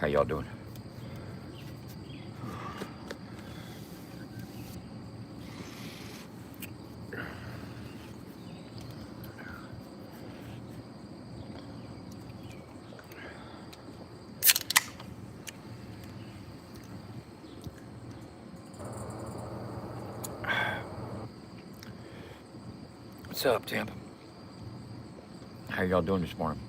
How y'all doing? What's up, Tampa? How y'all doing this morning?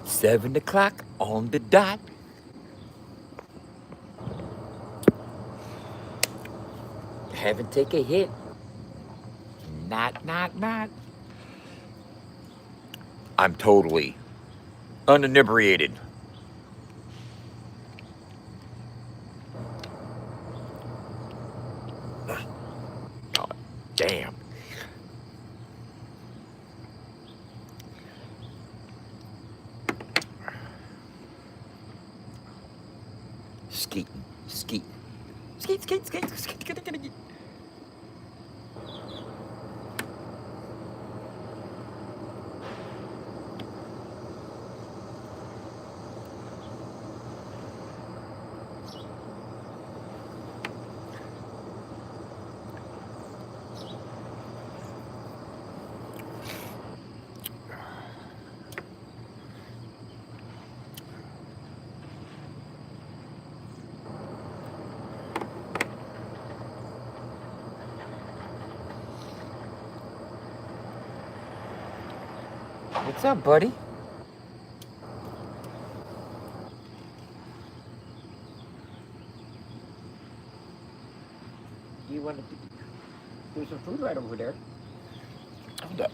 7 o'clock on the dot. Haven't taken a hit. Not. I'm totally uninebriated. Oh, damn. Skeeting. Skeet. Skeet. What's up, buddy? You want to do some food right over there? Hold up.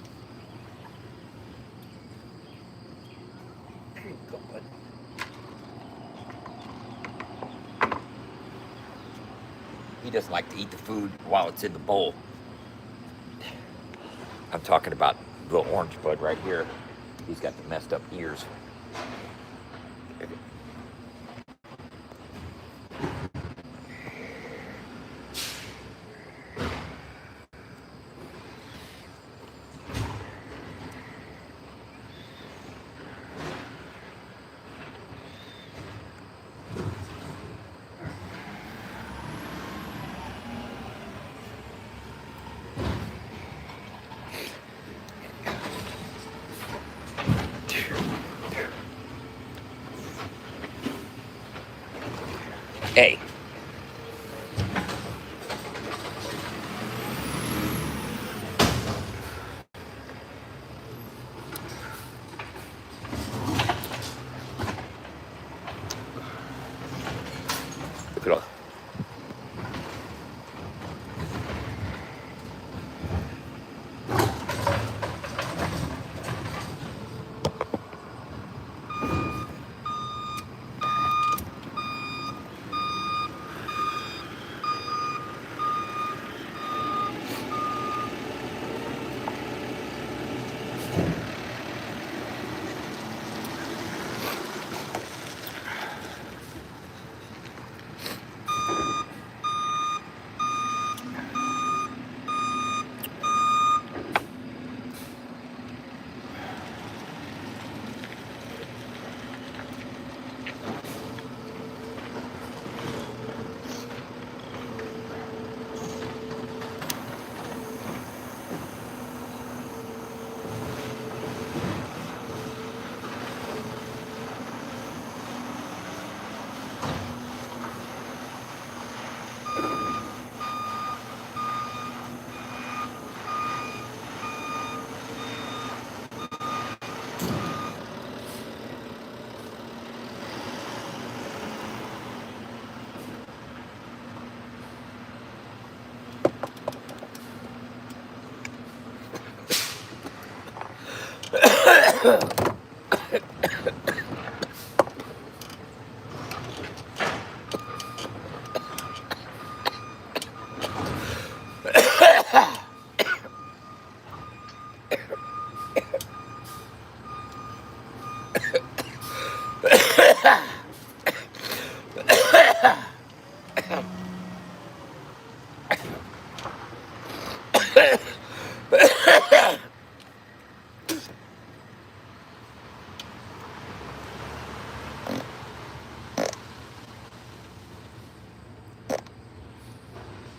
Here you go, bud. He doesn't like to eat the food while it's in the bowl. I'm talking about little orange bud right here. He's got the messed up ears. Hey. Look at all.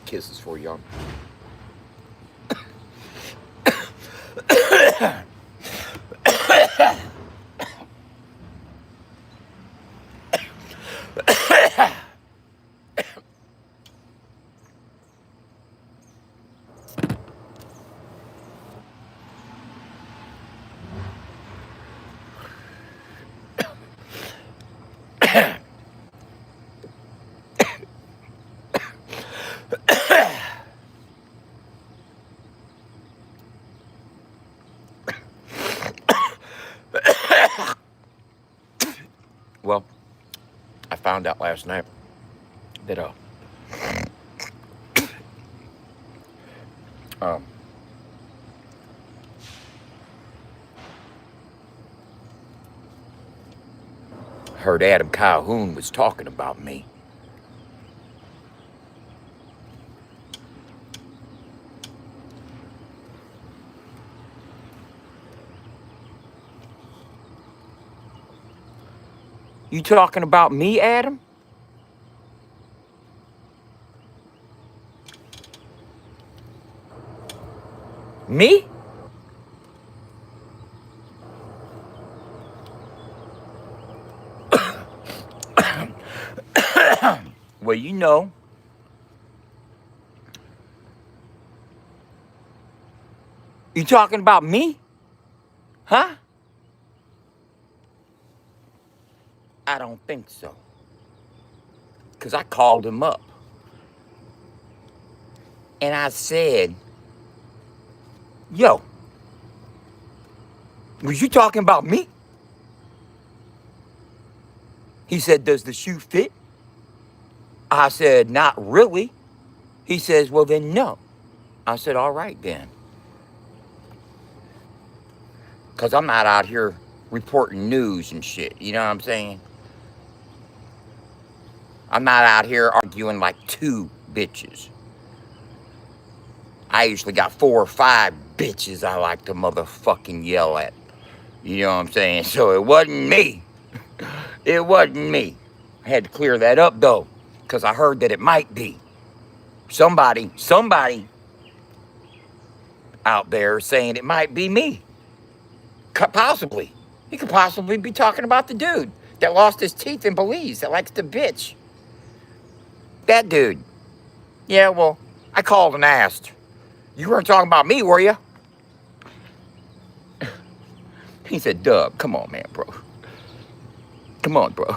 Kisses for y'all. Well, I found out last night that um, heard Adam Calhoun was talking about me. You talking about me, Adam? Me? Well, you know. You talking about me? Huh? I don't think so. Because I called him up. And I said, yo, was you talking about me? He said, does the shoe fit? I said, not really. He says, well, then no. I said, all right, then. Because I'm not out here reporting news and shit. You know what I'm saying? I'm not out here arguing like two bitches. I usually got 4 or 5 bitches I like to motherfucking yell at. You know what I'm saying? So it wasn't me. It wasn't me. I had to clear that up, though, because I heard that it might be. Somebody out there saying it might be me. Possibly. He could possibly be talking about the dude that lost his teeth in Belize that likes to bitch. That dude. Yeah, well, I called and asked. You weren't talking about me, were you? He said, Dub, come on, man, bro. Come on, bro.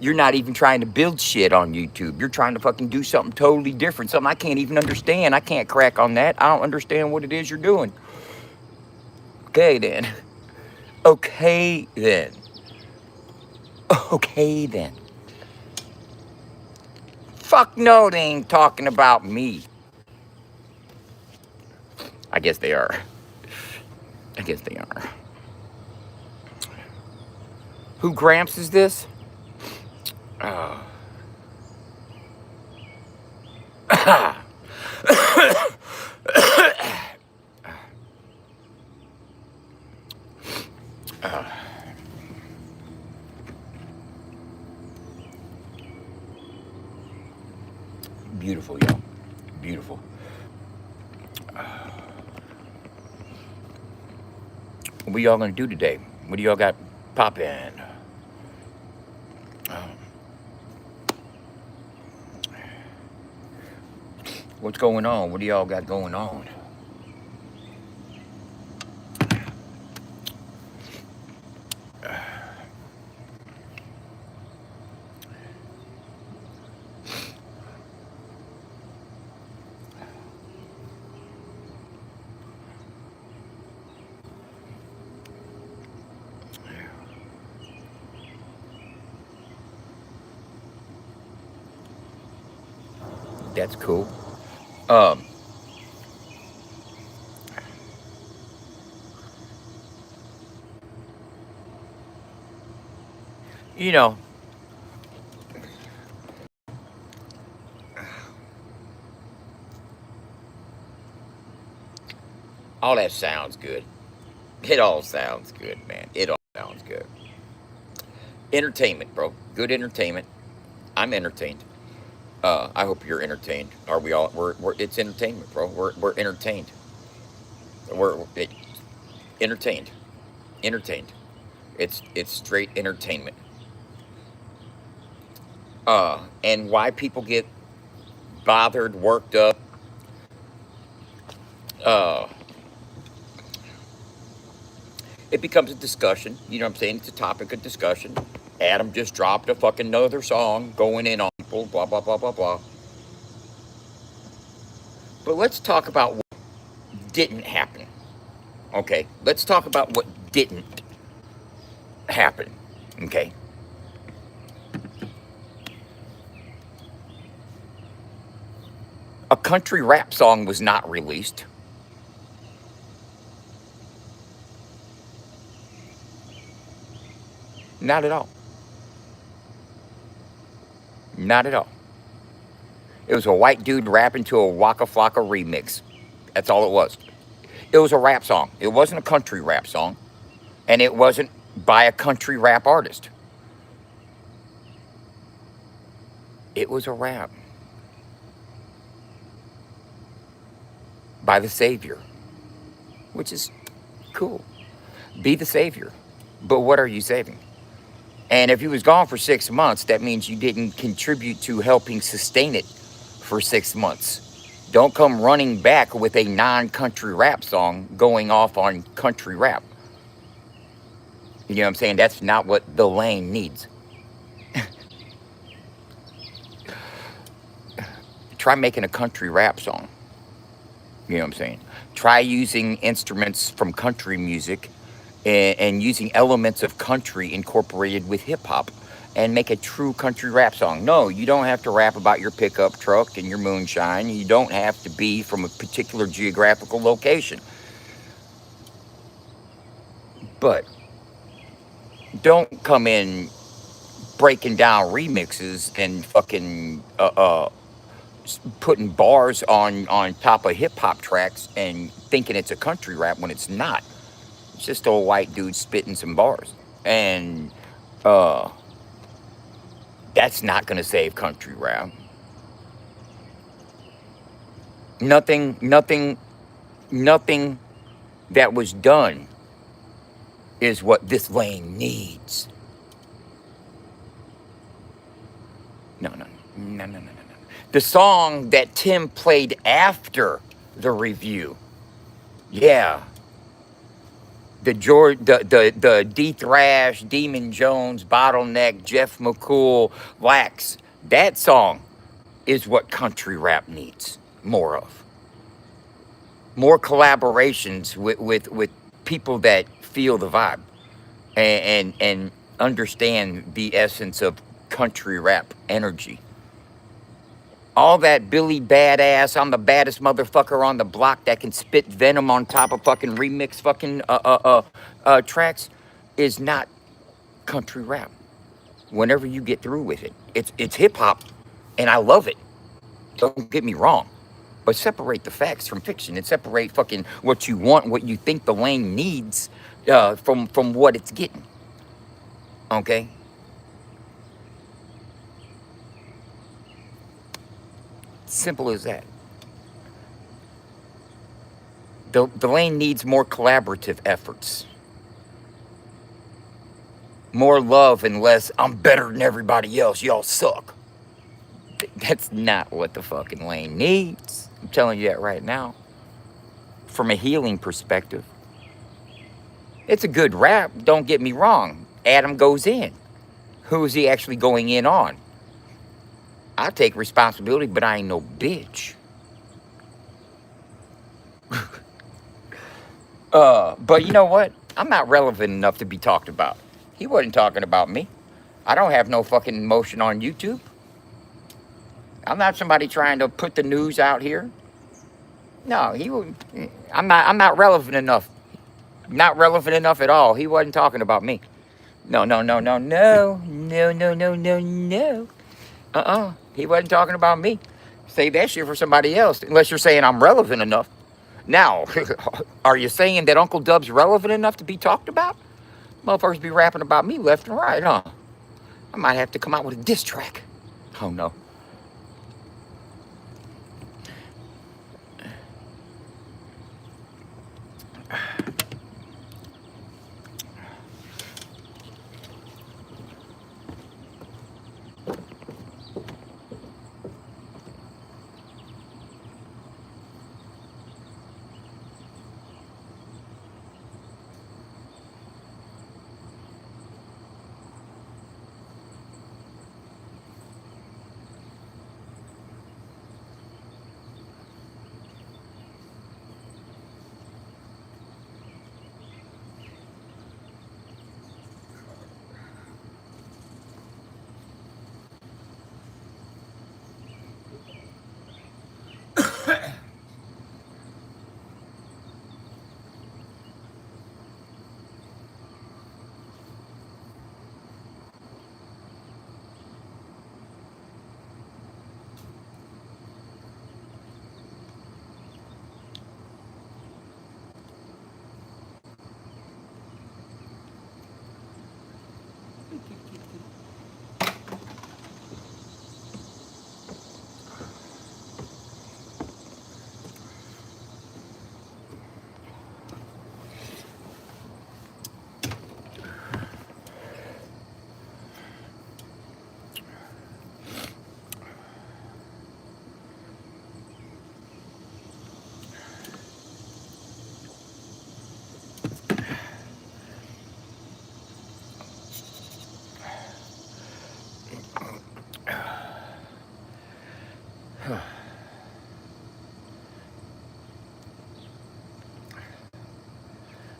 You're not even trying to build shit on YouTube. You're trying to fucking do something totally different. Something I can't even understand. I can't crack on that. I don't understand what it is you're doing. Okay, then. Okay, then. Okay, then. Fuck no, they ain't talking about me. I guess they are. I guess they are. Who Gramps is this? Oh. Beautiful, y'all. Beautiful. What y'all gonna do today? What do y'all got poppin'? What's going on? What do y'all got going on? That's cool. Um, you know, All that sounds good. It all sounds good, man. It all sounds good. Entertainment, bro. Good entertainment. I'm entertained. I hope you're entertained. Are we all? We're it's entertainment, bro. We're entertained. We're entertained. Entertained. It's straight entertainment. And why people get bothered, worked up. Uh, it becomes a discussion. You know what I'm saying? It's a topic of discussion. Adam just dropped a fucking another song going in on people, blah, blah, blah, blah, blah. But let's talk about what didn't happen. Okay? Let's talk about what didn't happen. Okay? A country rap song was not released. Not at all. Not at all. It was a white dude rapping to a Waka Flocka remix. That's all it was. It was a rap song. It wasn't a country rap song. And it wasn't by a country rap artist. It was a rap by the Savior, which is cool. Be the Savior. But what are you saving? And if he was gone for 6 months, that means you didn't contribute to helping sustain it for 6 months. Don't come running back with a non-country rap song going off on country rap. You know what I'm saying? That's not what the lane needs. Try making a country rap song. You know what I'm saying? Try using instruments from country music and using elements of country incorporated with hip hop and make a true country rap song. No, you don't have to rap about your pickup truck and your moonshine. You don't have to be from a particular geographical location. But don't come in breaking down remixes and fucking putting bars on top of hip hop tracks and thinking it's a country rap when it's not. It's just a white dude spitting some bars. And that's not gonna save country rap. Nothing that was done is what this lane needs. No. The song that Tim played after the review. Yeah. The D Thrash, Demon Jones, Bottleneck, Jeff McCool, Wax. That song is what country rap needs more of. More collaborations with people that feel the vibe and understand the essence of country rap energy. All that Billy Badass, I'm the baddest motherfucker on the block that can spit venom on top of fucking remix fucking tracks is not country rap. Whenever you get through with it, it's hip hop, and I love it. Don't get me wrong, but separate the facts from fiction and separate fucking what you want, what you think the lane needs, from what it's getting. Okay. Simple as that. The lane needs more collaborative efforts. More love and less, I'm better than everybody else, y'all suck. That's not what the fucking lane needs. I'm telling you that right now. From a healing perspective. It's a good rap, don't get me wrong. Adam goes in. Who is he actually going in on? I take responsibility, but I ain't no bitch. But you know what? I'm not relevant enough to be talked about. He wasn't talking about me. I don't have no fucking motion on YouTube. I'm not somebody trying to put the news out here. No, I'm not relevant enough. Not relevant enough at all. He wasn't talking about me. No. He wasn't talking about me. Save that shit for somebody else. Unless you're saying I'm relevant enough. Now, are you saying that Uncle Dub's relevant enough to be talked about? Motherfuckers be rapping about me left and right, huh? I might have to come out with a diss track. Oh no.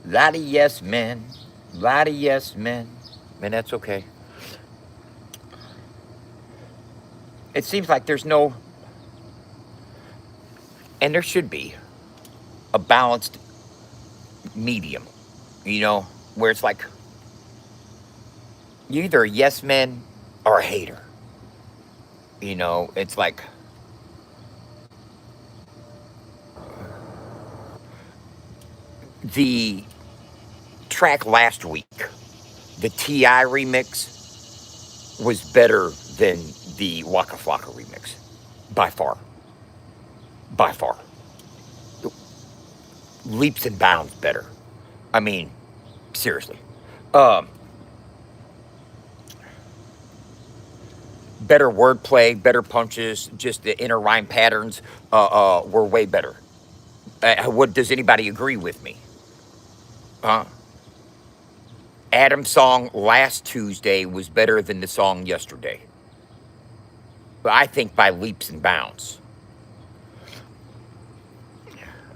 Lot of yes men. Lot of yes men. And that's okay. It seems like there's no, and there should be, a balanced medium, you know, where it's like you're either a yes man or a hater. You know, it's like the track last week, the T.I. remix, was better than the Waka Flocka remix. By far. By far. Leaps and bounds better. I mean, seriously. Um, Better wordplay, better punches, just the inner rhyme patterns were way better. What does anybody agree with me? Adam's song last Tuesday was better than the song yesterday. But I think by leaps and bounds.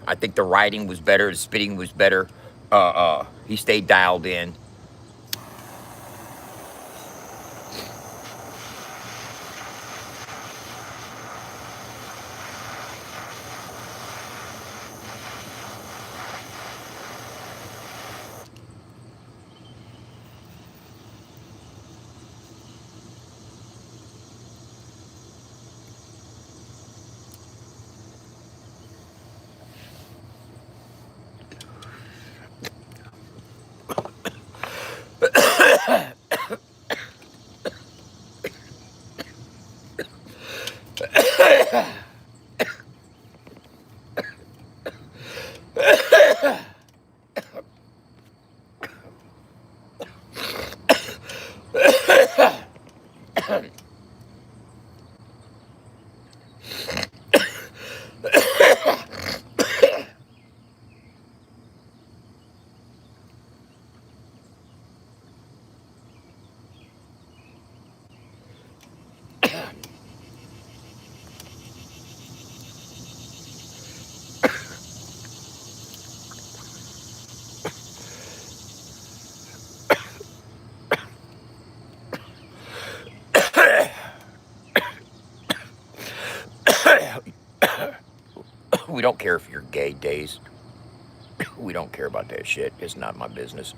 I think the writing was better, the spitting was better. He stayed dialed in. We don't care if you're gay, Days. We don't care about that shit. It's not my business.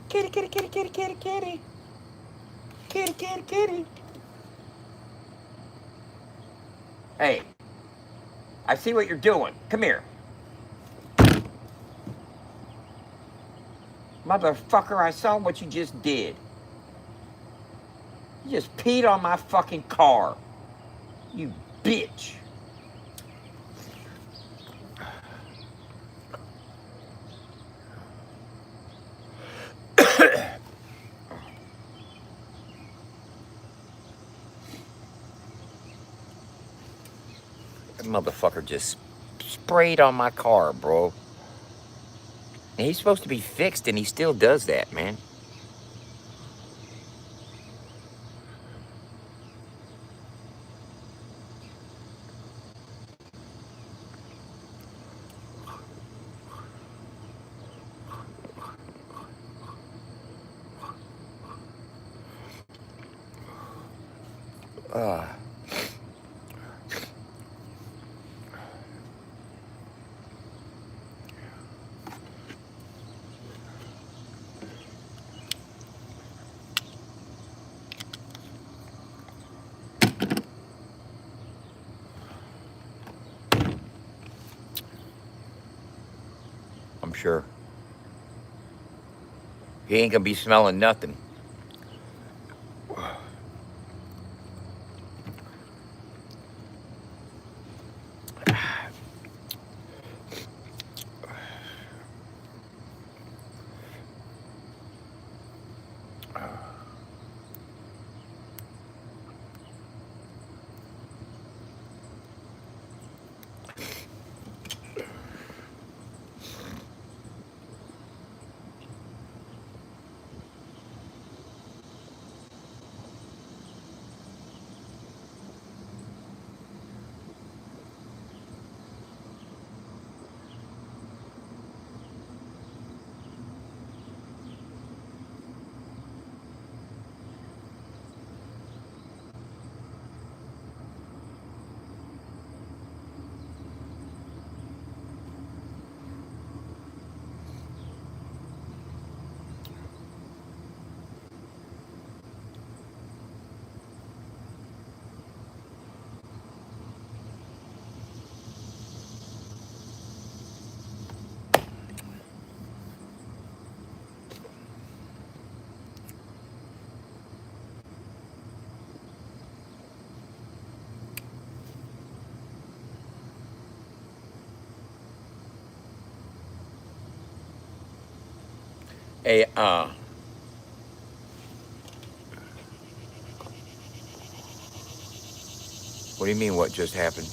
Kitty, kitty, kitty, kitty, kitty, kitty. Kitty, kitty, kitty. Hey, I see what you're doing. Come here. Motherfucker, I saw what you just did. You just peed on my fucking car. You bitch. That motherfucker just sprayed on my car, bro. And he's supposed to be fixed, and he still does that, man. Uh. I'm sure. He ain't gonna be smelling nothing. Hey, what do you mean what just happened?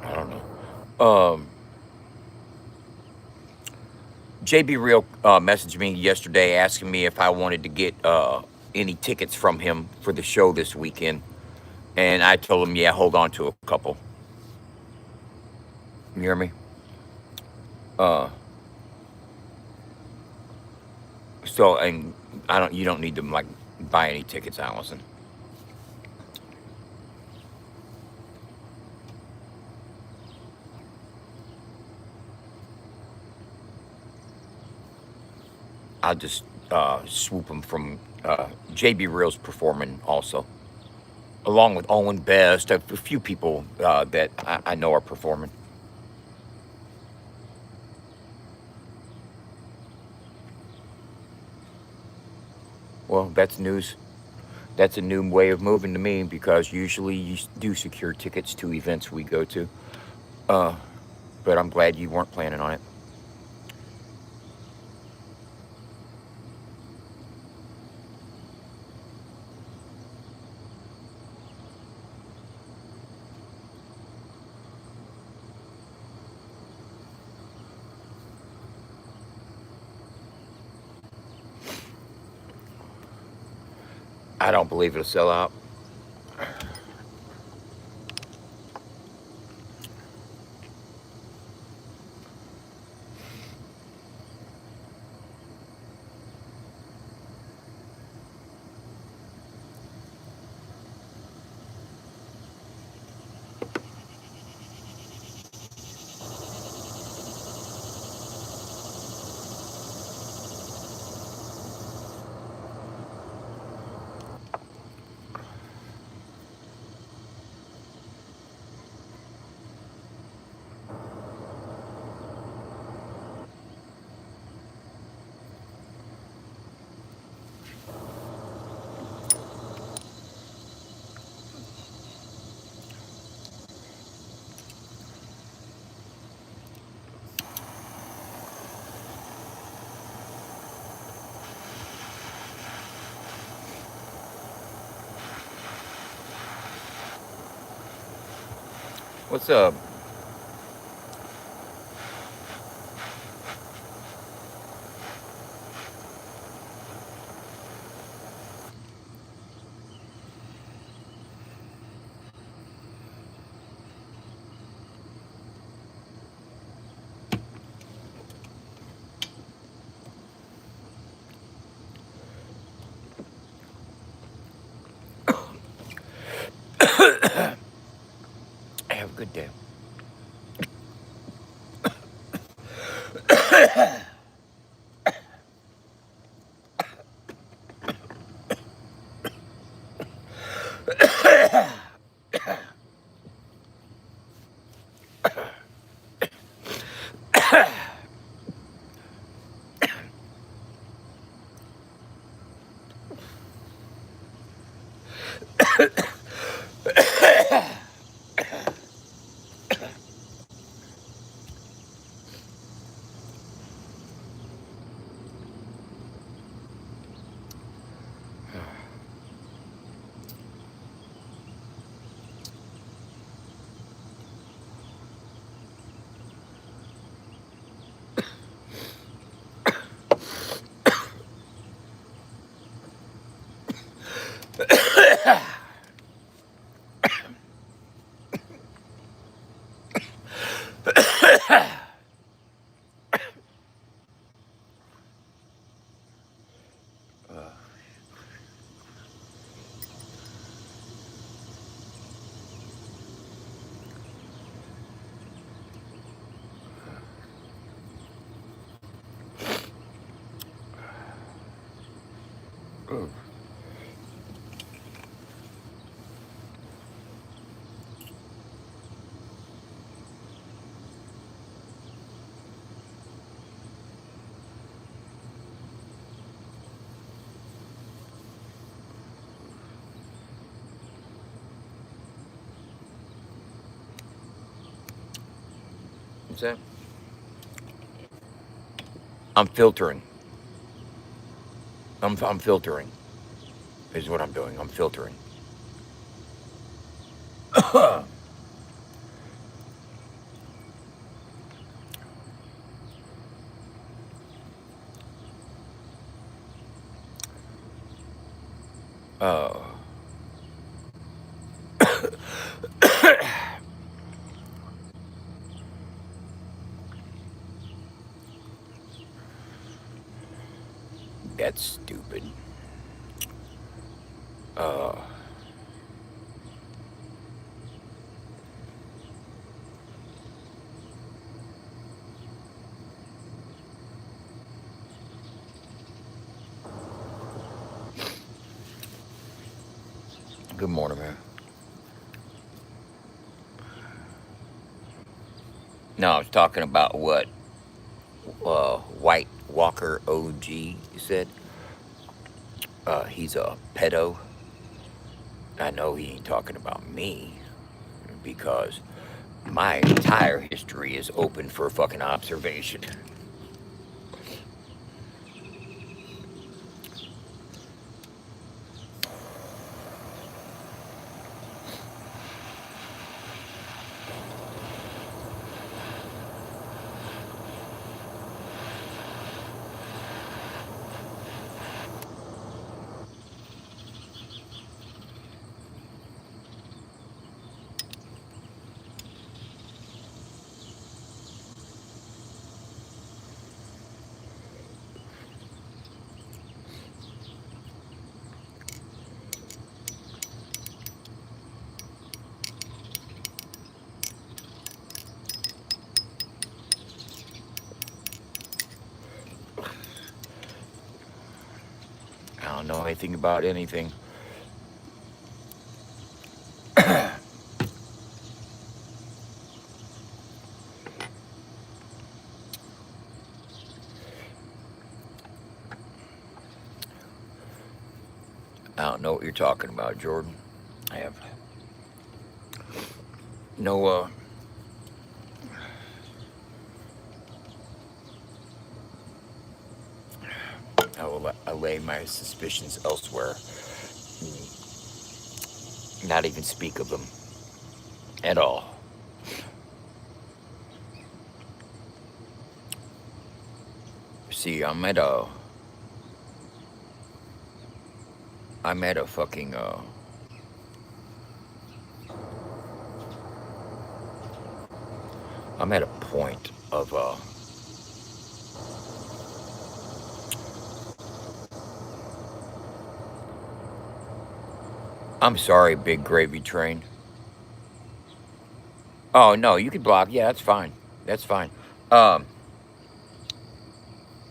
I don't know. JB Real messaged me yesterday asking me if I wanted to get any tickets from him for the show this weekend. And I told him, yeah, hold on to a couple. You hear me? Uh, so, and you don't need to like buy any tickets, Allison. I'll just swoop them from JB Real's performing also, along with Owen Best, a few people that I know are performing. Well, that's news. That's a new way of moving to me because usually you do secure tickets to events we go to. But I'm glad you weren't planning on it. I don't believe it'll sell out. What's up? Have a good day. What's that? I'm filtering. I'm filtering. Is what I'm doing. I'm filtering. Oh. That's stupid. Uh. Good morning, man. No, I was talking about what White Walker OG said. He's a pedo. I know he ain't talking about me because my entire history is open for fucking observation. anything about anything. I don't know what you're talking about, Jordan. I have no, I will allay my suspicions elsewhere. Not even speak of them at all. See, I'm at a fucking, I'm at a point of, I'm sorry, Big Gravy Train. Oh, no, you can block. Yeah, that's fine. That's fine. Um,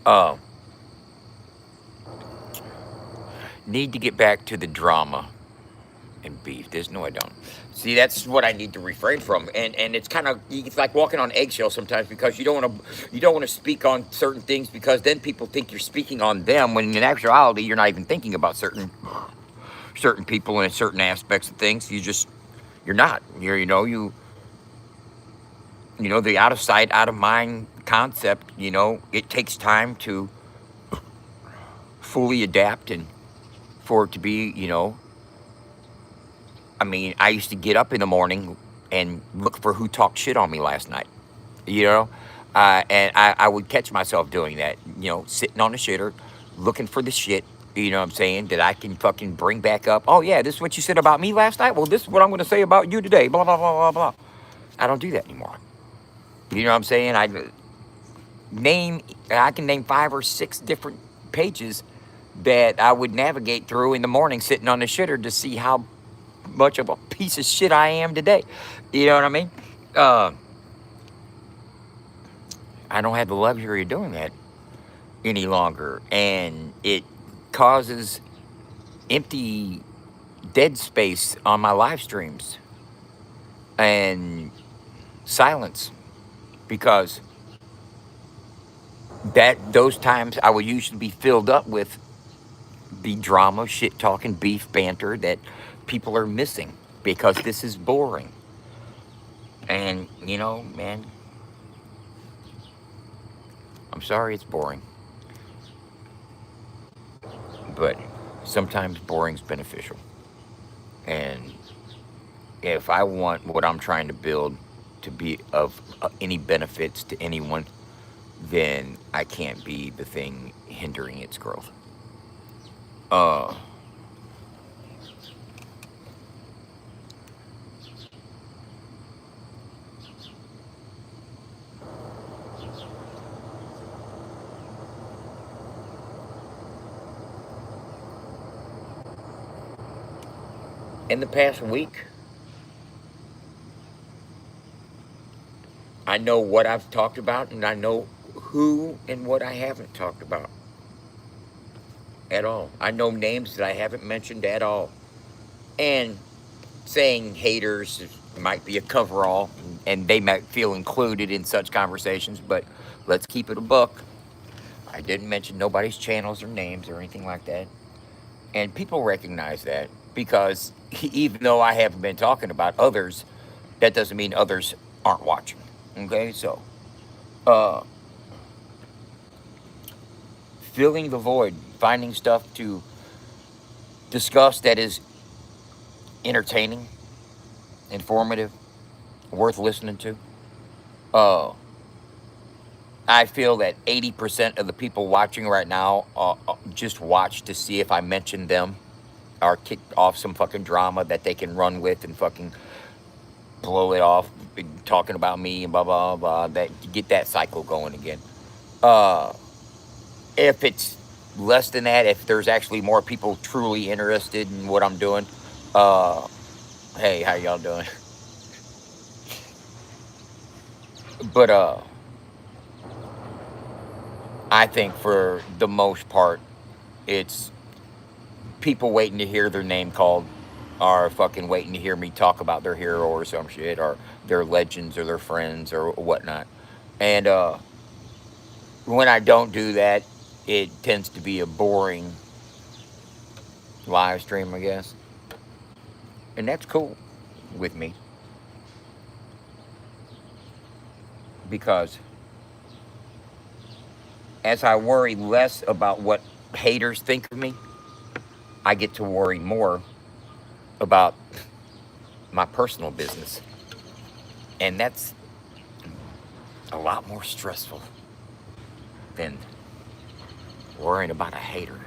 uh, need to get back to the drama and beef. There's no, I don't. See, that's what I need to refrain from, and it's kind of, it's like walking on eggshells sometimes, because you don't want to speak on certain things, because then people think you're speaking on them, when in actuality you're not even thinking about certain people and certain aspects of things. You're not. You know the out of sight, out of mind concept. It takes time to fully adapt, and for it to be, I mean, I used to get up in the morning and look for who talked shit on me last night, you know? And I would catch myself doing that, sitting on the shitter, looking for the shit, you know what I'm saying, that I can fucking bring back up. Oh, yeah, this is what you said about me last night? Well, this is what I'm going to say about you today, blah, blah, blah, blah, blah. I don't do that anymore. You know what I'm saying? I can name 5 or 6 different pages that I would navigate through in the morning sitting on the shitter to see how much of a piece of shit I am today. You know what I mean? I don't have the luxury of doing that any longer, and it causes empty, dead space on my live streams and silence, because those times I would usually be filled up with the drama, shit talking, beef banter that people are missing, because this is boring. And man, I'm sorry it's boring, but sometimes boring's beneficial. And if I want what I'm trying to build to be of any benefits to anyone, then I can't be the thing hindering its growth. Uh, in the past week, I know what I've talked about, and I know who and what I haven't talked about at all. I know names that I haven't mentioned at all. And saying haters might be a coverall, and they might feel included in such conversations, but let's keep it a buck. I didn't mention nobody's channels or names or anything like that. And people recognize that, because even though I haven't been talking about others, that doesn't mean others aren't watching. Okay, so uh, filling the void, finding stuff to discuss that is entertaining, informative, worth listening to. Uh, I feel that 80% of the people watching right now just watch to see if I mention them, or kick off some fucking drama that they can run with and fucking blow it off, talking about me and blah, blah, blah, that get that cycle going again. Uh, if it's less than that, if there's actually more people truly interested in what I'm doing, uh, hey, how y'all doing? But I think for the most part, it's people waiting to hear their name called are fucking waiting to hear me talk about their hero or some shit or their legends or their friends or whatnot. And when I don't do that, it tends to be a boring live stream, I guess. And that's cool with me because as I worry less about what haters think of me, I get to worry more about my personal business. And that's a lot more stressful than worrying about a hater.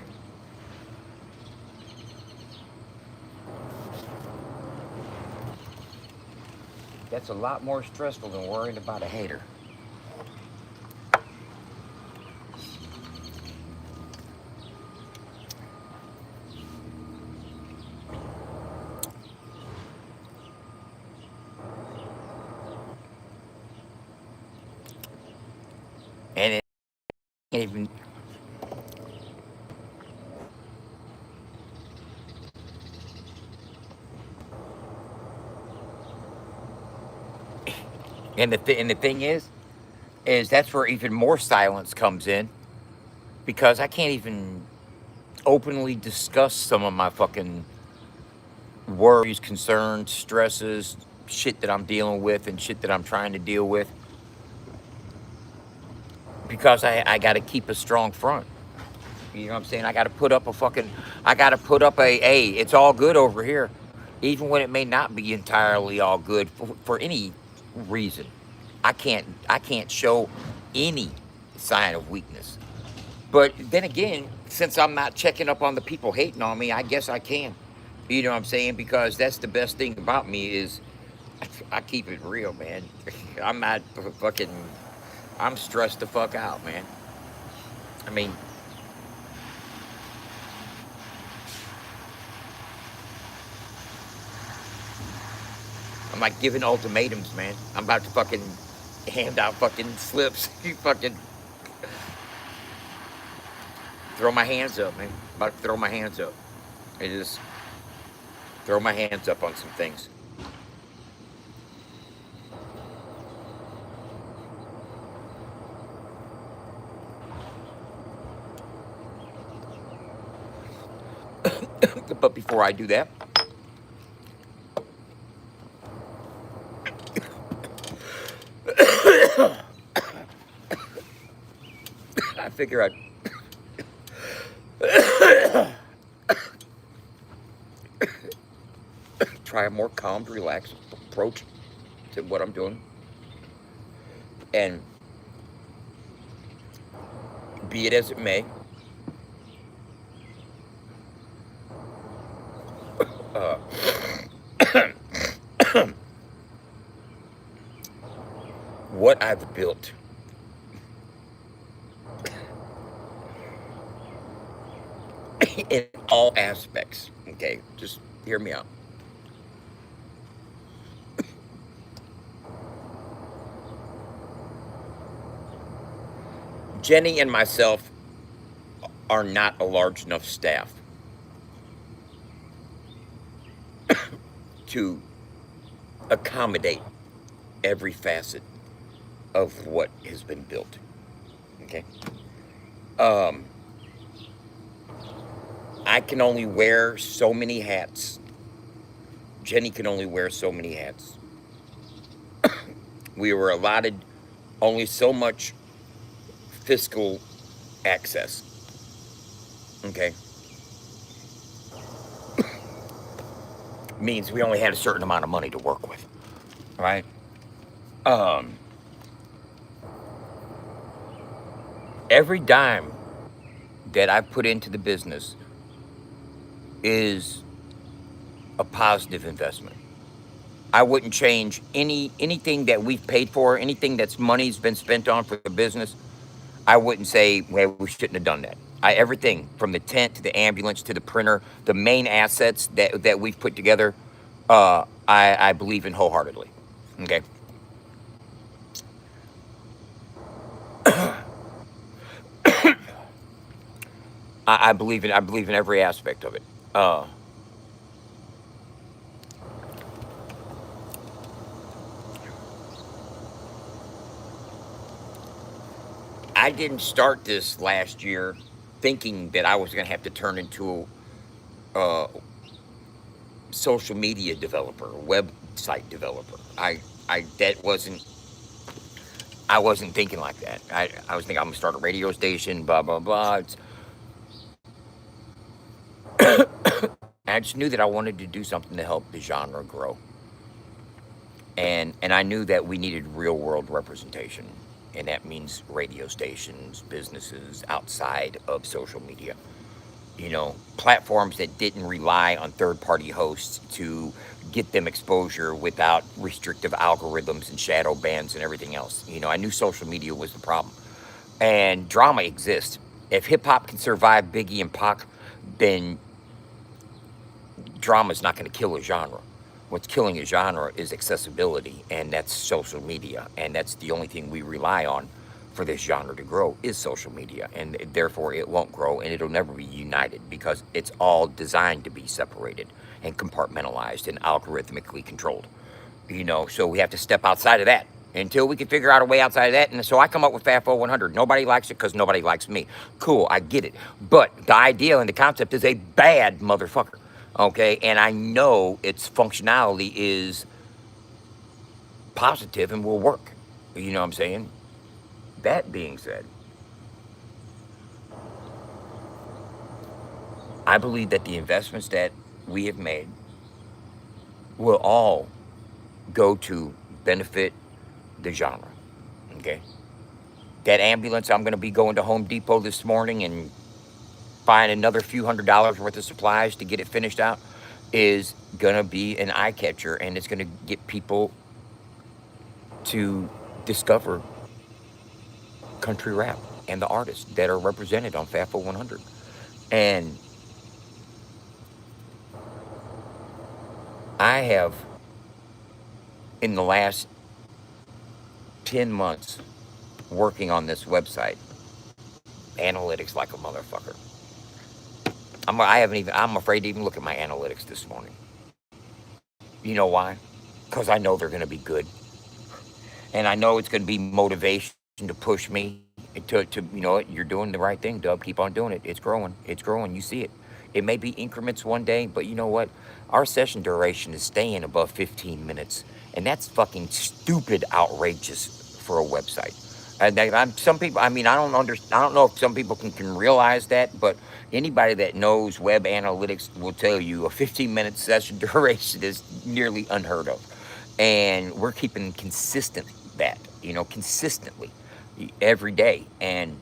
That's a lot more stressful than worrying about a hater. And it can't even. And the thing is that's where even more silence comes in because I can't even openly discuss some of my fucking worries, concerns, stresses, shit that I'm dealing with and shit that I'm trying to deal with because I got to keep a strong front. You know what I'm saying? I got to put up hey, it's all good over here. Even when it may not be entirely all good for any reason. I can't show any sign of weakness. But then again, since I'm not checking up on the people hating on me, I guess I can. You know what I'm saying? Because that's the best thing about me is I keep it real, man. I'm not fucking, I'm stressed the fuck out, man. I mean, I'm like giving ultimatums, man. I'm about to fucking hand out fucking slips. You fucking throw my hands up, man. About to throw my hands up. I just throw my hands up on some things. But before I do that, I figure I'd try a more calm, relaxed approach to what I'm doing. And be it as it may, uh, what I've built in all aspects, okay, just hear me out. Jenny and myself are not a large enough staff to accommodate every facet of what has been built. Okay. Um, I can only wear so many hats. Jenny can only wear so many hats. We were allotted only so much fiscal access. Okay. Means we only had a certain amount of money to work with. Right? Um, every dime that I put into the business is a positive investment. I wouldn't change anything that we've paid for, anything that's money's been spent on for the business. I wouldn't say, well, we shouldn't have done that. Everything from the tent to the ambulance to the printer, the main assets that we've put together, I believe in wholeheartedly. Okay. I believe in every aspect of it. Uh, I didn't start this last year thinking that I was going to have to turn into a social media developer, website developer. That wasn't, I wasn't thinking like that. I was thinking I'm gonna start a radio station, blah blah blah. I just knew that I wanted to do something to help the genre grow, and I knew that we needed real world representation, and that means radio stations, businesses outside of social media. You know, platforms that didn't rely on third party hosts to get them exposure without restrictive algorithms and shadow bans and everything else. You know, I knew social media was the problem. And drama exists. If hip hop can survive Biggie and Pac, then drama's not going to kill a genre. What's killing a genre is accessibility, and that's social media. And that's the only thing we rely on for this genre to grow is social media. And therefore, it won't grow and it'll never be united because it's all designed to be separated and compartmentalized and algorithmically controlled. You know, so we have to step outside of that until we can figure out a way outside of that. And so I come up with FAFO 100. Nobody likes it because nobody likes me. Cool, I get it. But the idea and the concept is a bad motherfucker. Okay, and I know its functionality is positive and will work. You know what I'm saying? That being said, I believe that the investments that we have made will all go to benefit the genre. Okay? That ambulance, I'm going to be going to Home Depot this morning and buying another few $100s worth of supplies to get it finished out, is going to be an eye catcher, and it's going to get people to discover country rap and the artists that are represented on FAFO 100. And I have, in the last 10 months, working on this website, analytics like a motherfucker. I'm afraid to even look at my analytics this morning. You know why? Because I know they're going to be good. And I know it's going to be motivation to push me to, you know what, you're doing the right thing, Dub. Keep on doing it. It's growing. It's growing. You see it. It may be increments one day, but you know what? Our session duration is staying above 15 minutes. And that's fucking stupid outrageous for a website. And some people, I mean, I don't know if some people can realize that, but anybody that knows web analytics will tell you a 15-minute session duration is nearly unheard of. And we're keeping consistent that, you know, consistently every day. And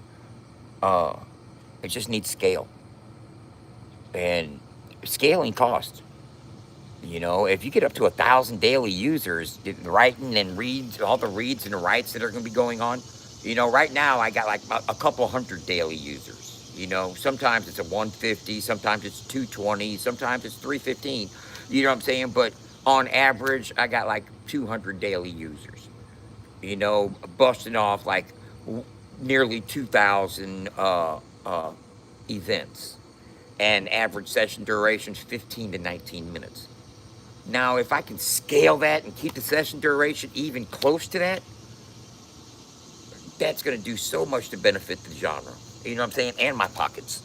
it just needs scale. And scaling costs. You know, if you get up to 1,000 daily users writing and reads, all the reads and writes that are going to be going on, you know, right now I got like a couple hundred daily users. You know, sometimes it's a 150, sometimes it's 220, sometimes it's 315. You know what I'm saying? But on average, I got like 200 daily users. You know, busting off like nearly 2,000 events, and average session durations 15 to 19 minutes. Now, if I can scale that and keep the session duration even close to that, that's going to do so much to benefit the genre. You know what I'm saying? And my pockets.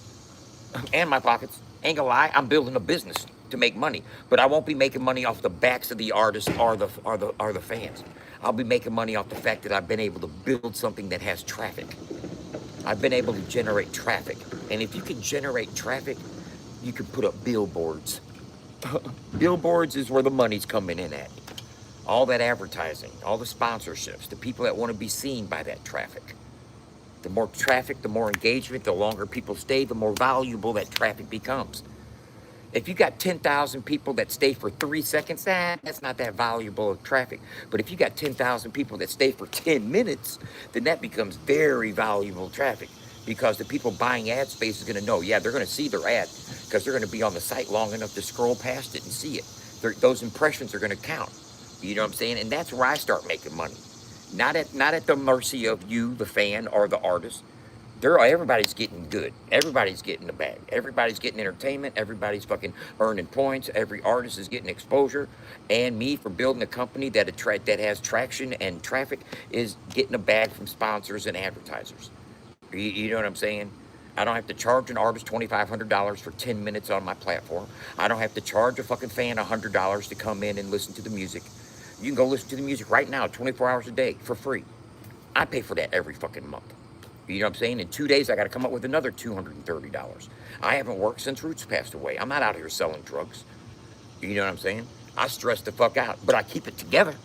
And my pockets. Ain't gonna lie, I'm building a business to make money, but I won't be making money off the backs of the artists or the fans. I'll be making money off the fact that I've been able to build something that has traffic. I've been able to generate traffic, and if you can generate traffic, you can put up billboards. Billboards is where the money's coming in at. All that advertising, all the sponsorships, the people that want to be seen by that traffic. The more traffic, the more engagement, the longer people stay, the more valuable that traffic becomes. If you got 10,000 people that stay for 3 seconds, that's not that valuable of traffic. But if you got 10,000 people that stay for 10 minutes, then that becomes very valuable traffic, because the people buying ad space is going to know, yeah, they're going to see their ad because they're going to be on the site long enough to scroll past it and see it. Those impressions are going to count. You know what I'm saying? And that's where I start making money. Not at the mercy of you, the fan, or the artist, Everybody's getting good. Everybody's getting the bag. Everybody's getting entertainment. Everybody's fucking earning points. Every artist is getting exposure. And me, for building a company that has traction and traffic, is getting a bag from sponsors and advertisers. You know what I'm saying? I don't have to charge an artist $2,500 for 10 minutes on my platform. I don't have to charge a fucking fan $100 to come in and listen to the music. You can go listen to the music right now, 24 hours a day, for free. I pay for that every fucking month. You know what I'm saying? In 2 days, I got to come up with another $230. I haven't worked since Roots passed away. I'm not out here selling drugs. You know what I'm saying? I stress the fuck out, but I keep it together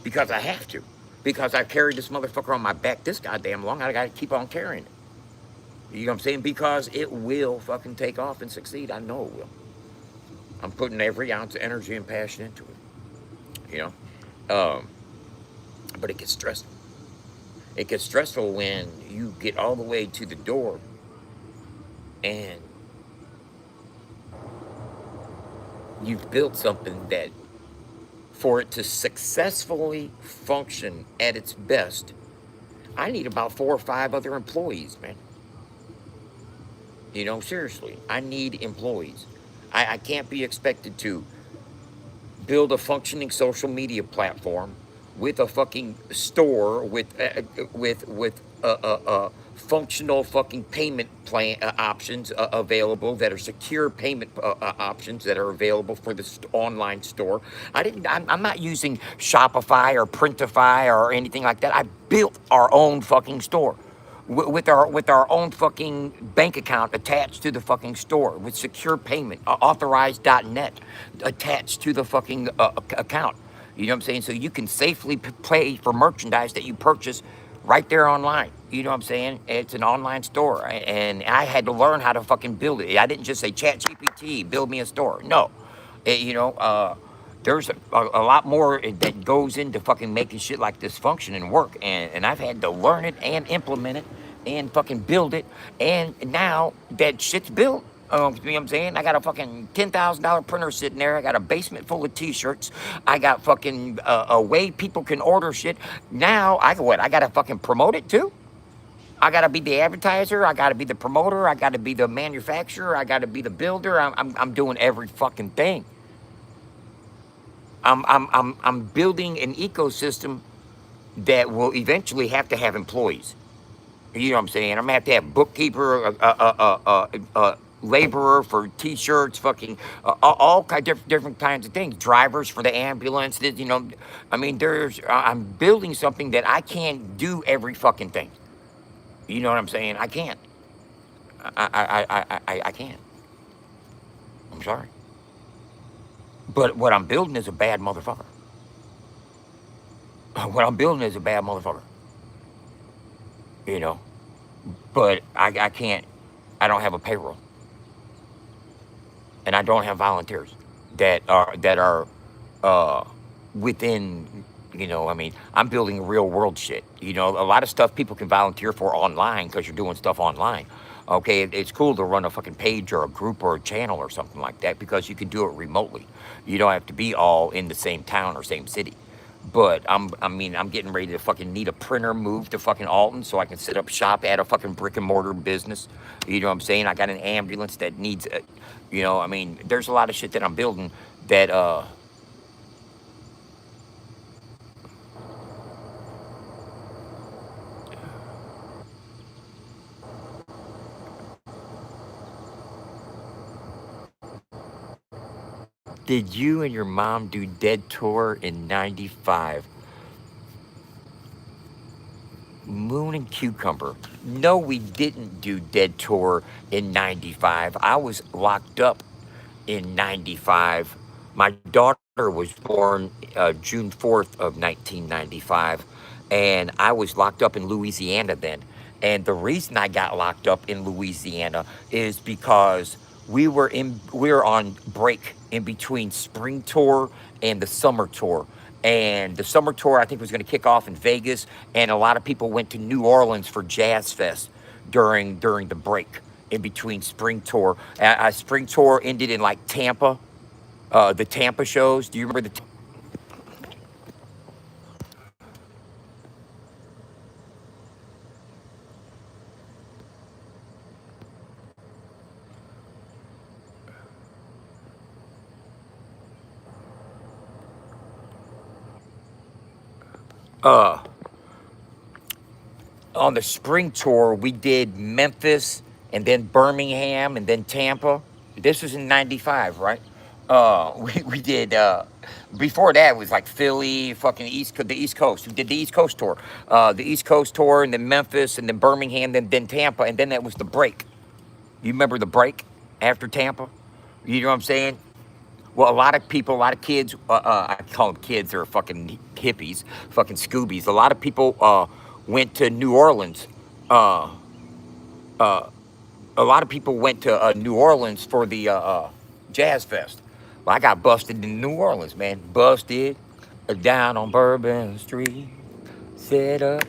because I have to. Because I've carried this motherfucker on my back this goddamn long, I got to keep on carrying it. You know what I'm saying? Because it will fucking take off and succeed. I know it will. I'm putting every ounce of energy and passion into it. You know? But it gets stressful. It gets stressful when you get all the way to the door and you've built something that, for it to successfully function at its best, I need about 4 or 5 other employees, man. You know, seriously, I need employees. I can't be expected to build a functioning social media platform with a fucking store with functional fucking payment plan options available that are secure payment options that are available for the online store. I'm not using Shopify or Printify or anything like that. I built our own fucking store with our own fucking bank account attached to the fucking store with secure payment, authorized.net attached to the fucking account. You know what I'm saying? So you can safely pay for merchandise that you purchase right there online. You know what I'm saying? It's an online store, and I had to learn how to fucking build it. I didn't just say, ChatGPT, build me a store. No, there's a lot more that goes into fucking making shit like this function and work, and I've had to learn it and implement it and fucking build it, and now that shit's built. You know what I'm saying? I got a fucking $10,000 printer sitting there. I got a basement full of t-shirts. I got fucking a way people can order shit. Now, I got to fucking promote it too? I got to be the advertiser. I got to be the promoter. I got to be the manufacturer. I got to be the builder. I'm doing every fucking thing. I'm building an ecosystem that will eventually have to have employees. You know what I'm saying? I'm gonna have to have bookkeeper, laborer for t-shirts, fucking all kind of different kinds of things. Drivers for the ambulance. You know, I mean, I'm building something that I can't do every fucking thing. You know what I'm saying? I can't. I can't. I'm sorry. But what I'm building is a bad motherfucker. What I'm building is a bad motherfucker. You know, but I can't. I don't have a payroll, and I don't have volunteers that are within. You know, I mean, I'm building real world shit. You know, a lot of stuff people can volunteer for online because you're doing stuff online. Okay, it's cool to run a fucking page or a group or a channel or something like that because you can do it remotely. You don't have to be all in the same town or same city. But I'm getting ready to fucking need a printer moved to fucking Alton so I can set up shop at a fucking brick and mortar business. You know what I'm saying? I got an ambulance that needs, I mean, there's a lot of shit that I'm building that, Did you and your mom do Dead Tour in 95? Moon and Cucumber. No, we didn't do Dead Tour in 95. I was locked up in 95. My daughter was born June 4th of 1995, and I was locked up in Louisiana then. And the reason I got locked up in Louisiana is because we were on break in between spring tour and the summer tour. And the summer tour, I think, was going to kick off in Vegas, and a lot of people went to New Orleans for Jazz Fest during the break in between spring tour. Spring tour ended in like Tampa, the Tampa shows. Do you remember the? Uh, on the spring tour, we did Memphis and then Birmingham and then Tampa. This was in '95, right? We did, before that it was like Philly, fucking the East Coast. We did the East Coast tour. The East Coast tour and then Memphis and then Birmingham, then Tampa, and then that was the break. You remember the break after Tampa? You know what I'm saying? Well, a lot of people, a lot of kids, I call them kids, they're fucking hippies, fucking Scoobies. A lot of people went to New Orleans. Uh, uh, a lot of people went to New Orleans for the Jazz Fest. Well, I got busted in New Orleans, man. Busted down on Bourbon Street. Set up.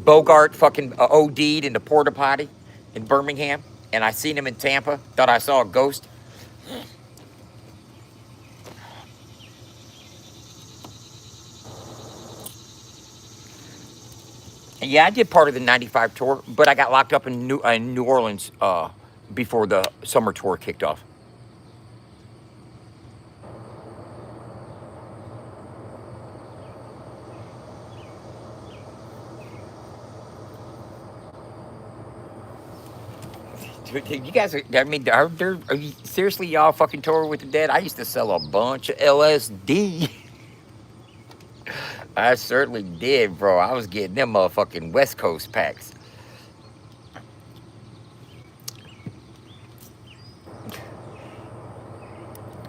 Bogart fucking OD'd in the porta potty in Birmingham, and I seen him in Tampa. Thought I saw a ghost. And yeah, I did part of the '95 tour, but I got locked up in New Orleans before the summer tour kicked off. You guys are, I mean, are you seriously y'all fucking tour with the dead? I used to sell a bunch of LSD. I certainly did, bro. I was getting them motherfucking West Coast packs.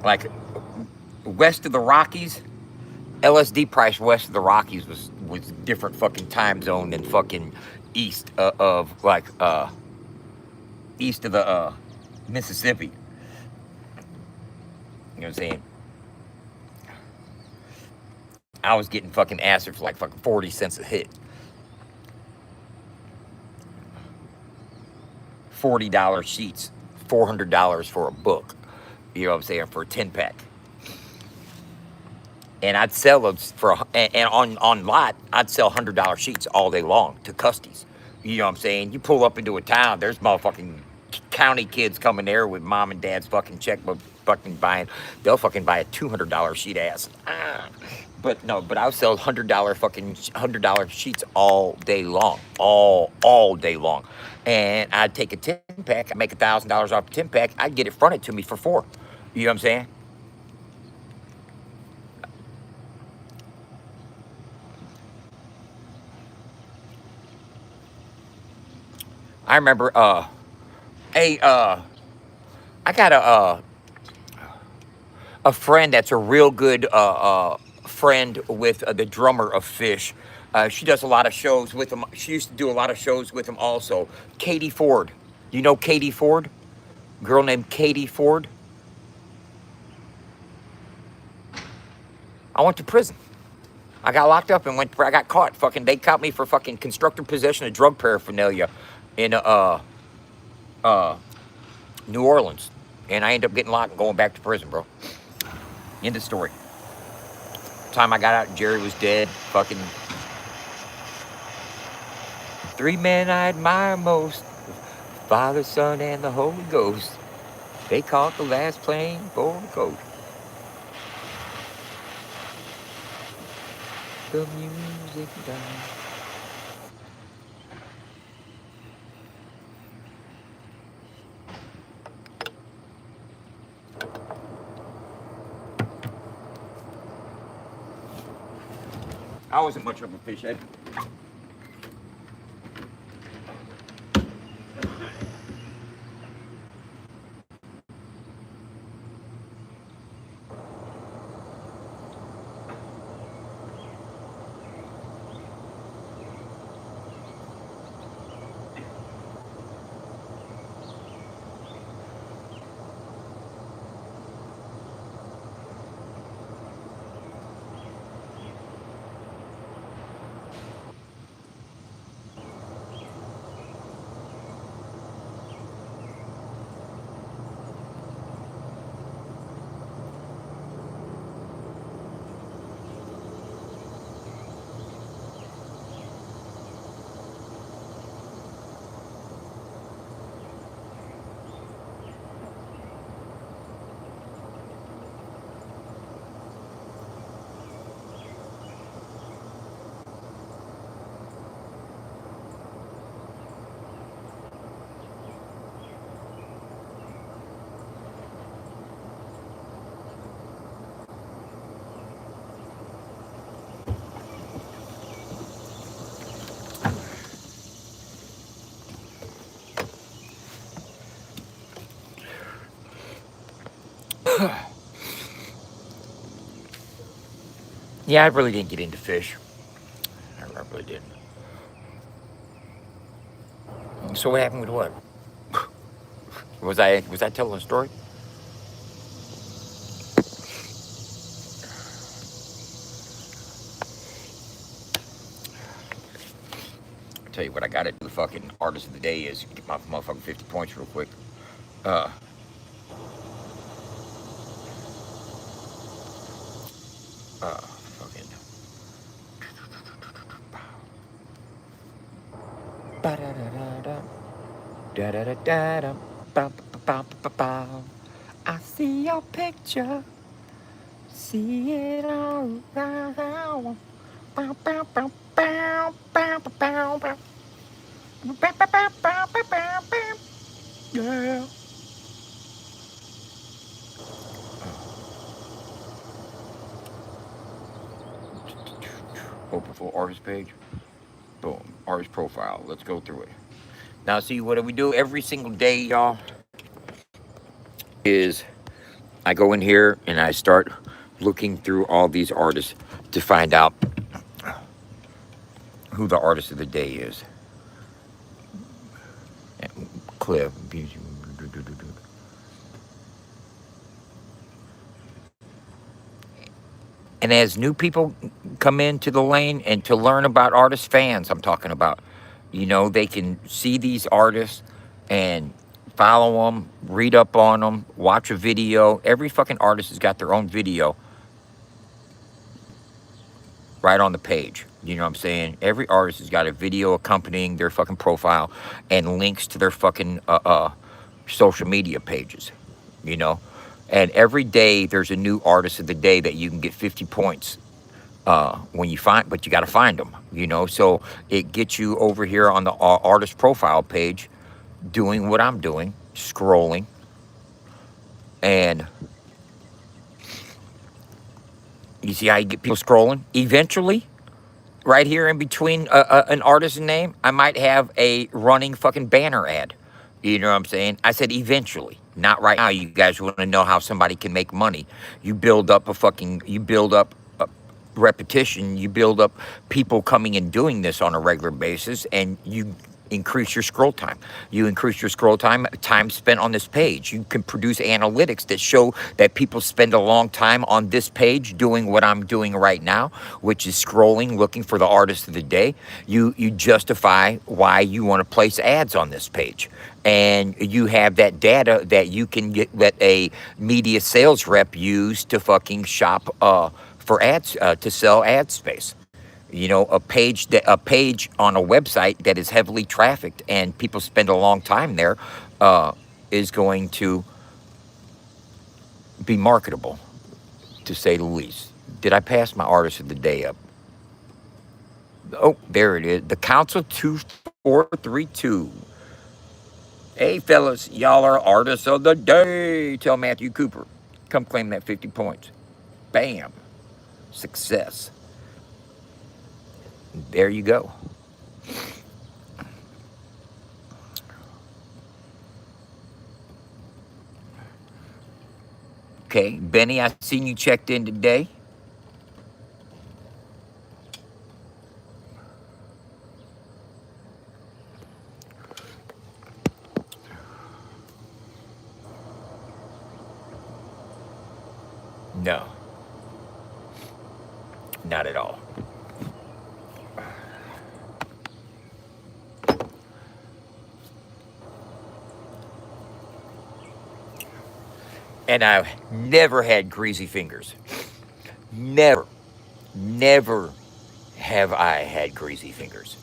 Like west of the Rockies, LSD price west of the Rockies was different fucking time zone than fucking east of like east of the Mississippi. You know what I'm saying? I was getting fucking acid for like fucking 40 cents a hit. $40 sheets, $400 for a book. You know what I'm saying? For a 10 pack. And I'd sell those for, and on lot, I'd sell $100 sheets all day long to custies. You know what I'm saying? You pull up into a town, there's motherfucking county kids coming there with mom and dad's fucking checkbook fucking buying. They'll fucking buy a $200 sheet ass. But no, but I'll sell $100 sheets all day long, all day long. And I'd take a 10 pack, I'd make $1,000 off a 10 pack. I'd get it fronted to me for $4. You know what I'm saying? I remember, hey, I got a friend that's a real good friend with the drummer of Fish. She does a lot of shows with him. She used to do a lot of shows with him also. Katie Ford. Do you know Katie Ford? Girl named Katie Ford. I went to prison. I got locked up and I got caught. Fucking, they caught me for fucking constructive possession of drug paraphernalia in uh, New Orleans. And I ended up getting locked and going back to prison, bro. End of story. Time I got out, Jerry was dead. Fucking three men I admire most: Father, Son, and the Holy Ghost. They caught the last plane for the coast. The music died. I wasn't much of a fish head. Yeah, I really didn't get into fish. I really didn't. So what happened with what? Was I telling a story? I'll tell you what I got to do. The fucking artist of the day is get my motherfucking 50 points real quick. Uh, fucking. Ba-da-da-da-da. Da-da-da-da-da. Ba-ba-ba-ba-ba. I see your picture. See it all around. Bow, bow, bow, bow, bow, bow, bow. Bow, bow, bow, bow, bow, bow, bow. Yeah. Open full artist page. Boom. Artist profile. Let's go through it. Now, see what do we do every single day, y'all? Is I go in here and I start looking through all these artists to find out who the artist of the day is. Cliff. And as new people come into the lane and to learn about artist fans, I'm talking about, they can see these artists and follow them, read up on them, watch a video. Every fucking artist has got their own video right on the page. You know what I'm saying? Every artist has got a video accompanying their fucking profile and links to their fucking social media pages, you know? And every day there's a new artist of the day that you can get 50 points when you find, but you got to find them, So it gets you over here on the artist profile page doing what I'm doing, scrolling. And you see how you get people scrolling? Eventually, right here in between an artist's name, I might have a running fucking banner ad. You know what I'm saying? I said eventually, not right now. You guys want to know how somebody can make money. You build up repetition, you build up people coming and doing this on a regular basis, and you increase your scroll time. You increase your scroll time spent on this page. You can produce analytics that show that people spend a long time on this page doing what I'm doing right now, which is scrolling, looking for the artist of the day. You justify why you want to place ads on this page. And you have that data that you can get, that a media sales rep use to fucking shop for ads, to sell ad space. A page on a website that is heavily trafficked and people spend a long time there is going to be marketable, to say the least. Did I pass my artist of the day up? Oh, there it is. The Council 2432. Hey, fellas, y'all are artists of the day. Tell Matthew Cooper. Come claim that 50 points. Bam. Success. There you go. Okay, Benny, I seen you checked in today. No, not at all. And I've never had greasy fingers. Never, never have I had greasy fingers.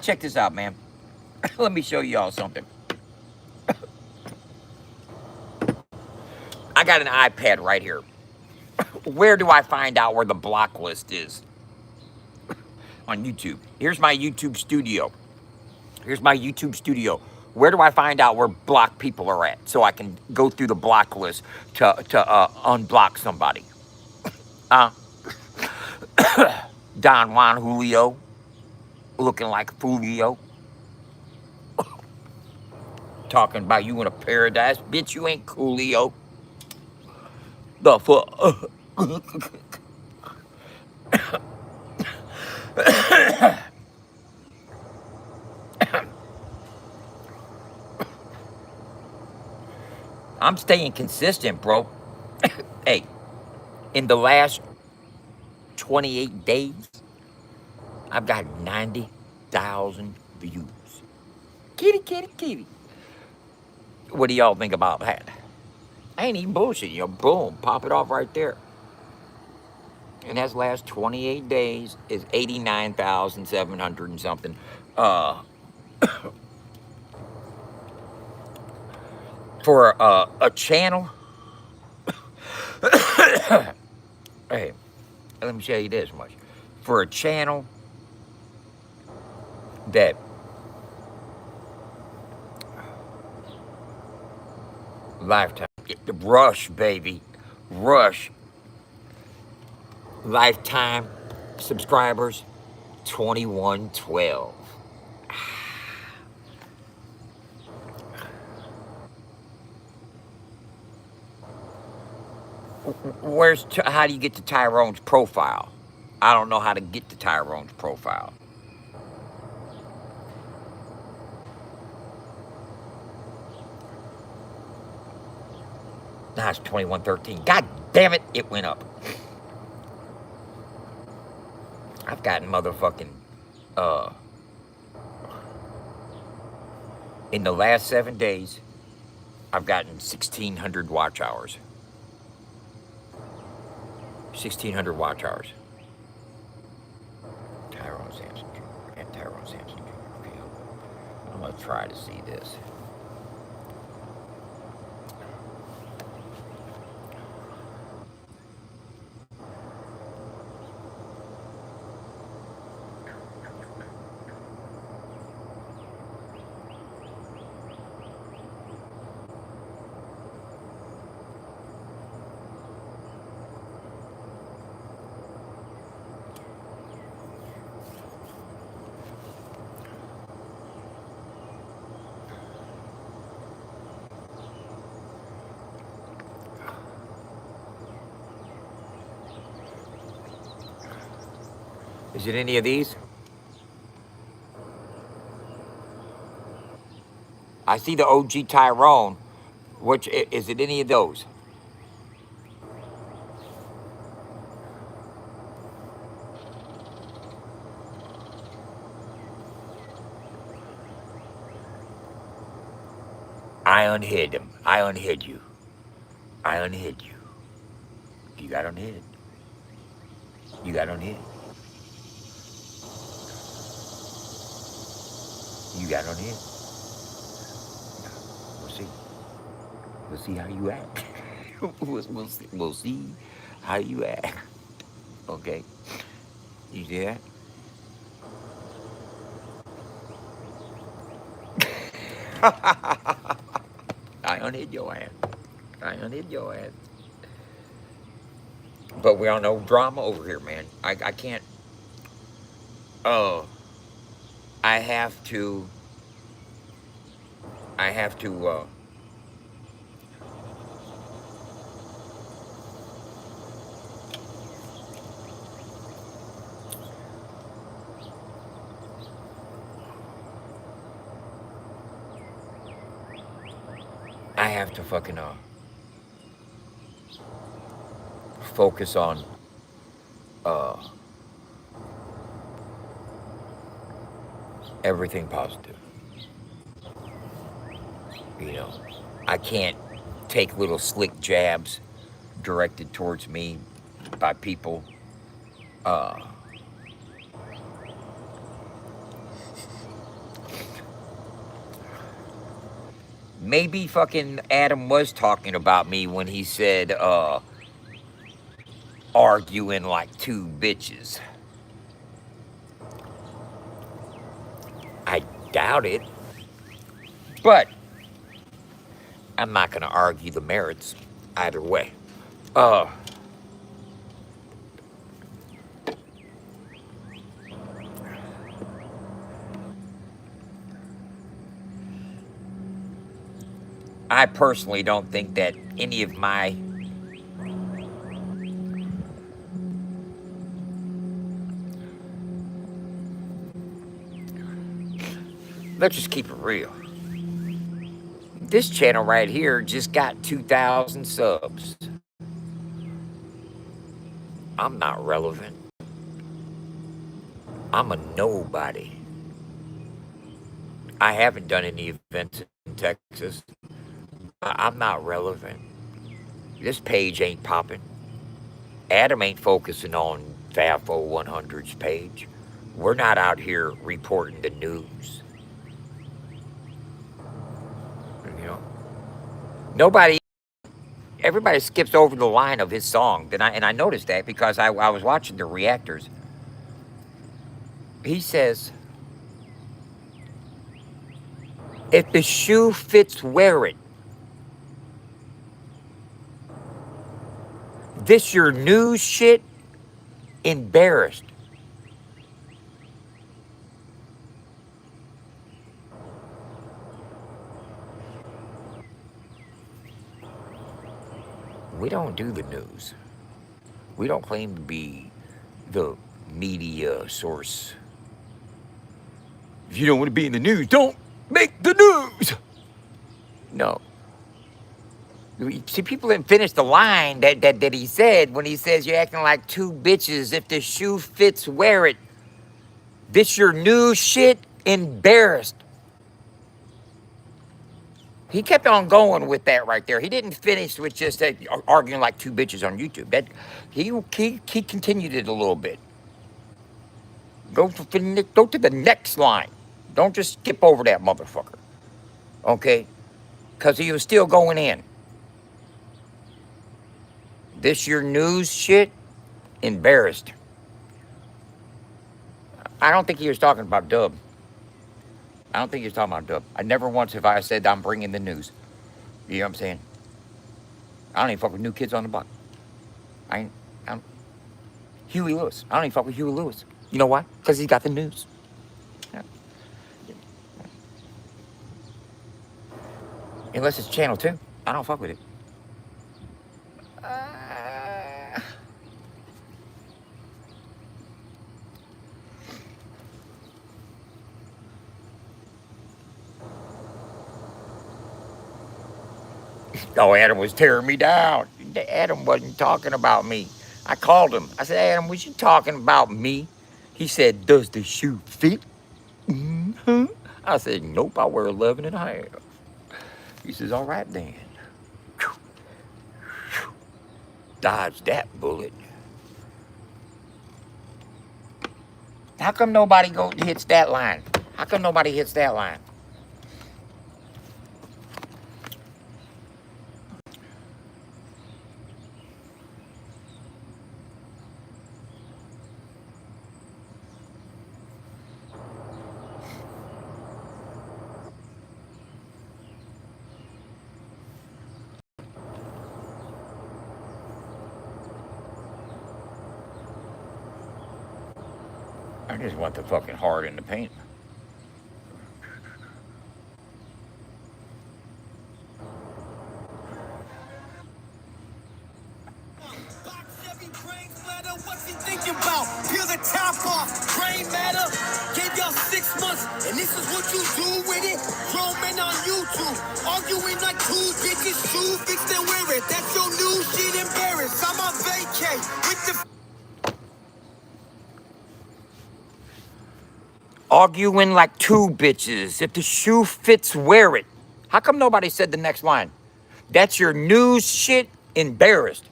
Check this out, man. Let me show y'all something. I got an iPad right here. Where do I find out where the block list is? On YouTube. Here's my YouTube studio. Here's my YouTube studio. Where do I find out where blocked people are at so I can go through the block list to unblock somebody? Don Juan Julio, looking like Julio, talking about you in a paradise. Bitch, you ain't Coolio. The fuck? I'm staying consistent, bro. Hey, in the last 28 days, I've got 90,000 views. Kitty, kitty, kitty. What do y'all think about that? I ain't even bullshit, you know, boom, pop it off right there. And that's last 28 days is 89,700 and something. For a channel. Hey, let me show you this much. For a channel that lifetime, Rush, baby, Rush, lifetime subscribers, 2112. How do you get to Tyrone's profile? I don't know how to get to Tyrone's profile. Nah, it's 2113. God damn it, it went up. I've gotten motherfucking, in the last 7 days, I've gotten 1,600 watch hours. 1,600 watch hours. Tyrone Sampson Jr. and Tyrone Sampson Jr. Okay, I'm gonna try to see this. Is it any of these? I see the OG Tyrone. Which is it? Any of those? I unhid him. I unhid you. I unhid you. You got unhid. You got unhid. You got unhid. We'll see. We'll see how you act. We'll see how you act. Okay? You see that? I unhid your ass. I unhid your ass. But we all know drama over here, man. I can't. Oh. I have to. I have to fucking focus on everything positive. You know, I can't take little slick jabs directed towards me by people. Uh, Maybe fucking Adam was talking about me when he said, arguing like two bitches. I doubt it. But I'm not going to argue the merits either way. Uh, I personally don't think that any of my let's just keep it real. This channel right here just got 2,000 subs. I'm not relevant. I'm a nobody. I haven't done any events in Texas. I'm not relevant. This page ain't popping. Adam ain't focusing on FAFO 100's page. We're not out here reporting the news. You know, nobody, everybody skips over the line of his song. And I noticed that because I was watching the reactors. He says, if the shoe fits, wear it. This your news shit? Embarrassed. We don't do the news. We don't claim to be the media source. If you don't want to be in the news, don't make the news. No. See, people didn't finish the line that he said when he says you're acting like two bitches. If the shoe fits, wear it. This your news shit? Embarrassed. He kept on going with that right there. He didn't finish with just arguing like two bitches on YouTube. That he continued it a little bit. Go to the next line. Don't just skip over that motherfucker. Okay? Because he was still going in. This your news shit? Embarrassed. I don't think he was talking about Dub. I don't think he was talking about Dub. I never once have I said I'm bringing the news. You know what I'm saying? I don't even fuck with New Kids on the Block. I don't. Huey Lewis. I don't even fuck with Huey Lewis. You know why? Because he's got the news. Yeah. Unless it's Channel 2. I don't fuck with it. Oh, Adam was tearing me down. Adam wasn't talking about me. I called him. I said, Adam, was you talking about me? He said, does the shoe fit? Mm-hmm. I said, nope, I wear 11 and a half. He says, all right then. Dodge that bullet. How come nobody hits that line? How come nobody hits that line? I just want the fucking heart in the paint. Peel the top off, brain matter. Gave y'all 6 months, and this is what you do with it. Grown men on YouTube, arguing like two bitches. Shoe fixed and wear it. That's your new shit. Embarrassed. I'm on vacay with the. Arguing like two bitches. If the shoe fits, wear it. How come nobody said the next line? That's your news shit embarrassed.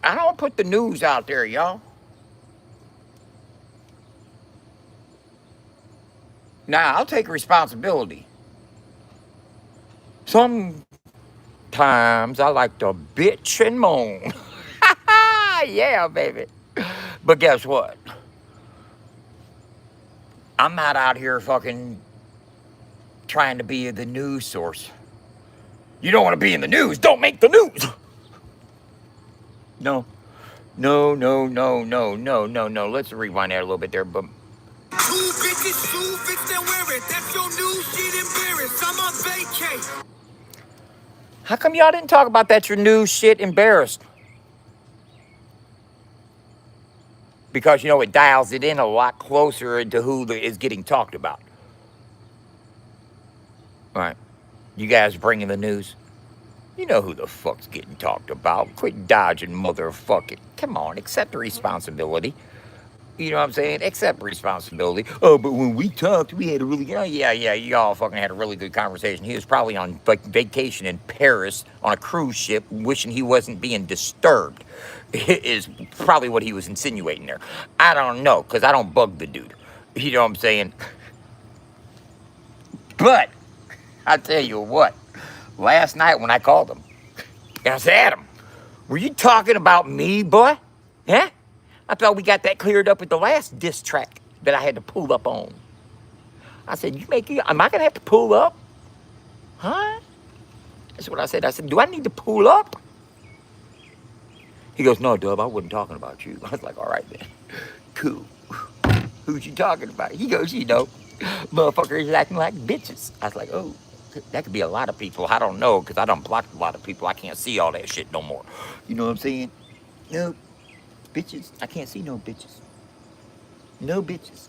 I don't put the news out there, y'all. Now, I'll take responsibility. Sometimes I like to bitch and moan. Yeah, baby. But guess what? I'm not out here fucking trying to be the news source. You don't want to be in the news, don't make the news. No. No. Let's rewind that a little bit there, but Two bitches, shoe fixed and wear it. That's your new shit embarrassed. I'm on vacay. how come y'all didn't talk about that your news shit embarrassed? Because, you know, it dials it in a lot closer into who is getting talked about. All right. You guys bringing the news? You know who the fuck's getting talked about. Quit dodging, motherfucking. Come on, accept the responsibility. You know what I'm saying? Accept responsibility. Oh, but when we talked, we had a really, yeah, y'all fucking had a really good conversation. He was probably on like vacation in Paris on a cruise ship, wishing he wasn't being disturbed. Is probably what he was insinuating there. I don't know, because I don't bug the dude. You know what I'm saying? But I tell you what, last night when I called him, and I said, Adam, were you talking about me, boy? Huh? I thought we got that cleared up with the last diss track that I had to pull up on. I said, am I gonna have to pull up? Huh? That's what I said. I said, do I need to pull up? He goes, no, Dub, I wasn't talking about you. I was like, all right then. Cool. Who's you talking about? He goes, you know, motherfuckers acting like bitches. I was like, oh, that could be a lot of people. I don't know, because I done blocked a lot of people. I can't see all that shit no more. You know what I'm saying? No, bitches. I can't see no bitches. No bitches.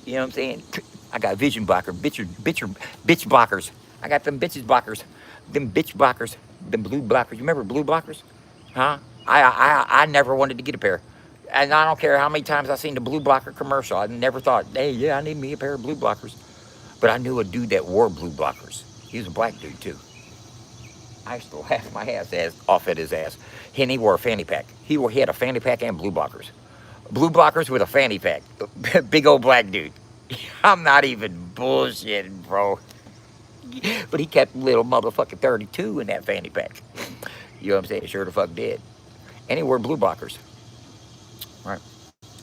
You know what I'm saying? I got vision blocker, bitch blockers. I got them bitches blockers, them bitch blockers, them blue blockers. You remember blue blockers? Huh? I never wanted to get a pair. And I don't care how many times I seen the blue blocker commercial. I never thought, hey, yeah, I need me a pair of blue blockers. But I knew a dude that wore blue blockers. He was a black dude too. I used to laugh my ass off at his ass. And he wore a fanny pack. He had a fanny pack and blue blockers. Blue blockers with a fanny pack. Big old black dude. I'm not even bullshitting, bro. But he kept little motherfucking 32 in that fanny pack. You know what I'm saying? Sure the fuck did. And he wore blue blockers. Right.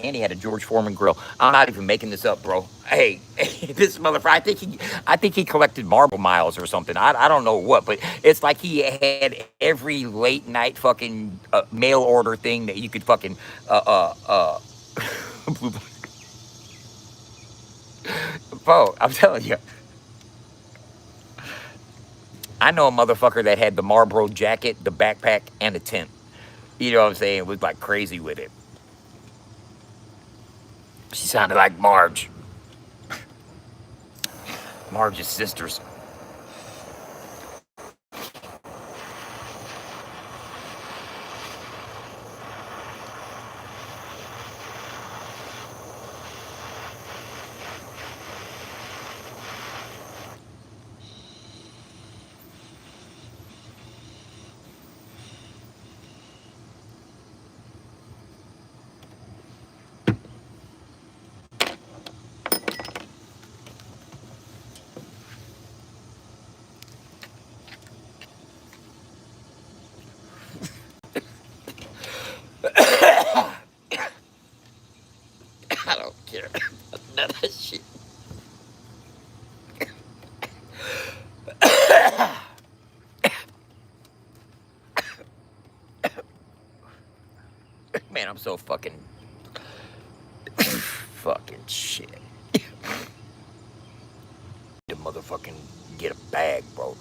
And he had a George Foreman grill. I'm not even making this up, bro. Hey, this motherfucker, I think he collected marble miles or something. I don't know what, but it's like he had every late night fucking mail order thing that you could fucking blue. Bro, I'm telling you. I know a motherfucker that had the Marlboro jacket, the backpack, and the tent. You know what I'm saying? It was like crazy with it. She sounded like Marge. Marge's sisters. I don't care. None of that shit. Man, I'm so fucking shit. To motherfucking get a bag, bro.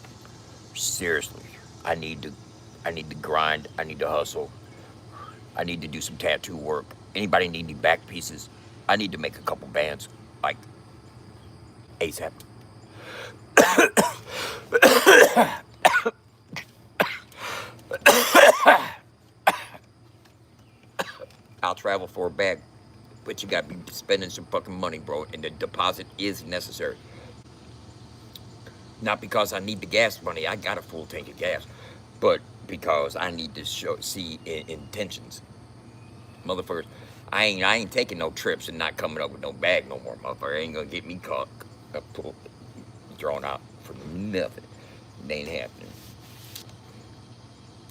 Seriously. I need to grind. I need to hustle. I need to do some tattoo work. Anybody need any back pieces? I need to make a couple bands, like ASAP. I'll travel for a bag. but you got to be spending some fucking money, bro. And the deposit is necessary. Not because I need the gas money. I got a full tank of gas, but because I need to see intentions, motherfuckers. I ain't taking no trips and not coming up with no bag no more, motherfucker. Ain't gonna get me caught, drawn out for nothing. It ain't happening.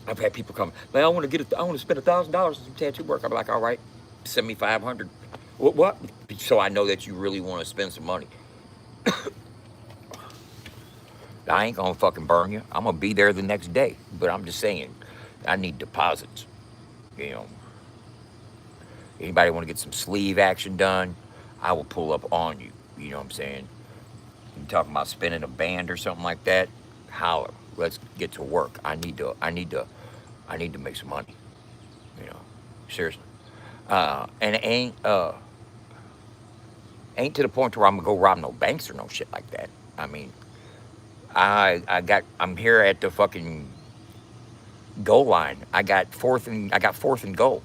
I've had people come, man, I want to spend $1,000 on some tattoo work. I'm like, all right, $7,500. What? So I know that you really want to spend some money. I ain't gonna fucking burn you. I'm gonna be there the next day. But I'm just saying, I need deposits. You know, anybody want to get some sleeve action done? I will pull up on you. You know what I'm saying? You talking about spinning a band or something like that? Holler. Let's get to work. I need to make some money. You know, seriously. And it ain't to the point where I'm gonna go rob no banks or no shit like that. I mean, I'm here at the fucking goal line. I got fourth and goal.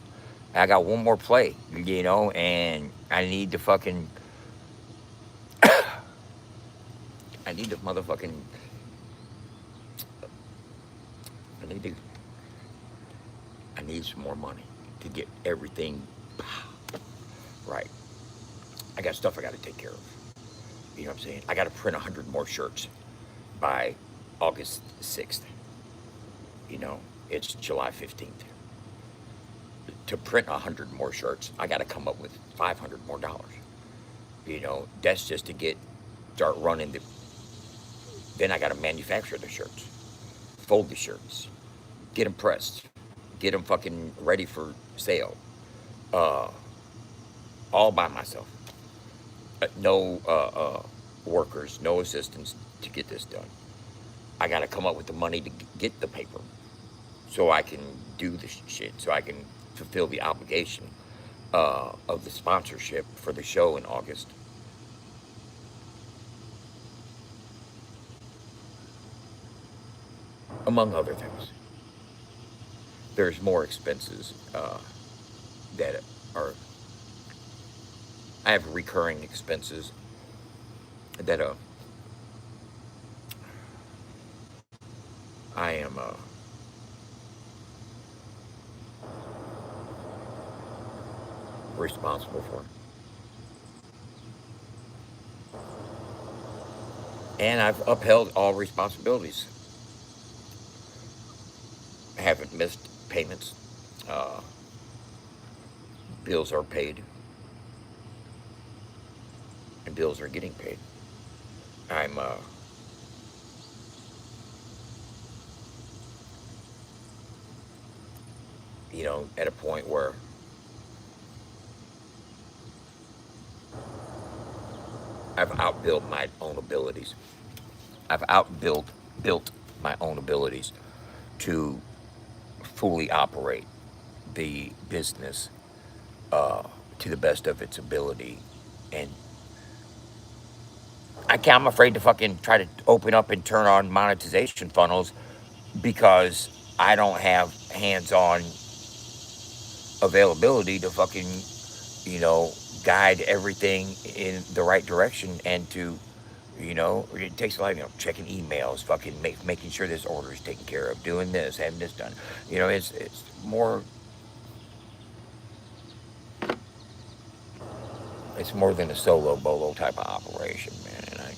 I got one more play, you know, and I need to fucking I need some more money to get everything right. I got stuff I got to take care of. You know what I'm saying? I got to print 100 more shirts by August 6th. You know, it's July 15th. To print 100 more shirts, I got to come up with $500 more. You know, that's just to start running then I got to manufacture the shirts, fold the shirts, get them pressed, get them fucking ready for sale, all by myself. No workers, no assistants to get this done. I got to come up with the money to get the paper so I can do this shit, so I can fulfill the obligation of the sponsorship for the show in August. Among other things. There's more expenses that are, I have recurring expenses that I am responsible for. And I've upheld all responsibilities. I haven't missed payments. Bills are paid. And bills are getting paid. I'm you know, at a point where I've outbuilt my own abilities. I've built my own abilities to fully operate the business to the best of its ability. And I'm afraid to fucking try to open up and turn on monetization funnels because I don't have hands-on availability to fucking, you know, guide everything in the right direction and to, you know, it takes a lot of, you know, checking emails, fucking making sure this order is taken care of, doing this, having this done. You know, it's more than a solo bolo type of operation, man. And I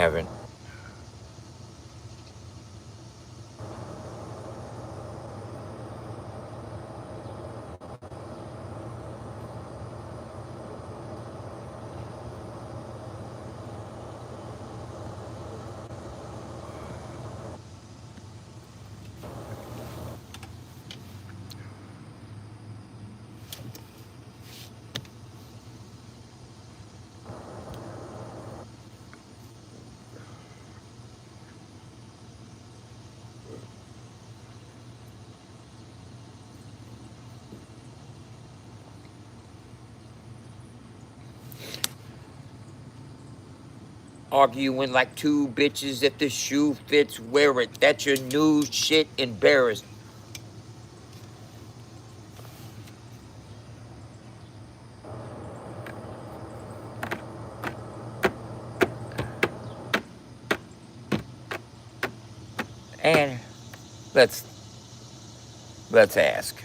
haven't. Arguing like two bitches. If the shoe fits, wear it. That's your news shit. Embarrassed. And let's ask.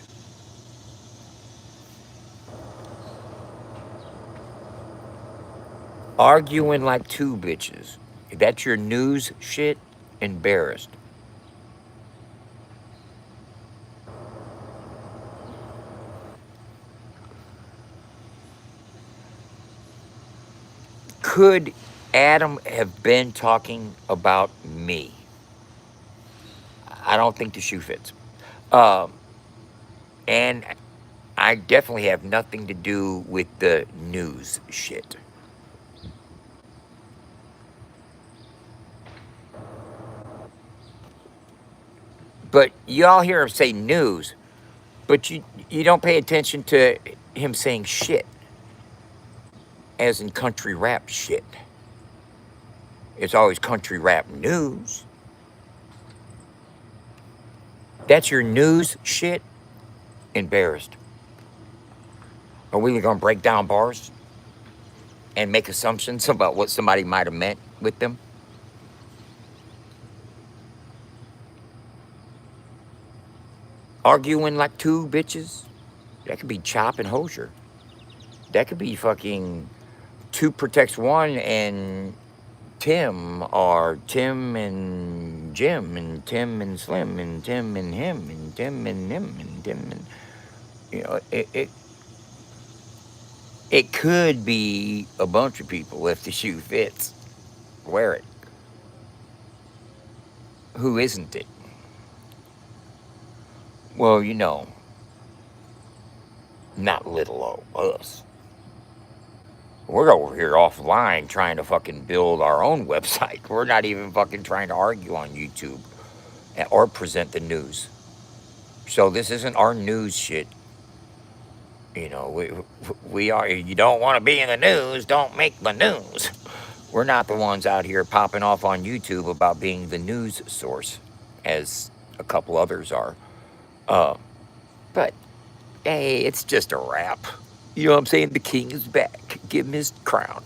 Arguing like two bitches. That's your news shit. Embarrassed. Could Adam have been talking about me? I don't think the shoe fits. Um, and I definitely have nothing to do with the news shit. But y'all hear him say news, but you don't pay attention to him saying shit, as in country rap shit. It's always country rap news. That's your news shit? Embarrassed. Are we gonna break down bars and make assumptions about what somebody might have meant with them? Arguing like two bitches? That could be Chop and Hosier. That could be fucking Two Protects One and Tim, or Tim and Jim, and Tim and Slim, and Tim and him, and Tim and him, and Tim and, you know, it could be a bunch of people if the shoe fits. Wear it. Who isn't it? Well, you know, not little o us. We're over here offline trying to fucking build our own website. We're not even fucking trying to argue on YouTube or present the news. So this isn't our news shit. You know, we are. You don't want to be in the news, don't make the news. We're not the ones out here popping off on YouTube about being the news source, as a couple others are. But hey, it's just a rap. You know what I'm saying? The king is back. Give him his crown.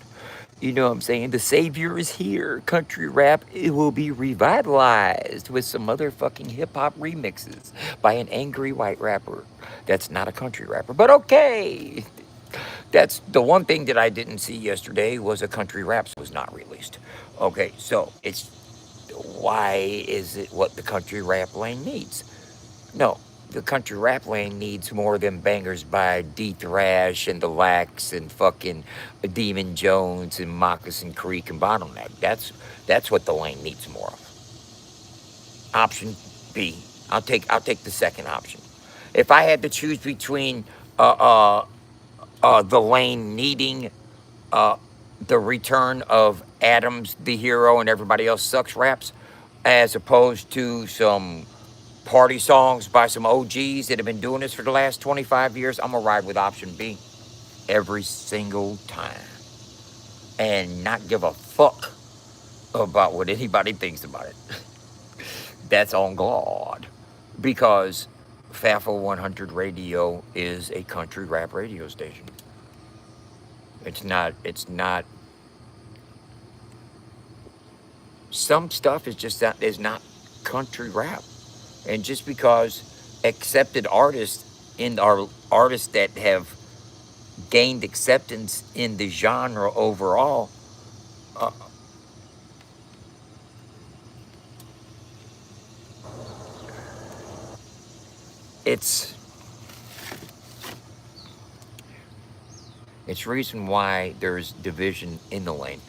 You know what I'm saying? The savior is here. Country rap, it will be revitalized with some motherfucking hip hop remixes by an angry white rapper. That's not a country rapper, but okay. That's the one thing that I didn't see yesterday was a country rap was not released. Okay, so it's why is it what the country rap lane needs? No, the country rap lane needs more than bangers by D Thrash and the Lax and fucking Demon Jones and Moccasin Creek and Bottleneck. That's what the lane needs more of. Option B. I'll take the second option. If I had to choose between the lane needing the return of Adams the hero and everybody else sucks raps, as opposed to some party songs by some OGs that have been doing this for the last 25 years, I'm gonna ride with option B every single time and not give a fuck about what anybody thinks about it. That's on God, because FAFO 100 Radio is a country rap radio station. It's not, some stuff is not country rap. And just because accepted artists are artists that have gained acceptance in the genre overall, it's reason why there's division in the lane.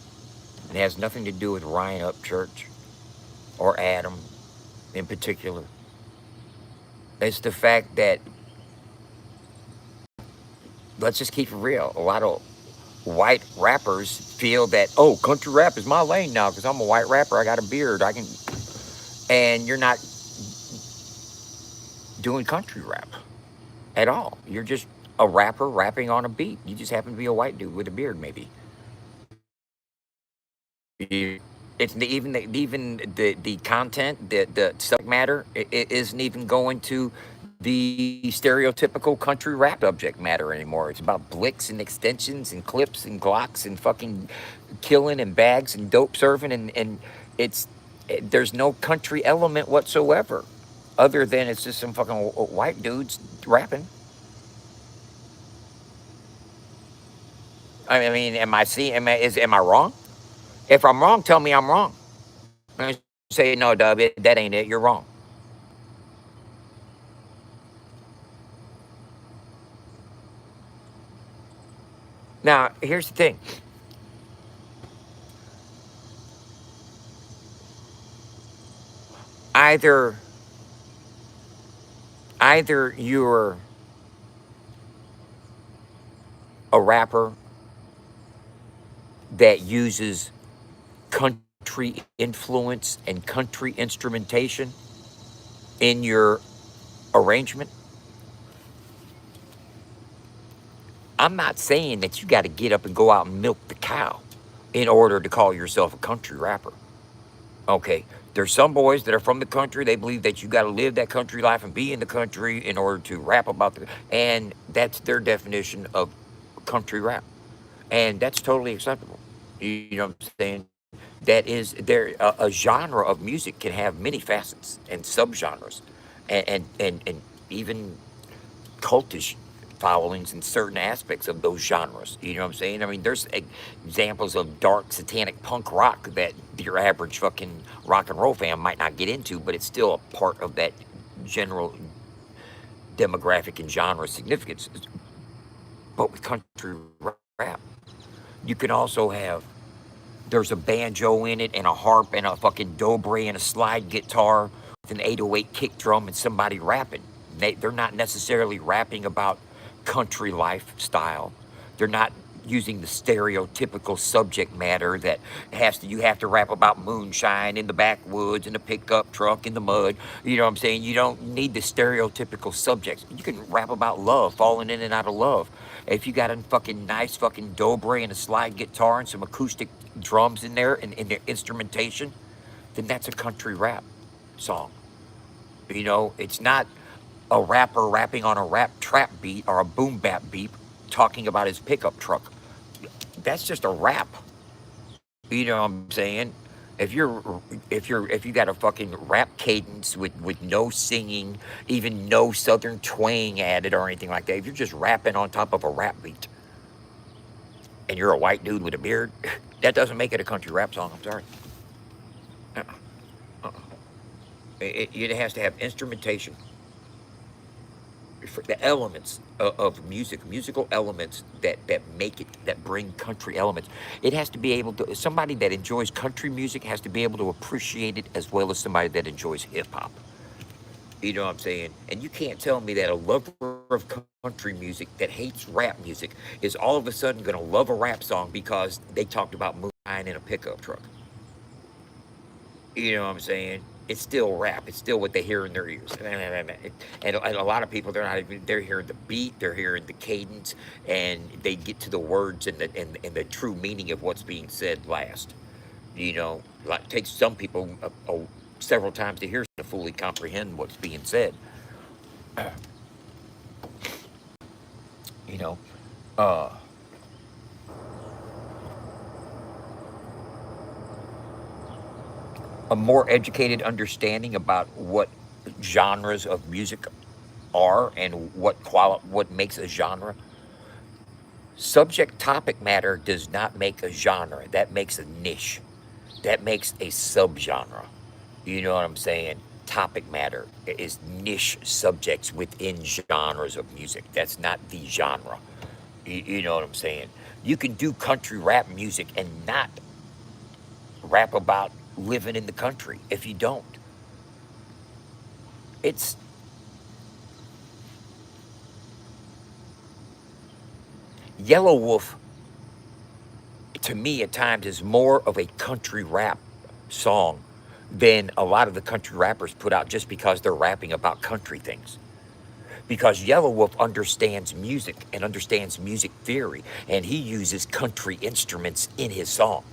It has nothing to do with Ryan Upchurch or Adam in particular. It's the fact that, let's just keep it real, a lot of white rappers feel that, oh, country rap is my lane now because I'm a white rapper, I got a beard, and you're not doing country rap at all. You're just a rapper rapping on a beat. You just happen to be a white dude with a beard, maybe. You- It's even the content, the subject matter, it isn't even going to the stereotypical country rap subject matter anymore. It's about blicks and extensions and clips and glocks and fucking killing and bags and dope serving and it's there's no country element whatsoever, other than it's just some fucking white dudes rapping. I mean, am I wrong? If I'm wrong, tell me I'm wrong. And say no, Dub, that ain't it. You're wrong. Now, here's the thing. Either either you're a rapper that uses country influence and country instrumentation in your arrangement. I'm not saying that you got to get up and go out and milk the cow in order to call yourself a country rapper. Okay, there's some boys that are from the country. They believe that you got to live that country life and be in the country in order to rap about and that's their definition of country rap, and that's totally acceptable. You know what I'm saying? That is there a genre of music can have many facets and subgenres, and even cultish followings in certain aspects of those genres. You know what I'm saying? I mean, there's examples of dark satanic punk rock that your average fucking rock and roll fan might not get into, but it's still a part of that general demographic and genre significance. But with country rap, you can also have there's a banjo in it and a harp and a fucking dobro and a slide guitar with an 808 kick drum and somebody rapping. They're not necessarily rapping about country lifestyle. They're not using the stereotypical subject matter that you have to rap about moonshine in the backwoods in a pickup truck in the mud. You know what I'm saying? You don't need the stereotypical subjects. You can rap about love, falling in and out of love. If you got a fucking nice fucking dobro and a slide guitar and some acoustic drums in there and in the instrumentation, then that's a country rap song. You know, it's not a rapper rapping on a rap trap beat or a boom bap beat talking about his pickup truck. That's just a rap. You know what I'm saying? If you got a fucking rap cadence with no singing, even no southern twang added or anything like that, if you're just rapping on top of a rap beat and you're a white dude with a beard, that doesn't make it a country rap song. I'm sorry. Uh-uh. Uh-uh. It has to have instrumentation, for the elements of music, musical elements that make it, that bring country elements. It has to be able to, somebody that enjoys country music has to be able to appreciate it as well as somebody that enjoys hip hop. You know what I'm saying? And you can't tell me that a lover of country music that hates rap music is all of a sudden going to love a rap song because they talked about moonshine in a pickup truck. You know what I'm saying? It's still rap. It's still what they hear in their ears. And a lot of people, they're not even, they're hearing the beat, they're hearing the cadence, and they get to the words and the true meaning of what's being said last. You know, like it takes some people several times to hear to fully comprehend what's being said. You know, uh, a more educated understanding about what genres of music are and what makes a genre. Subject topic matter does not make a genre. That makes a niche. That makes a subgenre. You know what I'm saying? Topic matter is niche subjects within genres of music. That's not the genre. You know what I'm saying? You can do country rap music and not rap about living in the country if you don't. It's Yellow Wolf, to me, at times, is more of a country rap song than a lot of the country rappers put out just because they're rapping about country things. Because Yellow Wolf understands music and understands music theory, and he uses country instruments in his song.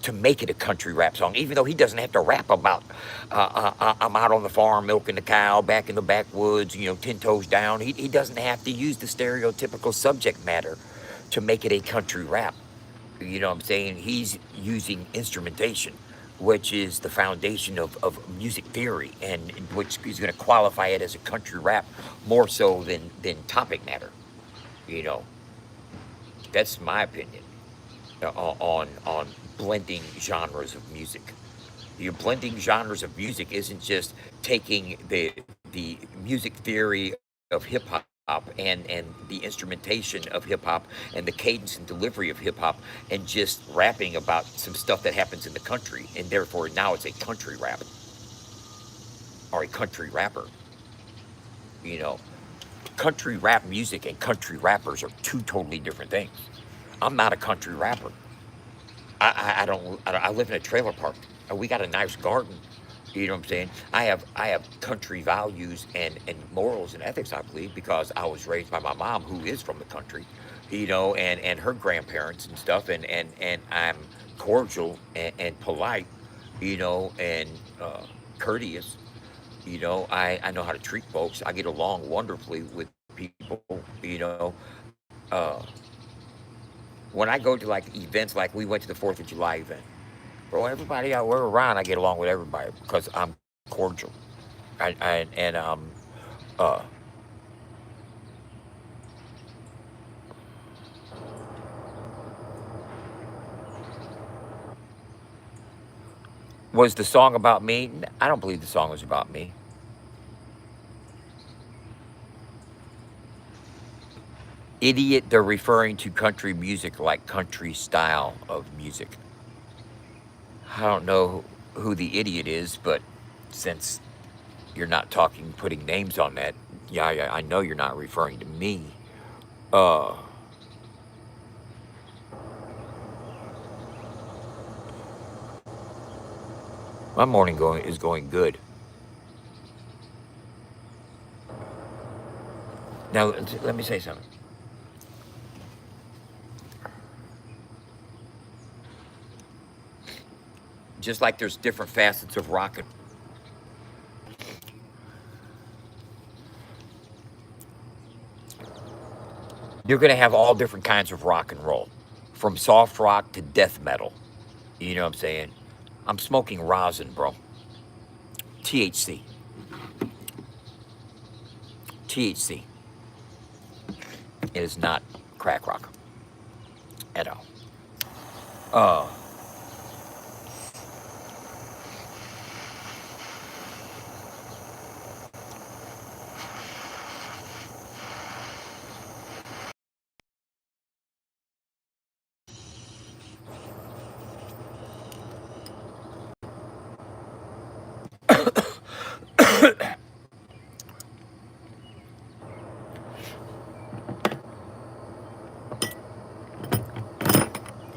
to make it a country rap song, even though he doesn't have to rap about I'm out on the farm milking the cow, back in the backwoods, 10 toes down. He doesn't have to use the stereotypical subject matter to make it a country rap. You know what I'm saying? He's using instrumentation, which is the foundation of music theory, and which is going to qualify it as a country rap more so than topic matter. You know, that's my opinion on blending genres of music. Your blending genres of music isn't just taking the music theory of hip hop and the instrumentation of hip hop and the cadence and delivery of hip hop and just rapping about some stuff that happens in the country, and therefore now it's a country rap or a country rapper. You know, country rap music and country rappers are two totally different things. I'm not a country rapper. I live in a trailer park. We got a nice garden. You know what I'm saying? I have country values and morals and ethics, I believe, because I was raised by my mom, who is from the country, and her grandparents and stuff, and I'm cordial and polite, and courteous. I know how to treat folks. I get along wonderfully with people. Uh, when I go to like events, like we went to the 4th of July event, bro, everybody we're around, I get along with everybody because I'm cordial. And uh, was the song about me? I don't believe the song was about me. Idiot, they're referring to country music like country style of music. I don't know who the idiot is, but since you're not putting names on that, yeah, I know you're not referring to me. Uh, my morning is going good. Now, let me say something. Just like there's different facets of rock and you're going to have all different kinds of rock and roll, from soft rock to death metal. You know what I'm saying? I'm smoking rosin, bro. THC. THC. It is not crack rock at all. Uh,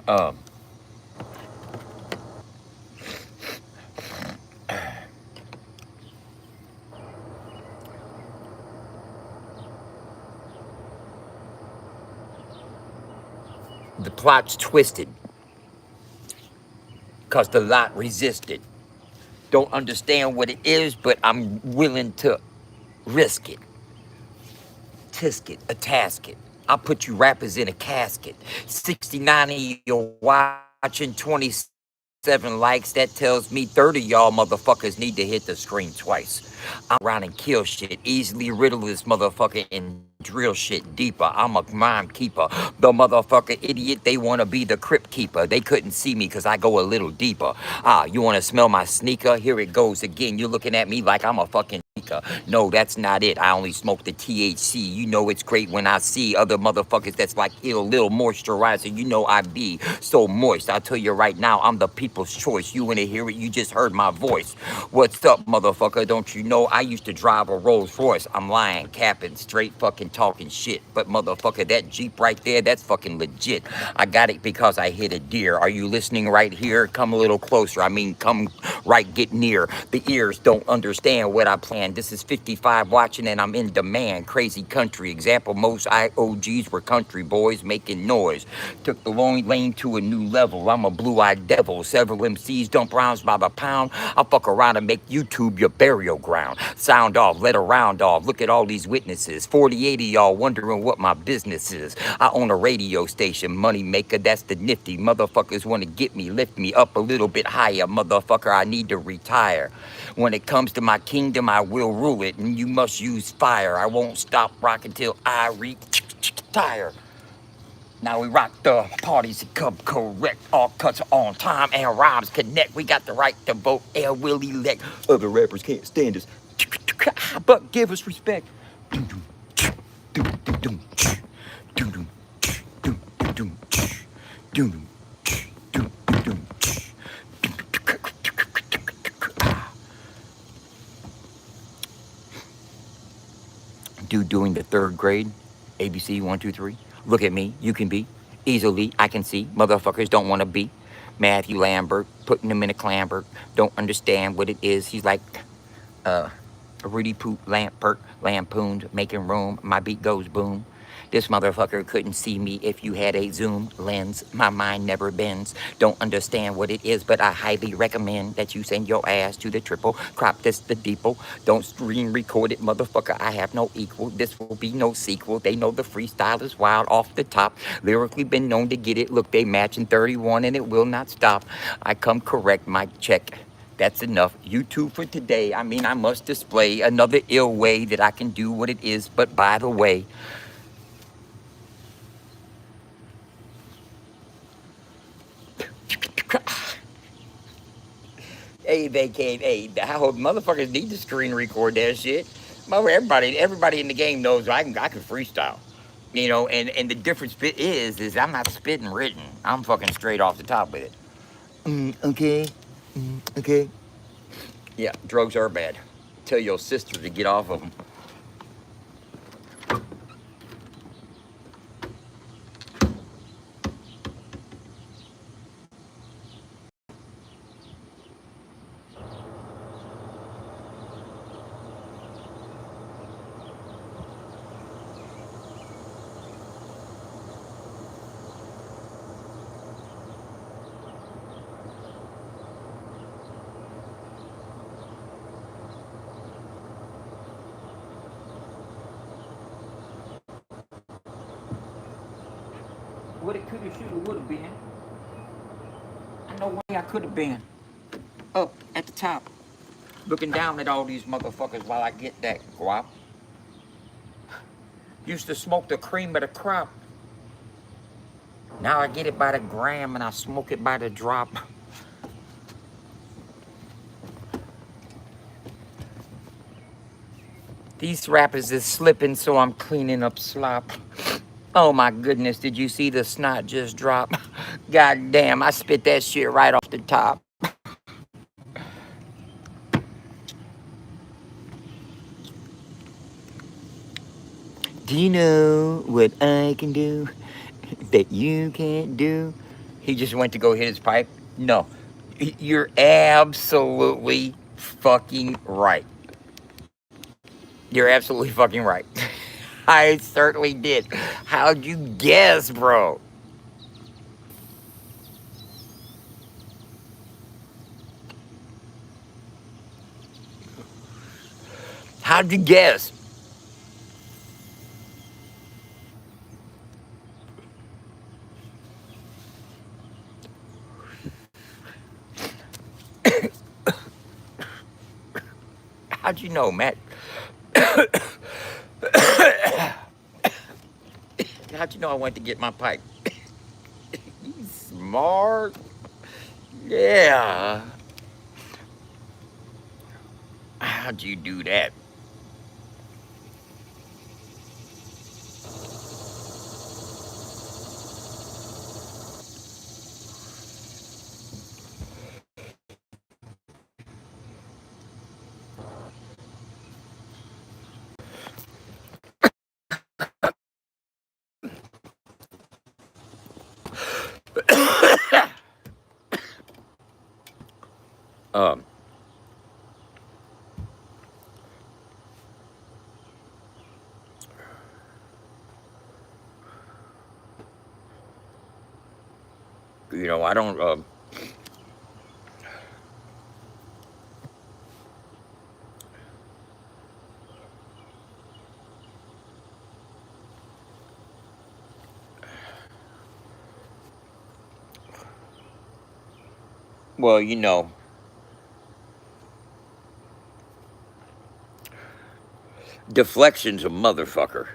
um, the plot's twisted because the lot resisted. Don't understand what it is, but I'm willing to risk it, tisk it, a task it. I'll put you rappers in a casket. 69 of you watching, 27 likes. That tells me 30 y'all motherfuckers need to hit the screen twice. I'm around and kill shit. Easily riddle this motherfucker and drill shit deeper. I'm a rhyme keeper. The motherfucker idiot, they want to be the crypt keeper. They couldn't see me because I go a little deeper. You want to smell my sneaker? Here it goes again. You're looking at me like I'm a fucking sneaker. No, that's not it. I only smoke the THC. You know it's great when I see other motherfuckers that's like ill, little moisturizer. You know I be so moist. I'll tell you right now, I'm the people's choice. You want to hear it? You just heard my voice. What's up, motherfucker? Don't you know I used to drive a Rolls Royce? I'm lying, capping, straight fucking talking shit. But motherfucker, that Jeep right there, that's fucking legit. I got it because I hit a deer. Are you listening right here? Come a little closer. I mean, come right, get near. The ears don't understand what I plan This is 55 watching and I'm in demand. Crazy country. Example, most IOGs were country boys making noise. Took the long lane to a new level. I'm a blue-eyed devil. Several MCs dump rounds by the pound. I'll fuck around and make YouTube your burial ground. Sound off, let a round off. Look at all these witnesses. 40-80 y'all wondering what my business is. I own a radio station. Money maker, that's the nifty. Motherfuckers want to get me, lift me up a little bit higher. Motherfucker, I need to retire. When it comes to my kingdom, I will rule it. And you must use fire. I won't stop rocking till I retire. Now we rock the parties that come correct. All cuts are on time and rhymes connect. We got the right to vote and will elect. Other rappers can't stand us, but give us respect. Dude doing the third grade, ABC 1, 2, 3. Look at me, you can be. Easily, I can see. Motherfuckers don't want to be. Matthew Lambert, putting him in a clamber. Don't understand what it is. He's like a Rudy Poop Lampert, lampooned, making room. My beat goes boom. This motherfucker couldn't see me if you had a zoom lens. My mind never bends. Don't understand what it is, but I highly recommend that you send your ass to the triple. Crop this the deeple. Don't screen record it, motherfucker. I have no equal. This will be no sequel. They know the freestyle is wild off the top. Lyrically been known to get it. Look, they match in 31 and it will not stop. I come correct, mic check. That's enough. YouTube for today. I mean, I must display another ill way that I can do what it is. But by the way, hey, they can't. Hey, how motherfuckers need to screen record that shit. Everybody in the game knows I can freestyle. You know, and the difference is I'm not spitting written. I'm fucking straight off the top with it. Okay. Okay. Yeah, drugs are bad. Tell your sister to get off of them. What it could have, should have, would have been. I know where I could have been. Up at the top. Looking down at all these motherfuckers while I get that guap. Used to smoke the cream of the crop. Now I get it by the gram and I smoke it by the drop. These rappers is slipping, so I'm cleaning up slop. Oh my goodness, did you see the snot just drop? God damn, I spit that shit right off the top. Do you know what I can do that you can't do? He just went to go hit his pipe? No. You're absolutely fucking right. You're absolutely fucking right. I certainly did. How'd you guess, bro? How'd you guess? How'd you know, Matt? How'd you know I went to get my pipe? He's smart. Yeah. How'd you do that? Um, You know, I don't. Well, you know, deflection's a motherfucker.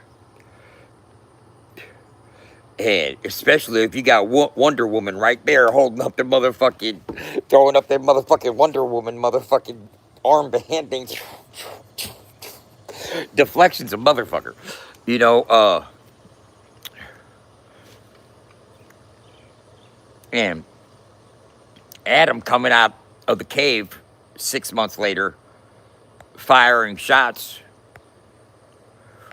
And especially if you got Wonder Woman right there holding up the motherfucking, throwing up their motherfucking Wonder Woman motherfucking arm behanding. Deflection's a motherfucker. You know, and Adam coming out of the cave 6 months later, firing shots,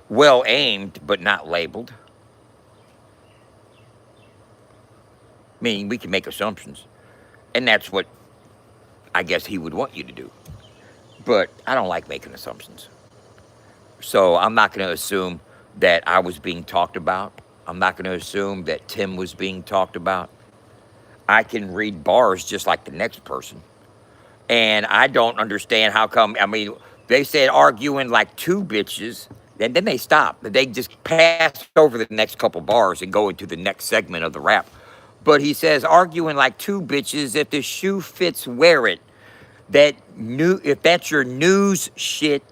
well aimed but not labeled. Meaning we can make assumptions. And that's what I guess he would want you to do. But I don't like making assumptions. So I'm not going to assume that I was being talked about. I'm not going to assume that Tim was being talked about. I can read bars just like the next person. And I don't understand how come, I mean, they said arguing like two bitches, and then they stop. They just pass over the next couple bars and go into the next segment of the rap. But he says arguing like two bitches, if the shoe fits, wear it. If that's your news shit,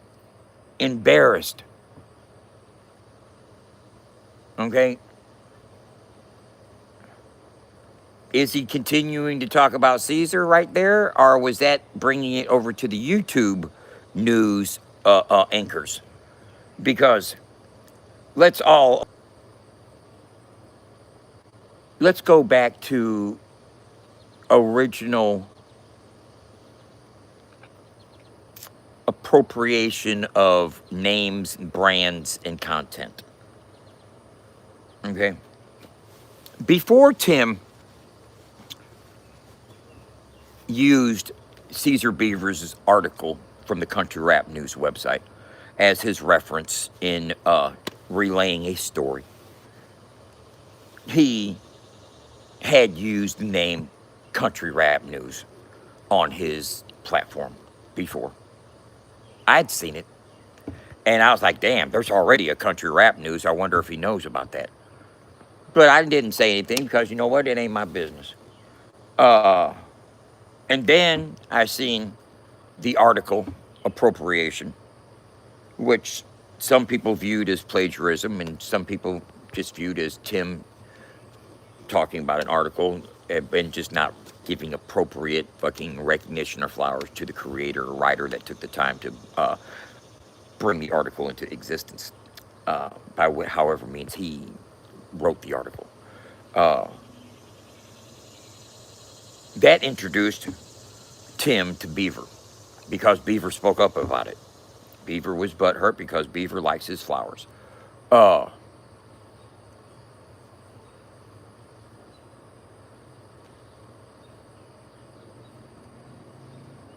embarrassed. Okay? Is he continuing to talk about Caesar right there, or was that bringing it over to the YouTube news anchors? Because let's go back to original appropriation of names, brands, and content. Okay? Before Tim used Caesar Beavers' article from the Country Rap News website as his reference in relaying a story, he had used the name Country Rap News on his platform before. I'd seen it, and I was like, damn, there's already a Country Rap News. I wonder if he knows about that. But I didn't say anything because, you know what, it ain't my business. And then I seen the article appropriation, which some people viewed as plagiarism and some people just viewed as Tim talking about an article and just not giving appropriate fucking recognition or flowers to the creator or writer that took the time to bring the article into existence by however means he wrote the article. That introduced Tim to Beaver because Beaver spoke up about it. Beaver was butthurt because Beaver likes his flowers.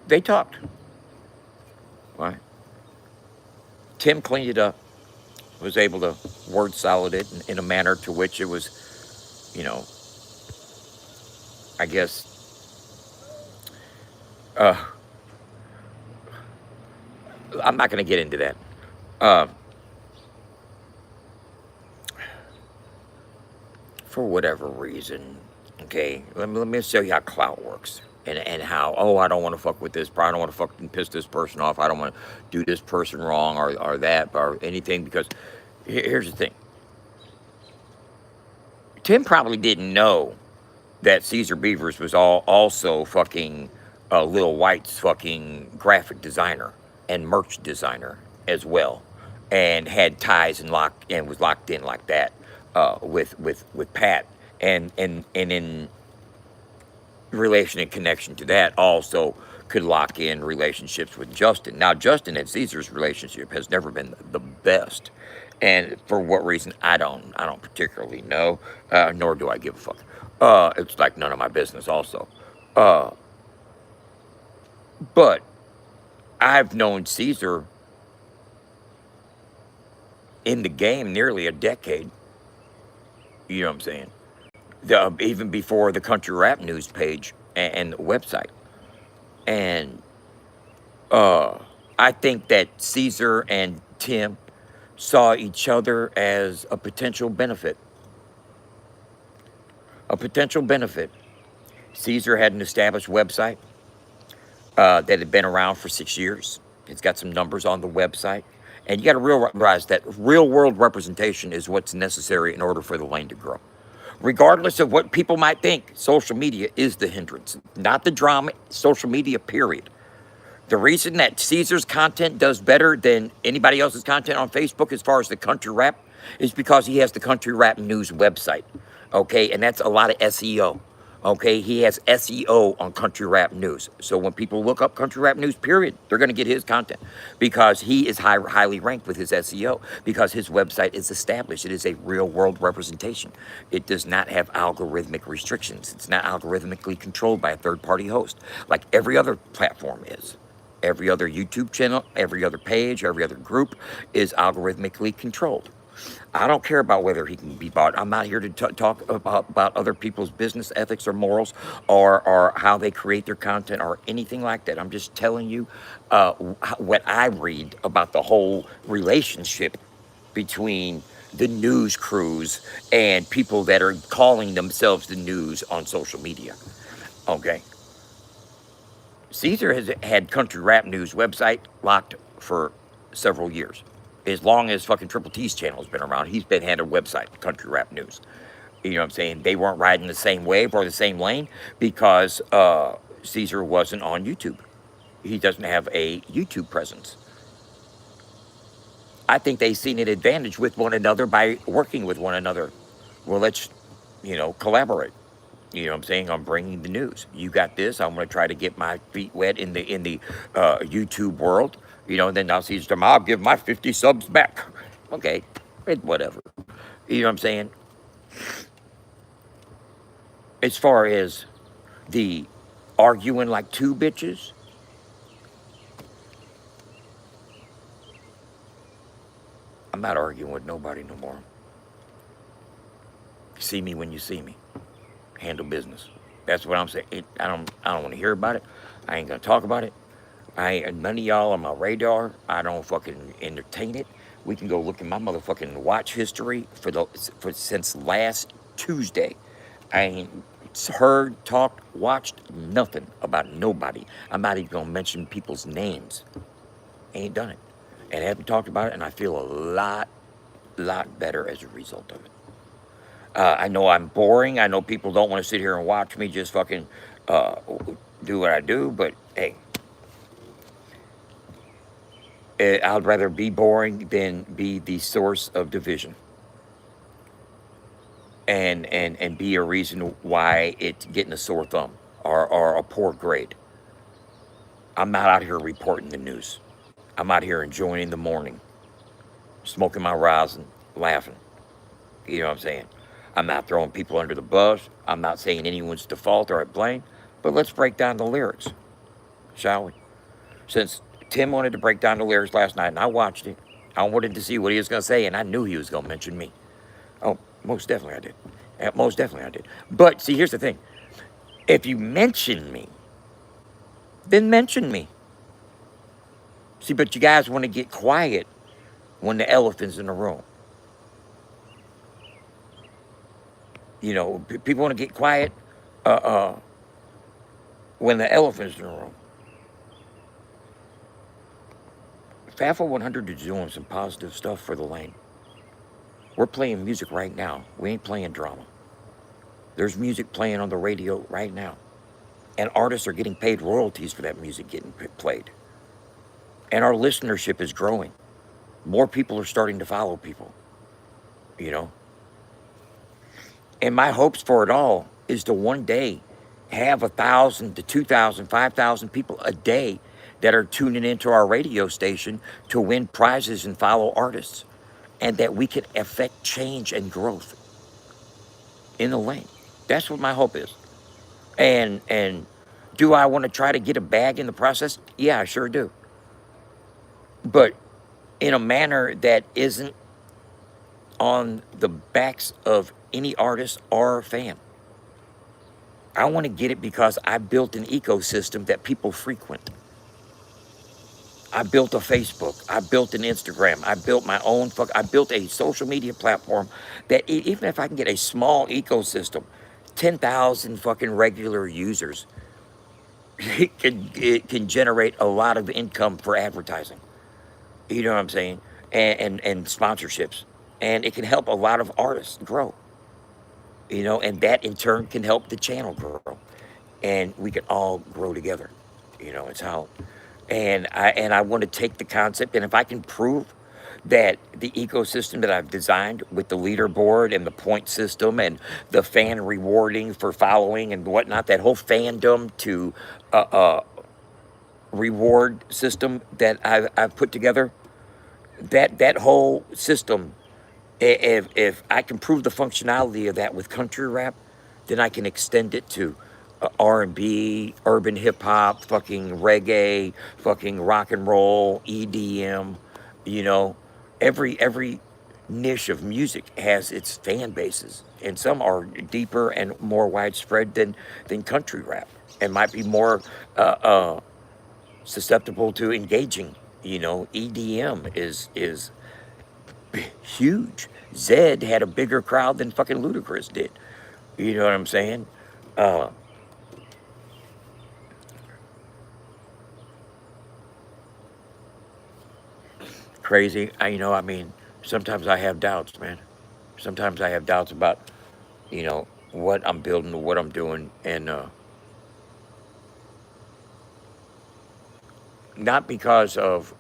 They talked. Right? Tim cleaned it up, was able to word salad it in a manner to which it was, you know, I guess, I'm not going to get into that. For whatever reason, okay, let me show you how clout works. And how, oh, I don't want to fuck with this, I don't want to fucking piss this person off, I don't want to do this person wrong or that or anything, because here's the thing. Tim probably didn't know that Caesar Beavers was also fucking Lil White's fucking graphic designer and merch designer as well, and had ties and was locked in like that with Pat, and in relation and connection to that also could lock in relationships with Justin. Now, Justin and Caesar's relationship has never been the best, and for what reason I don't particularly know, nor do I give a fuck. It's like none of my business also. But I've known Caesar in the game nearly a decade. You know what I'm saying? even before the Country Rap News page and the website. And I think that Caesar and Tim saw each other as a potential benefit. A potential benefit. Caesar had an established website that had been around for 6 years. It's got some numbers on the website. And you got to realize that real world representation is what's necessary in order for the lane to grow. Regardless of what people might think, social media is the hindrance, not the drama, social media, period. The reason that Caesar's content does better than anybody else's content on Facebook as far as the country rap is because he has the Country Rap News website, okay? And that's a lot of SEO, okay? He has SEO on Country Rap News. So when people look up Country Rap News, period, they're going to get his content because he is highly ranked with his SEO because his website is established. It is a real-world representation. It does not have algorithmic restrictions. It's not algorithmically controlled by a third-party host like every other platform is. Every other YouTube channel, every other page, every other group is algorithmically controlled. I don't care about whether he can be bought. I'm not here to talk about other people's business ethics or morals or how they create their content or anything like that. I'm just telling you what I read about the whole relationship between the news crews and people that are calling themselves the news on social media. Okay. Caesar has had Country Rap News website locked for several years. As long as fucking Triple T's channel has been around, he's been handed a website, Country Rap News. You know what I'm saying? They weren't riding the same wave or the same lane because Caesar wasn't on YouTube. He doesn't have a YouTube presence. I think they've seen an advantage with one another by working with one another. Well, let's, collaborate. You know what I'm saying? I'm bringing the news. You got this. I'm going to try to get my feet wet in the YouTube world. And then I'll see them. I'll give my 50 subs back. Okay, whatever. You know what I'm saying? As far as the arguing like two bitches, I'm not arguing with nobody no more. See me when you see me. Handle business. That's what I'm saying. I don't want to hear about it. I ain't gonna talk about it. None of y'all on my radar. I don't fucking entertain it. We can go look at my motherfucking watch history since last Tuesday. I ain't heard, talked, watched nothing about nobody. I'm not even gonna mention people's names. Ain't done it, and haven't talked about it. And I feel a lot better as a result of it. I know I'm boring. I know people don't want to sit here and watch me just fucking do what I do. But hey, I'd rather be boring than be the source of division and be a reason why it's getting a sore thumb or a poor grade. I'm not out here reporting the news. I'm out here enjoying the morning, smoking my rosin, laughing. You know what I'm saying? I'm not throwing people under the bus. I'm not saying anyone's to fault or at blame. But let's break down the lyrics, shall we? Since Tim wanted to break down the lyrics last night, and I watched it, I wanted to see what he was going to say, and I knew he was going to mention me. Oh, most definitely I did. Most definitely I did. But see, here's the thing. If you mention me, then mention me. See, but you guys want to get quiet when the elephant's in the room. People want to get quiet when the elephant's in the room. FAFO 100 is doing some positive stuff for the lane. We're playing music right now. We ain't playing drama. There's music playing on the radio right now. And artists are getting paid royalties for that music getting played. And our listenership is growing. More people are starting to follow people. And my hopes for it all is to one day have 1,000 to 2,000, 5,000 people a day that are tuning into our radio station to win prizes and follow artists. And that we can affect change and growth in the lane. That's what my hope is. And do I want to try to get a bag in the process? Yeah, I sure do. But in a manner that isn't on the backs of any artist or fan. I want to get it because I built an ecosystem that people frequent. I built a Facebook. I built an Instagram. I built my own I built a social media platform that even if I can get a small ecosystem, 10,000 fucking regular users, it can generate a lot of income for advertising. You know what I'm saying? And sponsorships. And it can help a lot of artists grow. And that in turn can help the channel grow. And we can all grow together. It's how. And I want to take the concept, and if I can prove that the ecosystem that I've designed with the leaderboard and the point system and the fan rewarding for following and whatnot, that whole fandom to reward system that I've put together, that whole system, if I can prove the functionality of that with country rap, then I can extend it to R&B, urban hip hop, fucking reggae, fucking rock and roll, EDM. You know, every niche of music has its fan bases, and some are deeper and more widespread than country rap, and might be more susceptible to engaging. EDM is huge. Zed had a bigger crowd than fucking Ludacris did. You know what I'm saying? Uh, Crazy. I mean, sometimes I have doubts, man. Sometimes I have doubts about, what I'm building or what I'm doing. And not because of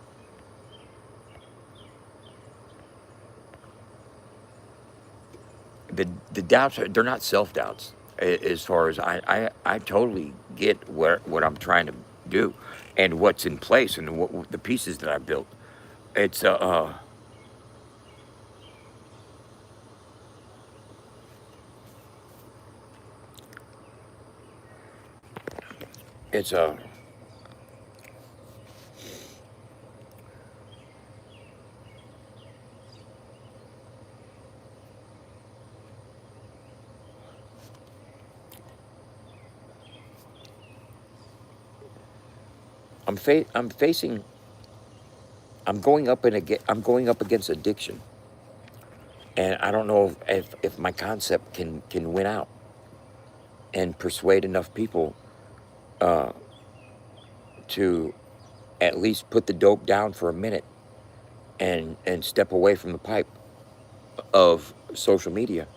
the doubts, they're not self doubts. As far as I totally get what I'm trying to do and what's in place and what the pieces that I built. It's it's I'm facing I'm going up I'm going up against addiction, and I don't know if my concept can win out and persuade enough people to at least put the dope down for a minute and step away from the pipe of social media.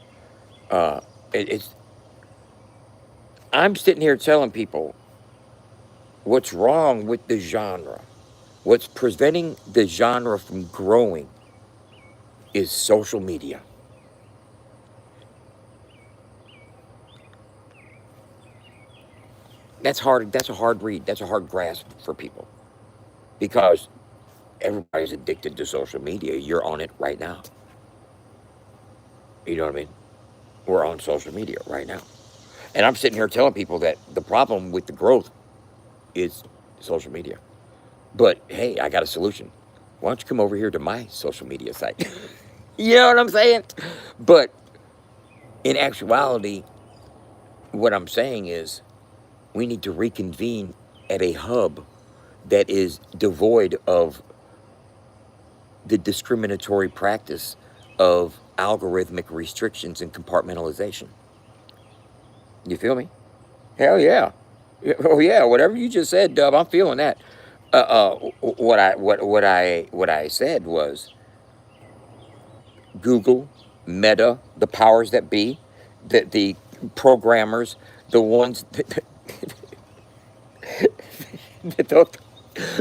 Uh, it's I'm sitting here telling people what's wrong with the genre. What's preventing the genre from growing is social media. That's hard. That's a hard read. That's a hard grasp for people because everybody's addicted to social media. You're on it right now. You know what I mean? We're on social media right now. And I'm sitting here telling people that the problem with the growth is social media. But hey, I got a solution. Why don't you come over here to my social media site? You know what I'm saying? But in actuality, what I'm saying is we need to reconvene at a hub that is devoid of the discriminatory practice of algorithmic restrictions and compartmentalization. You feel me? Hell yeah. Oh yeah, whatever you just said, Dub, I'm feeling that. What I said was Google, Meta, the powers that be, the programmers, the ones that, the,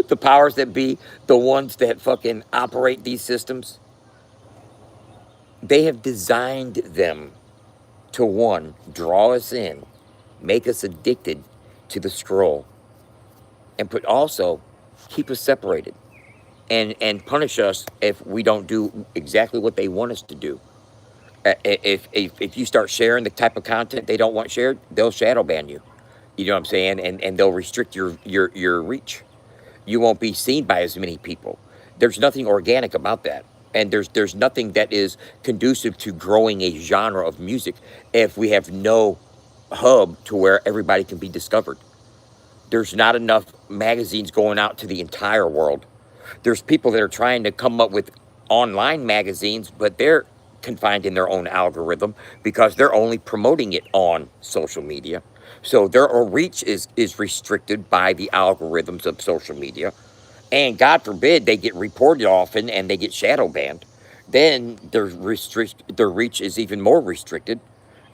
the powers that be, the ones that fucking operate these systems, they have designed them to, one, draw us in, make us addicted to the scroll, and also keep us separated and punish us if we don't do exactly what they want us to do. If you start sharing the type of content they don't want shared, they'll shadow ban you. You know what I'm saying? And they'll restrict your reach. You won't be seen by as many people. There's nothing organic about that. And there's nothing that is conducive to growing a genre of music if we have no hub to where everybody can be discovered. There's not enough magazines going out to the entire world. There's people that are trying to come up with online magazines, but they're confined in their own algorithm because they're only promoting it on social media. So their reach is restricted by the algorithms of social media. And God forbid they get reported often and they get shadow banned. Then their reach is even more restricted.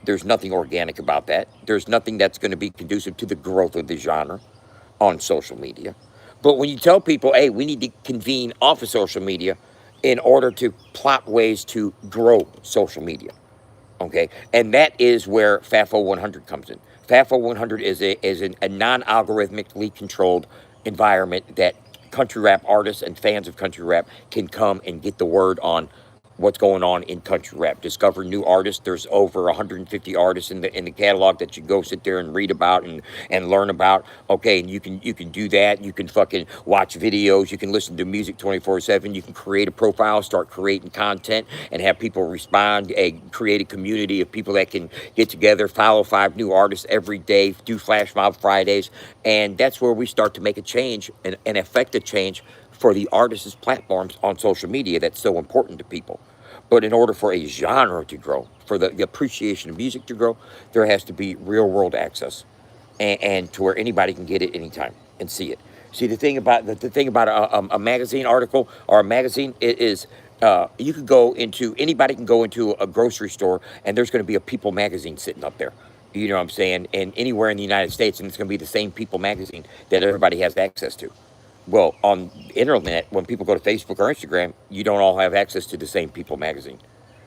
There's nothing organic about that. There's nothing that's going to be conducive to the growth of the genre on social media. But when you tell people, hey, we need to convene off of social media in order to plot ways to grow social media, okay? And that is where FAFO 100 comes in. FAFO 100 is a non-algorithmically controlled environment that country rap artists and fans of country rap can come and get the word on what's going on in country rap. Discover new artists. There's over 150 artists in the catalog that you go sit there and read about and learn about. Okay, and you can do that. You can fucking watch videos. You can listen to music 24/7. You can create a profile, start creating content, and have people respond. Create a community of people that can get together, follow 5 new artists every day, do Flash Mob Fridays, and that's where we start to make a change and affect a change for the artists' platforms on social media that's so important to people. But in order for a genre to grow, for the appreciation of music to grow, there has to be real world access, and to where anybody can get it anytime and see it. See, the thing about a magazine article or a magazine is you could go into, anybody can go into a grocery store and there's going to be a People magazine sitting up there. You know what I'm saying? And anywhere in the United States, and it's going to be the same People magazine that everybody has access to. Well, on the internet, when people go to Facebook or Instagram, you don't all have access to the same People magazine.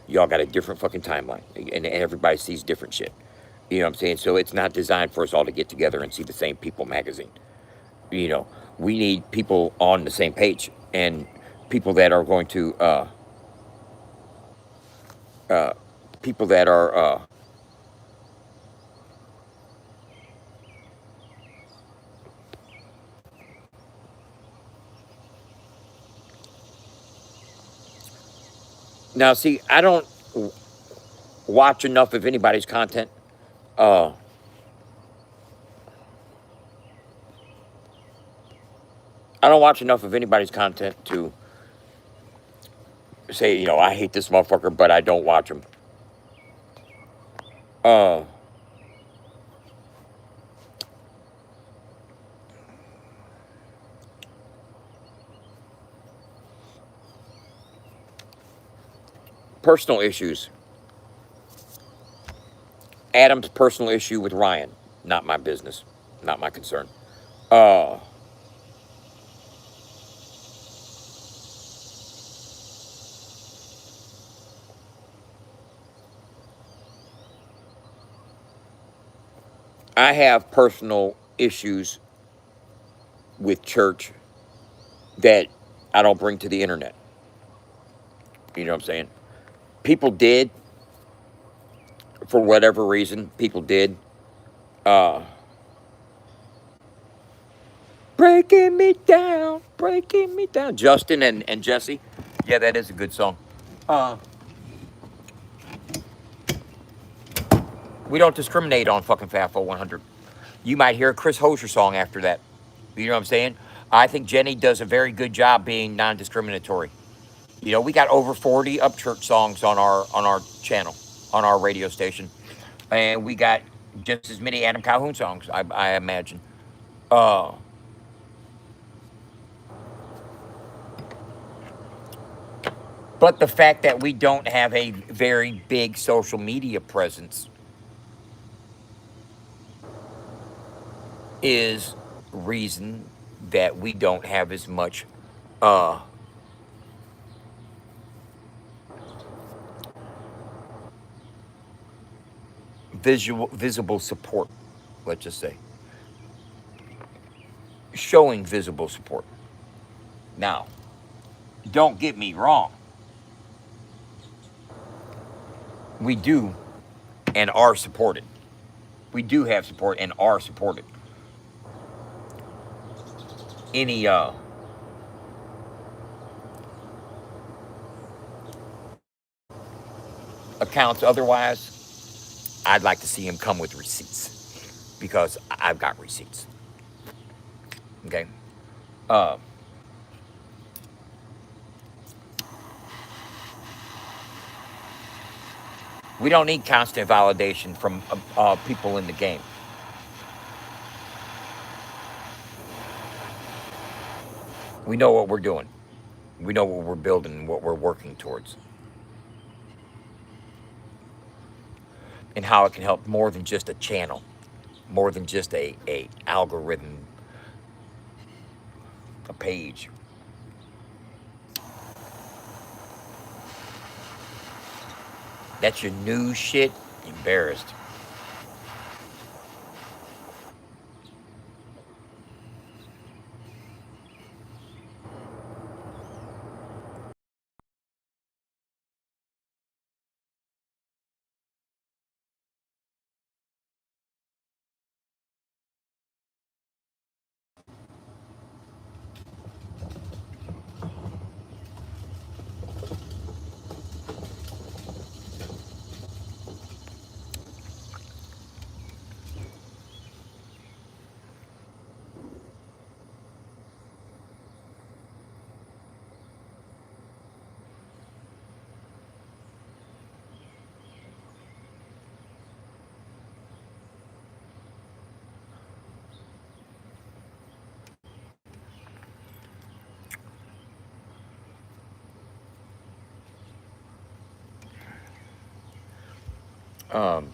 You all got a different fucking timeline, and everybody sees different shit. You know what I'm saying? So it's not designed for us all to get together and see the same People magazine. You know, we need people on the same page, and people that are going to, people that are, now see, I don't watch enough of anybody's content. Uh, I don't watch enough of anybody's content to say, you know, I hate this motherfucker, but I don't watch him. Uh, Personal issues. Adam's personal issue with Ryan, not my business, not my concern. Uh, I have personal issues with church that I don't bring to the internet. You know what I'm saying? People did, for whatever reason, people did. Uh, breaking me down, breaking me down. Justin and Jesse. Yeah, that is a good song. Uh, we don't discriminate on fucking FAFO 100. You might hear a Chris Hosier song after that. You know what I'm saying? I think Jenny does a very good job being non-discriminatory. You know, we got over 40 Upchurch songs on our channel, on our radio station, and we got just as many Adam Calhoun songs, I imagine. Uh, but the fact that we don't have a very big social media presence is reason that we don't have as much uh, visible support. Let's just say showing visible support. Now, don't get me wrong. We do and are supported. We do have support and are supported. Any accounts otherwise, I'd like to see him come with receipts because I've got receipts. Okay. Uh, we don't need constant validation from people in the game. We know what we're doing. We know what we're building and what we're working towards. And how it can help more than just a channel, more than just a algorithm, a page. That's your new shit. Embarrassed. Um,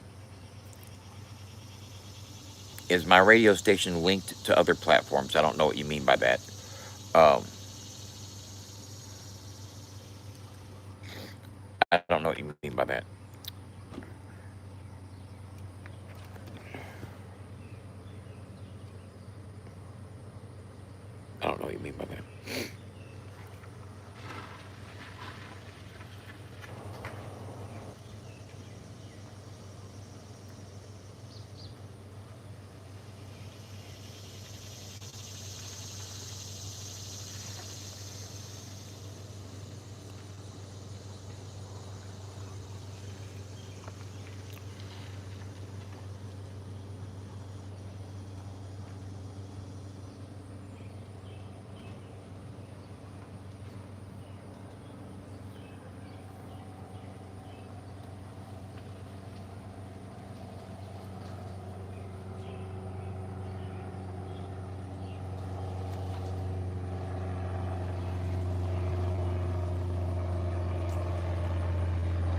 is my radio station linked to other platforms? I don't know what you mean by that. Um, I don't know what you mean by that. I don't know what you mean by that.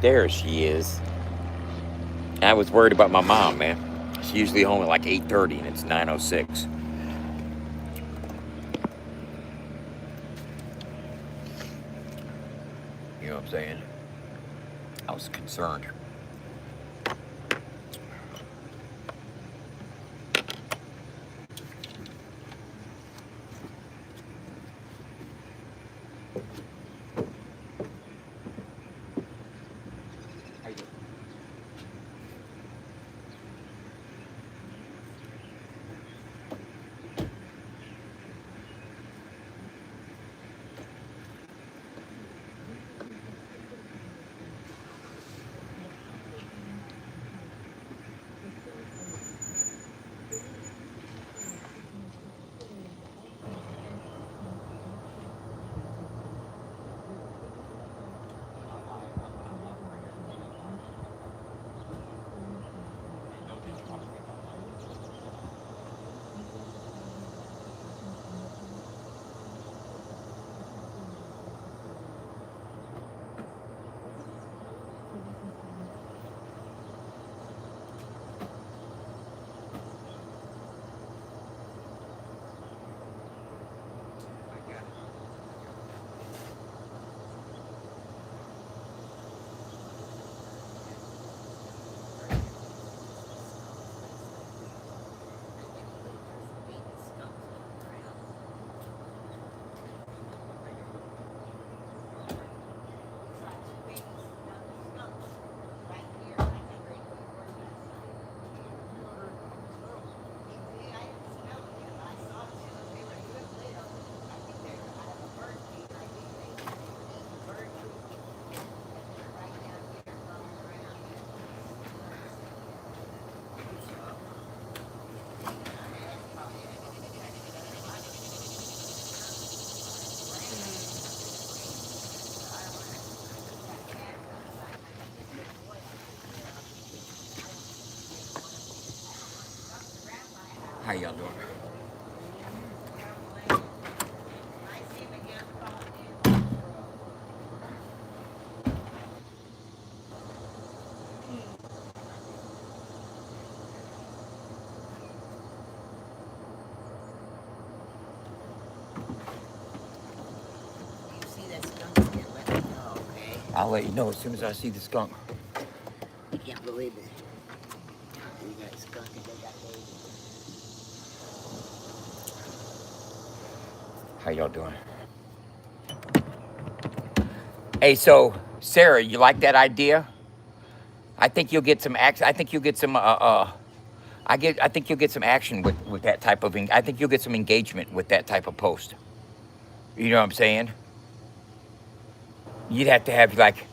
There she is. I was worried about my mom, man. She's usually home at like 8:30 and it's 9:06. You know what I'm saying? I was concerned. How y'all doing? You see that skunk again? Let me know, okay? I'll let you know as soon as I see the skunk. I can't believe it. You got a skunk and they got babies. How y'all doing? Hey, so Sarah, you like that idea? I think you'll get some action. I think you'll get some. I think you'll get some action with that type of. I think you'll get some engagement with that type of post. You know what I'm saying? You'd have to have like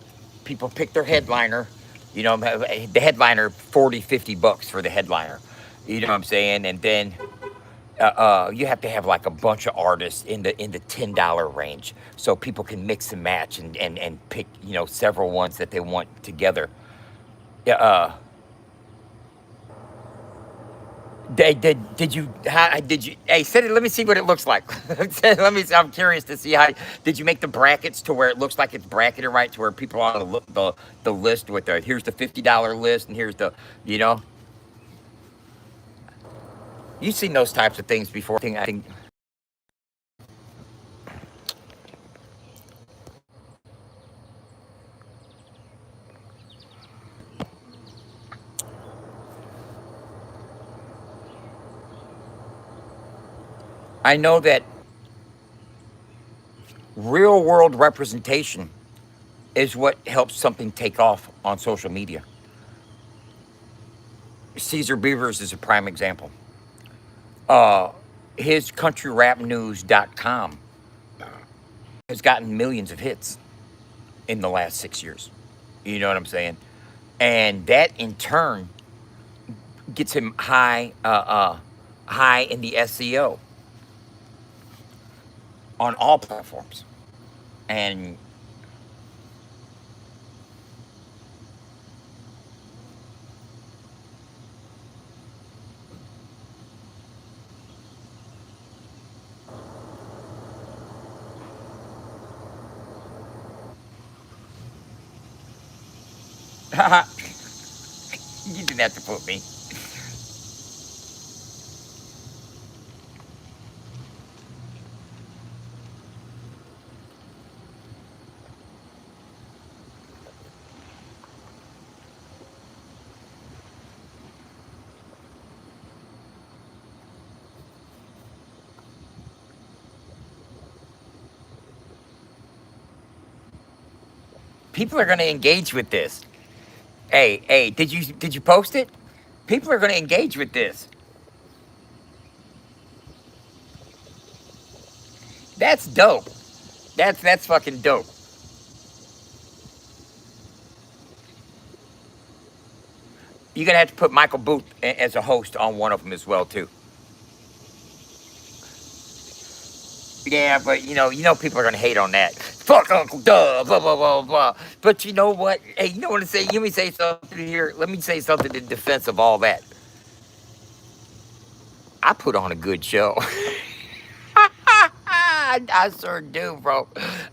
people pick their headliner. You know, the headliner, 40, 50 bucks for the headliner. You know what I'm saying? And then you have to have like a bunch of artists in the $10 range, so people can mix and match and pick, you know, several ones that they want together. Yeah. Did you? How did you? Hey, send it. Let me see what it looks like. Let me. I'm curious to see how. Did you make the brackets to where it looks like it's bracketed right to where people are on the list with the here's the $50 list and here's the, you know. You've seen those types of things before. I think. I know that real world representation is what helps something take off on social media. Caesar Beavers is a prime example. His countryrapnews.com has gotten millions of hits in the last 6 years. You know what I'm saying? And that in turn gets him high in the SEO on all platforms. And you didn't have to put me. People are going to engage with this. Hey, did you post it? People are going to engage with this. That's dope. That's fucking dope. You're gonna have to put Michael Booth as a host on one of them as well too. Yeah, but you know people are gonna hate on that. Fuck Uncle Dub, blah blah blah blah. But you know what? Hey, you know what to say? Let me say something here. Let me say something in defense of all that. I put on a good show. I sure do, bro.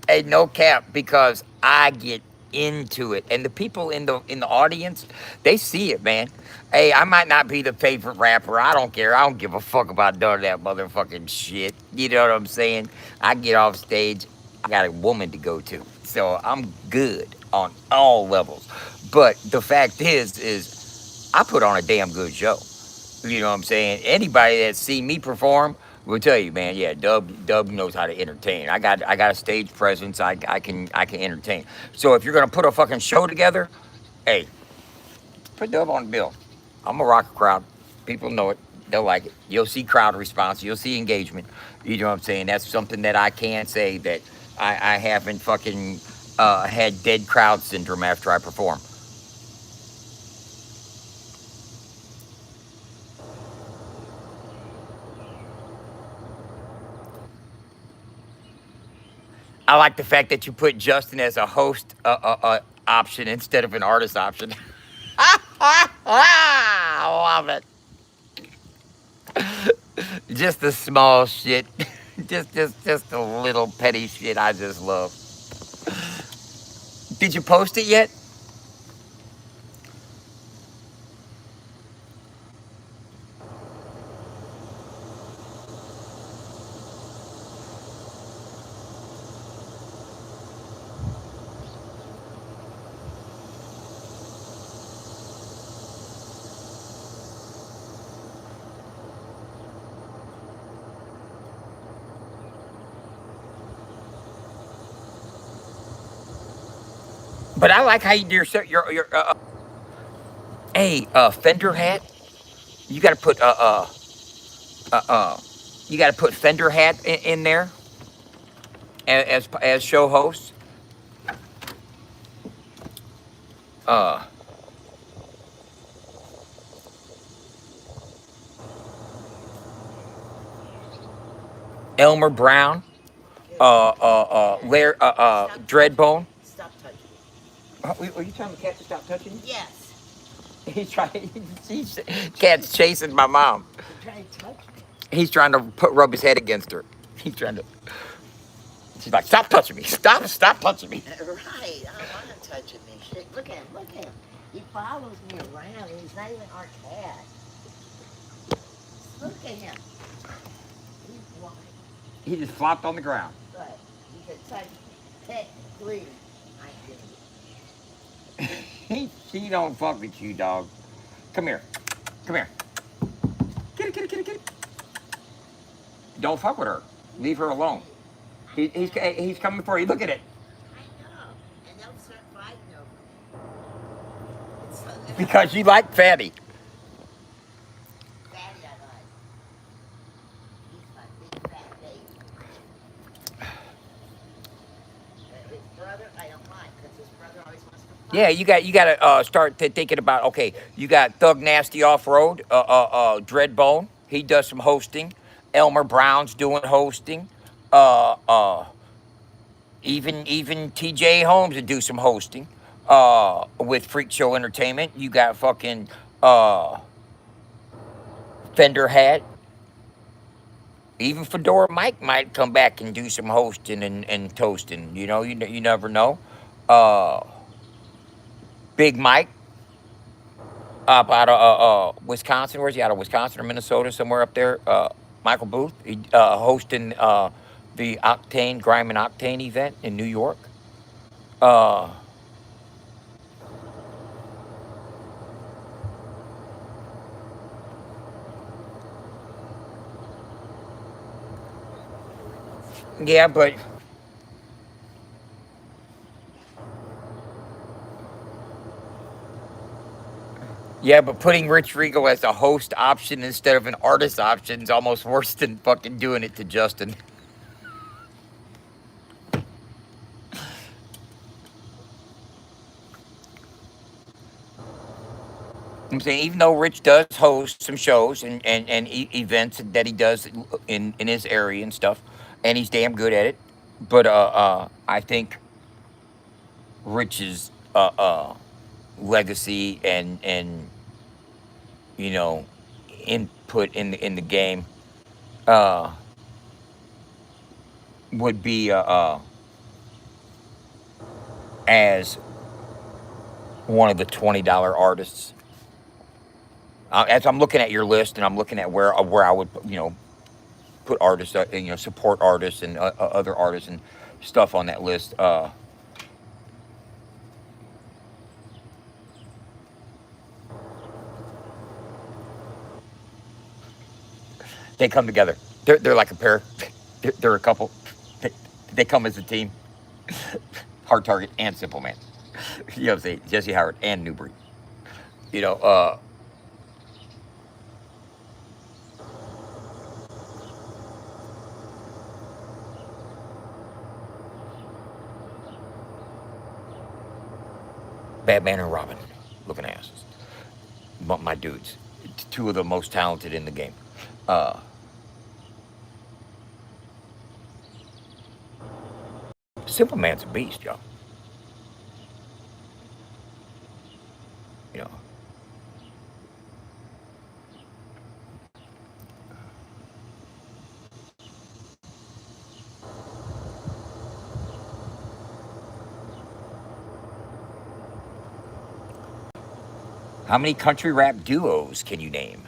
Hey, no cap, because I get into it, and the people in the audience, they see it, man. Hey, I might not be the favorite rapper. I don't care. I don't give a fuck about none of that motherfucking shit. You know what I'm saying? I get off stage, I got a woman to go to, so I'm good on all levels. But the fact is I put on a damn good show. You know what I'm saying? Anybody that's seen me perform will tell you, man. Yeah, Dub knows how to entertain. I got a stage presence. I can entertain. So if you're gonna put a fucking show together, hey, put Dub on the bill. I'm a rock crowd. People know it. They'll like it. You'll see crowd response. You'll see engagement. You know what I'm saying? That's something that I can't say that I haven't fucking had dead crowd syndrome after I perform. I like the fact that you put Justin as a host option instead of an artist option. I love it. Just the small shit. Just the little petty shit I just love. Did you post it yet? But I like how you do hey, Fender hat. You got to put uh, uh, you got to put Fender hat in there as show host. Uh, Elmer Brown. Dreadbone. Stop touching me. Are you telling the cat to stop touching you? Yes. He's trying. He's, cat's chasing my mom. You're trying to touch me. He's trying to rub his head against her. He's trying to. She's like, stop touching me. Stop touching me. Right. I don't want him touching me. Shit. Look at him. Look at him. He follows me around. He's not even our cat. Look at him. He's blind. He just flopped on the ground. But he can touch me. Technically, I did. She don't fuck with you, dog. Come here. Come here. Get it. Don't fuck with her. Leave her alone. He's coming for you. Look at it. I know. And they'll start fighting over me. Because you like fatty. Daddy, I like. He's my big fat baby. His brother, I don't mind, because his brother always wants to fight. Yeah, you got to start thinking about. Okay, you got Thug Nasty Off Road, Dreadbone. He does some hosting. Elmer Brown's doing hosting. Uh, uh, even T.J. Holmes would do some hosting. With Freak Show Entertainment, you got fucking Fender Hat. Even Fedora Mike might come back and do some hosting and toasting. You know, you never know. Uh, Big Mike up out of Wisconsin. Where's he out of? Wisconsin or Minnesota? Somewhere up there. Michael Booth hosting the Octane Grime and Octane event in New York. Uh, yeah, but putting Rich Regal as a host option instead of an artist option is almost worse than fucking doing it to Justin. I'm saying, even though Rich does host some shows and events that he does in his area and stuff, and he's damn good at it, but I think Rich's legacy and you know input in the game uh, would be as one of the $20 artists. As I'm looking at your list and I'm looking at where I would put artists, support artists and other artists and stuff on that list. They come together. They're like a pair. They're a couple. They come as a team. Hard Target and Simple Man. You know what I'm saying? Jesse Howard and Newbury. You know, Batman and Robin, looking asses. My dudes, two of the most talented in the game. Uh, Simple Man's a beast, y'all. You know, How many country rap duos can you name?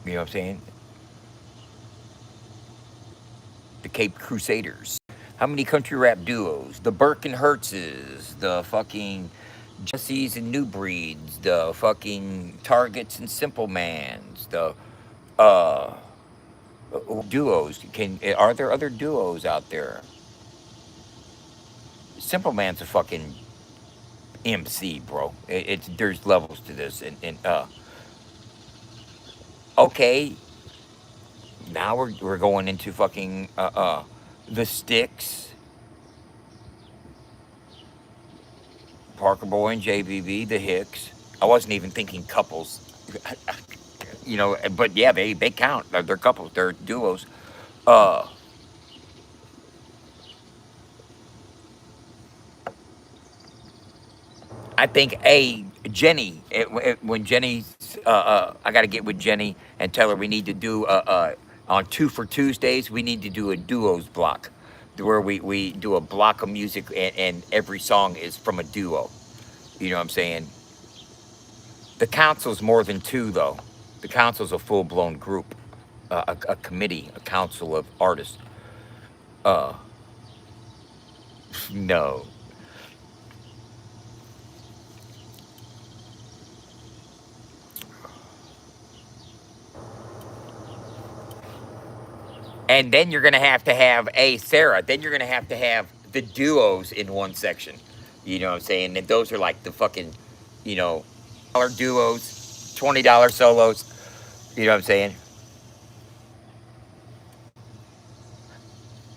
You know what I'm saying? The Cape Crusaders. How many country rap duos? The Burke and Hertzes, the fucking Jessies and New Breeds, the fucking Targets and Simple Mans, the uh duos. Are there other duos out there? Simple Man's a fucking MC, bro. It's there's levels to this, and okay, now we're going into fucking the Sticks, Parker Boy and JBB, the Hicks. I wasn't even thinking couples, you know, but yeah, they count. They're couples. They're duos. Uh, I think Jenny. When Jenny's, I got to get with Jenny and tell her we need to do on Two for Tuesdays. We need to do a duos block, where we do a block of music and every song is from a duo. You know what I'm saying? The council's more than two though. The council's a full blown group, a committee, a council of artists. Uh, no. And then you're gonna have to have Sarah. Then you're gonna have to have the duos in one section. You know what I'm saying? And those are like the fucking, you know, dollar duos, $20 solos. You know what I'm saying?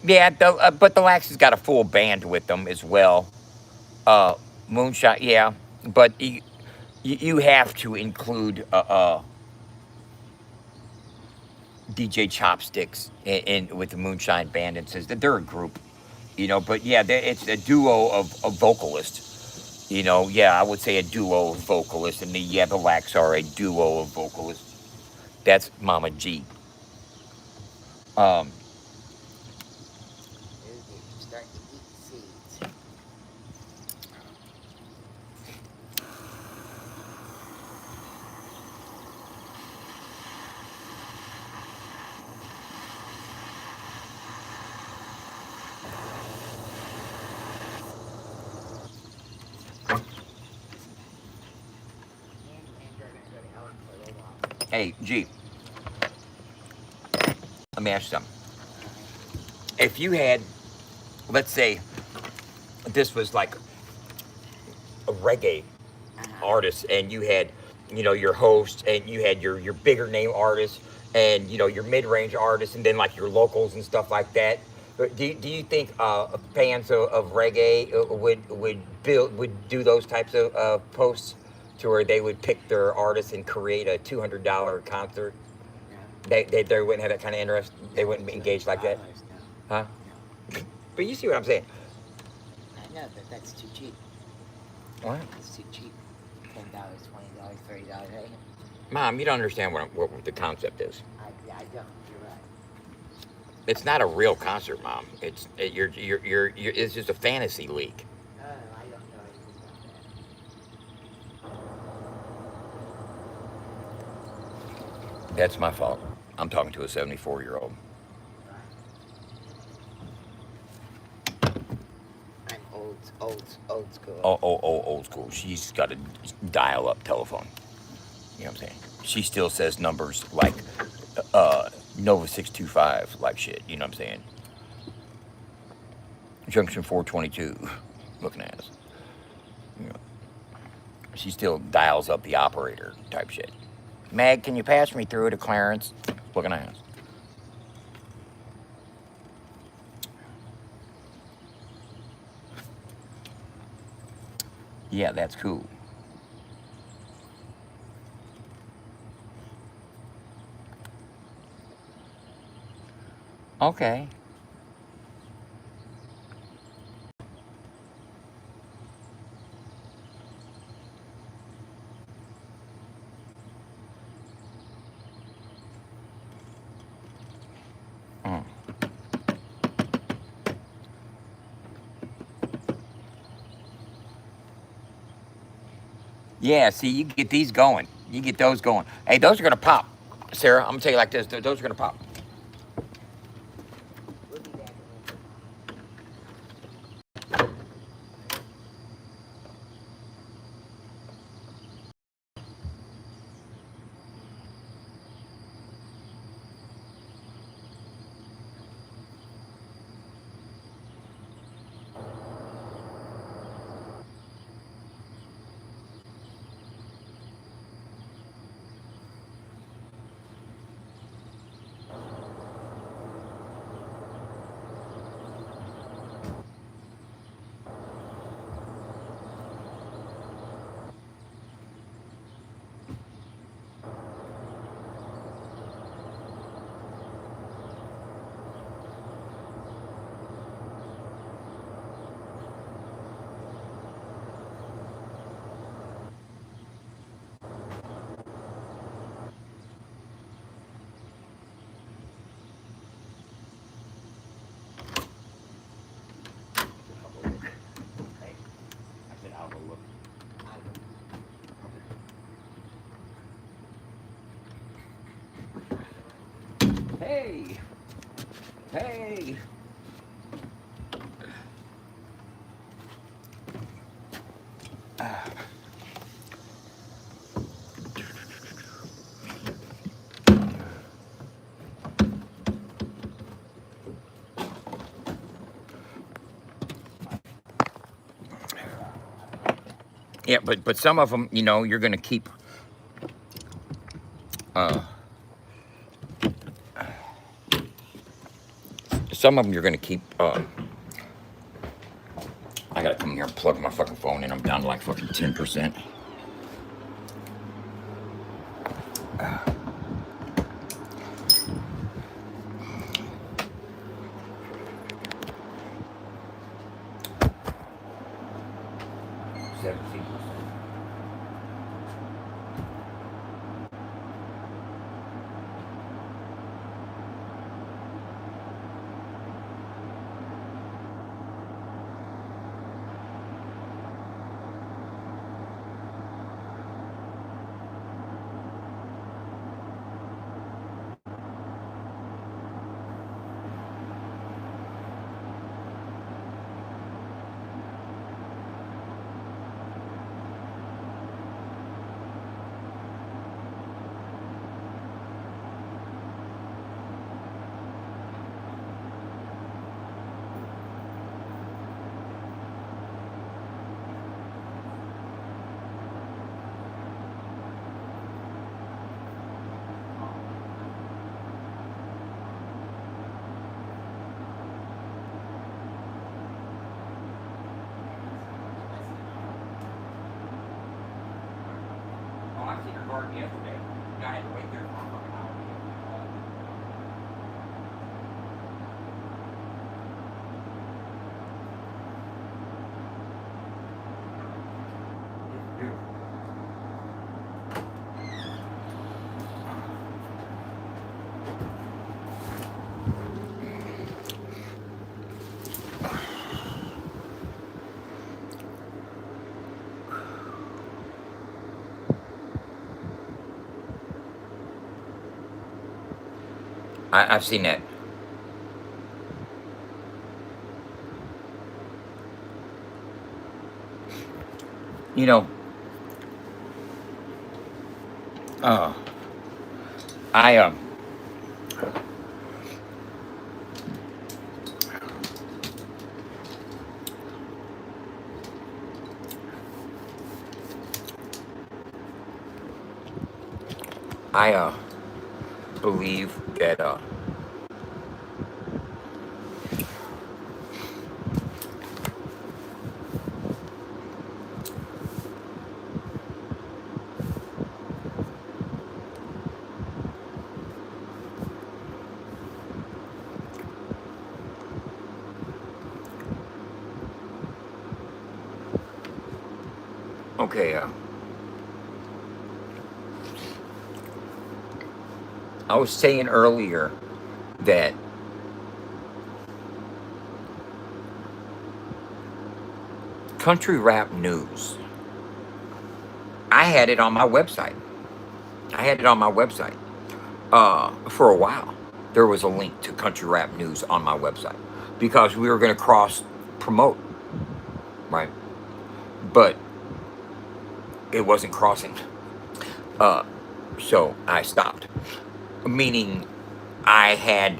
Yeah, but the Lax has got a full band with them as well. Uh, Moonshot, yeah, but you have to include DJ Chopsticks in with the Moonshine Band, and says that they're a group, you know. But yeah, it's a duo of vocalists. You know, yeah, I would say a duo of vocalists, and the Lax are a duo of vocalists. That's Mama G. Um, You're starting to eat seeds. And you're gonna go to Ellen for a little while. hey, G, let me ask you something. If you had, let's say, this was like a reggae artist, and you had, you know, your host, and you had your bigger name artists, and you know your mid-range artists, and then like your locals and stuff like that. But do you think fans of reggae would do those types of posts to where they would pick their artists and create a $200 concert? Yeah. They wouldn't have that kind of interest. They wouldn't be engaged like that, huh? But you see what I'm saying? I know, but that's too cheap. What? It's too cheap. $10, $20, $30. Mom, you don't understand what the concept is. I don't. You're right. It's not a real concert, Mom. It's just a fantasy league. I don't know anything about that. That's my fault. I'm talking to a 74-year-old. I'm old school. Old school. She's got a dial-up telephone. You know what I'm saying? She still says numbers like Nova 625, like shit. You know what I'm saying? Junction 422, looking at us. You know, she still dials up the operator type shit. Meg, can you pass me through to Clarence? Looking at us. Yeah, that's cool. Okay. Mm. Yeah, see, you get these going. You get those going. Hey, those are gonna pop, Sarah. I'm gonna tell you like this. Those are gonna pop. We'll be back in a minute. Hey, I said I'll go look. Hey, hey. Yeah, but some of them, you know, you're gonna keep. Some of them you're gonna keep. I gotta come in here and plug my fucking phone in. I'm down to like fucking 10%. Oh, I seen her garden yesterday. I had to wait there for a fucking hour. It's beautiful. I've seen that. You know, uh, I I believe that okay. I was saying earlier that country rap news. I I had it on my website. I had it on my website for a while. There was a link to Country Rap News on my website because we were going to cross promote, right? But it wasn't crossing. So I stopped. Meaning I had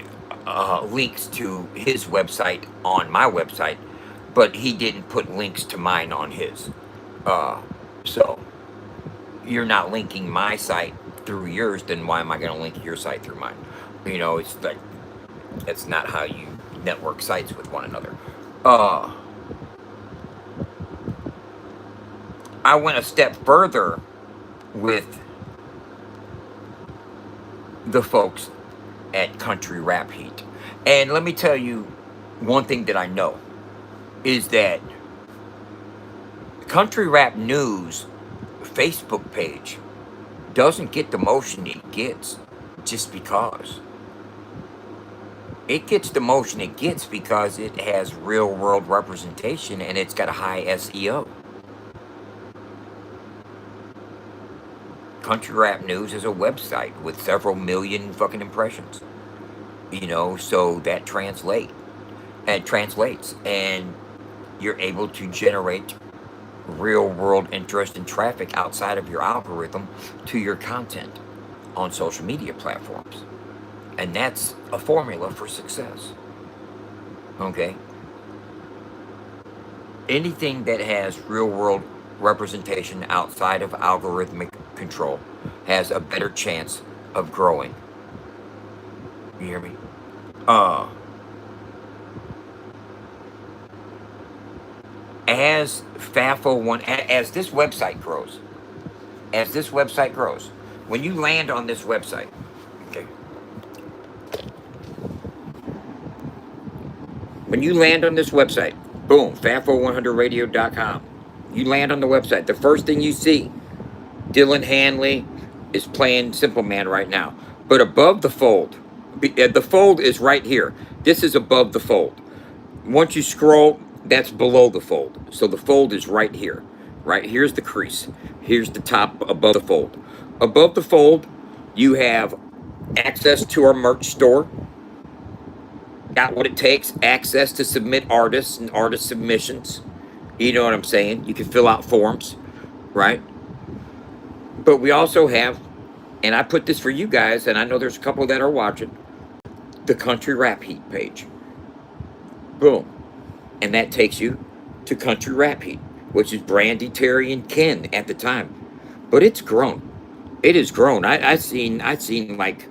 links to his website on my website, but he didn't put links to mine on his. So you're not linking my site through yours, then why am I going to link your site through mine? You know, it's like, it's not how you network sites with one another. I went a step further with the folks at Country Rap Heat. And let me tell you one thing that I know is that Country Rap News Facebook page doesn't get the motion it gets just because. It gets the motion it gets because it has real world representation and it's got a high SEO. Country Rap News is a website with several million fucking impressions. You know, so that translates. And you're able to generate real world interest and traffic outside of your algorithm to your content on social media platforms. And that's a formula for success. Okay? Anything that has real world representation outside of algorithmic control has a better chance of growing. You hear me? As FAFO1, as this website grows, when you land on this website, okay, when you land on this website, boom, FAFO100radio.com, you land on the website, the first thing you see, Dylan Hanley is playing Simple Man right now. But above the fold is right here. This is above the fold. Once you scroll, that's below the fold. So the fold is right here. Right here's the crease. Here's the top above the fold. Above the fold, you have access to our merch store. Got what it takes. Access to submit artists and artist submissions. You know what I'm saying? You can fill out forms, right? But we also have, and I put this for you guys, and I know there's a couple that are watching, the Country Rap Heat page. Boom. And that takes you to Country Rap Heat, which is Brandy, Terry, and Ken at the time. But it's grown. It has grown. I've seen like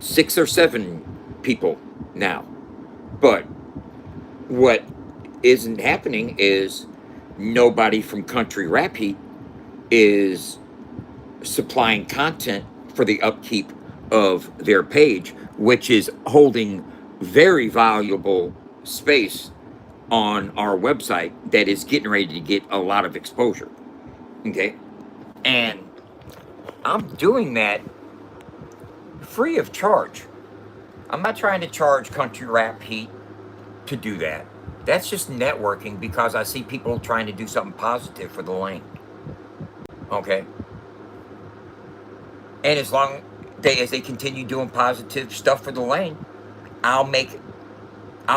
6 or 7 people now. But what isn't happening is nobody from Country Rap Heat is supplying content for the upkeep of their page, which is holding very valuable space on our website that is getting ready to get a lot of exposure. Okay? And I'm doing that free of charge. I'm not trying to charge Country Rap Heat to do that. That's just networking because I see people trying to do something positive for the lane. Okay? And as long as they continue doing positive stuff for the lane, I'll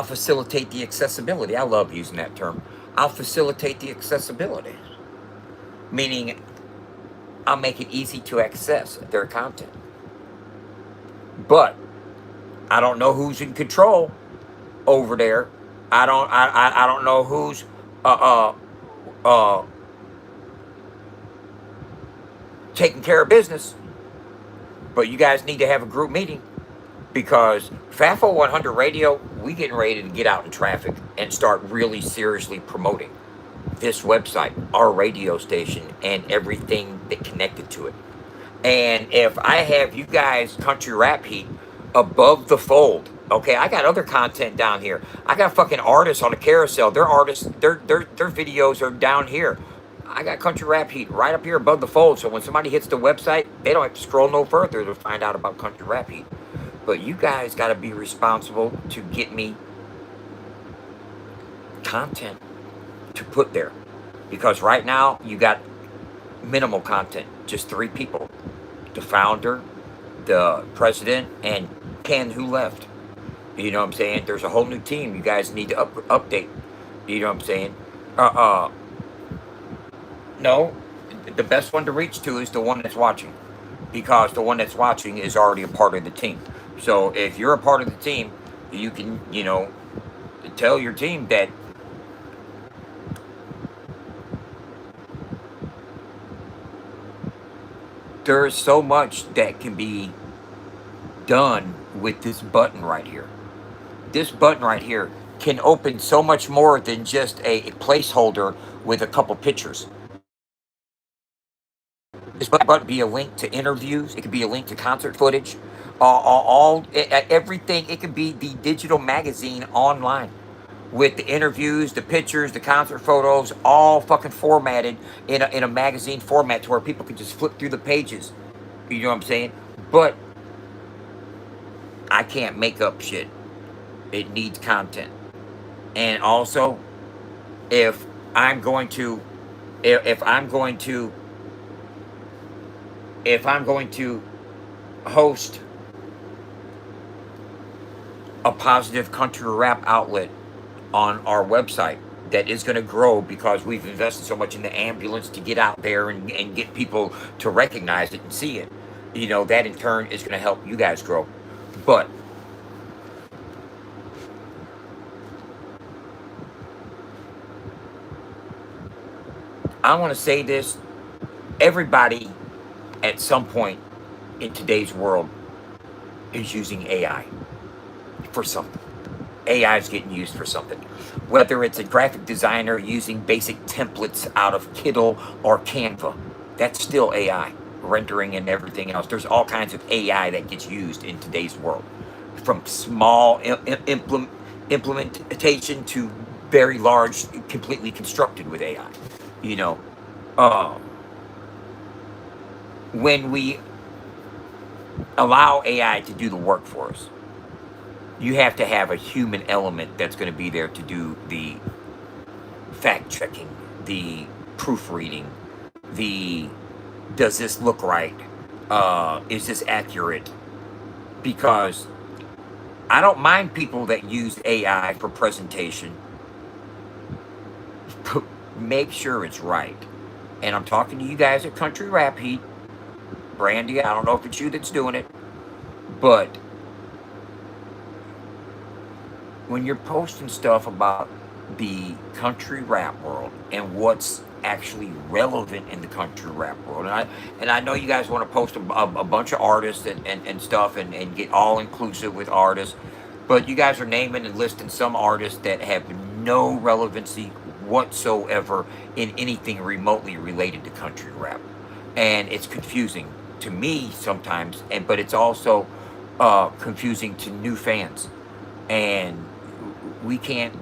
facilitate the accessibility. I love using that term. I'll facilitate the accessibility. Meaning, I'll make it easy to access their content. But I don't know who's in control over there. I don't know who's taking care of business. But you guys need to have a group meeting because FAFO 100 Radio, we getting ready to get out in traffic and start really seriously promoting this website, our radio station, and everything that connected to it. And if I have you guys, Country Rap Heat, above the fold, okay, I got other content down here. I got fucking artists on the carousel. Their artists, their videos are down here. I got Country Rap Heat right up here above the fold. So when somebody hits the website, they don't have to scroll no further to find out about Country Rap Heat. But you guys got to be responsible to get me content to put there. Because right now, you got minimal content, just 3 people: the founder, the president, and Ken, who left. You know what I'm saying? There's a whole new team. You guys need to update. You know what I'm saying? No, the best one to reach to is the one that's watching, because the one that's watching is already a part of the team. So if you're a part of the team, you can, tell your team that there is so much that can be done with this button right here. This button right here can open so much more than just a placeholder with a couple pictures. This button could be a link to interviews. It could be a link to concert footage. Everything. It could be the digital magazine online with the interviews, the pictures, the concert photos, all fucking formatted in a magazine format to where people can just flip through the pages. You know what I'm saying? But I can't make up shit. It needs content. And also, if I'm going to host a positive country rap outlet on our website that is going to grow, because we've invested so much in the ambulance to get out there and get people to recognize it and see it, that in turn is going to help you guys grow. But I want to say this: everybody at some point in today's world is using AI for something. AI is getting used for something. Whether it's a graphic designer using basic templates out of Kittl or Canva, that's still AI, rendering and everything else. There's all kinds of AI that gets used in today's world, from small implementation to very large, completely constructed with AI. When we allow AI to do the work for us, you have to have a human element that's going to be there to do the fact checking, the proofreading, the does this look right? Is this accurate? Because I don't mind people that use AI for presentation. Make sure it's right. And I'm talking to you guys at Country Rap Heat. Brandy, I don't know if it's you that's doing it, but when you're posting stuff about the country rap world and what's actually relevant in the country rap world, and I know you guys want to post a bunch of artists and stuff and get all inclusive with artists, but you guys are naming and listing some artists that have no relevancy whatsoever in anything remotely related to country rap, and it's confusing to me sometimes, but it's also confusing to new fans. And we can't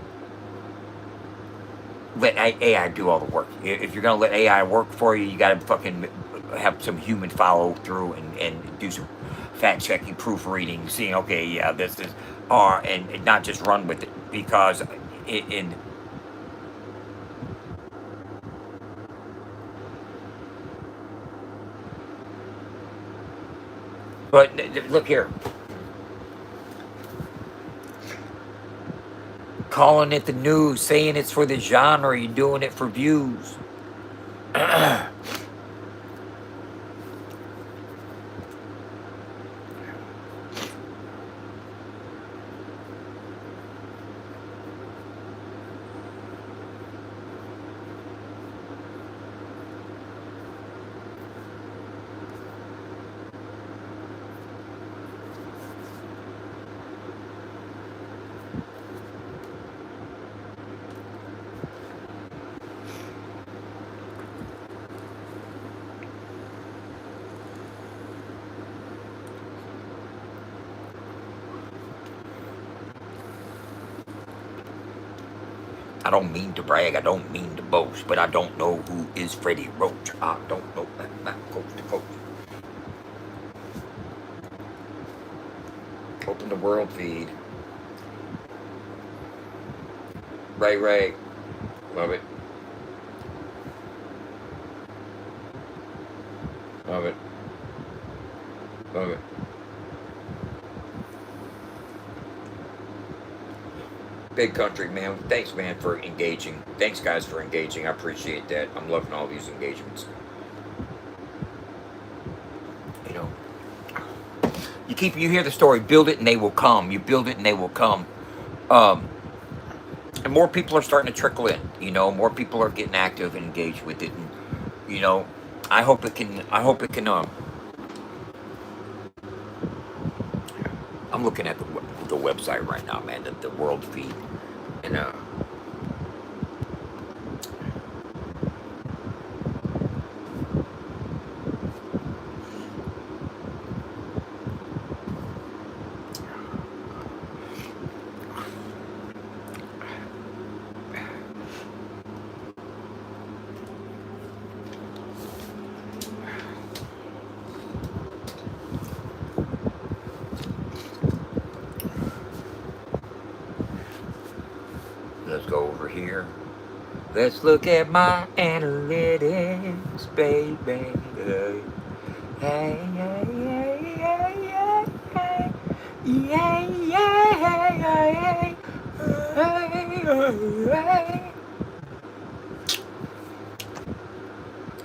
let AI do all the work. If you're gonna let AI work for you, you gotta fucking have some human follow through and do some fact checking, proofreading, seeing, okay, yeah, this is and not just run with it, because but look here. Calling it the news, saying it's for the genre, you're doing it for views. I don't mean to brag, I don't mean to boast, but I don't know who is Freddie Roach. I don't know that coast to coast. Open the world feed. Ray, love it. Love it. Love it. Big country, man. Thanks, man, for engaging. Thanks, guys, for engaging. I appreciate that. I'm loving all these engagements. You know, you hear the story, build it and they will come. You build it and they will come. And more people are starting to trickle in. You know, more people are getting active and engaged with it. And, you know, I hope it can, I'm looking at the website right now, man, the world feed. And, let's go over here. Let's look at my analytics, baby. Hey, hey, hey, hey, hey, hey. Yeah, yeah, hey.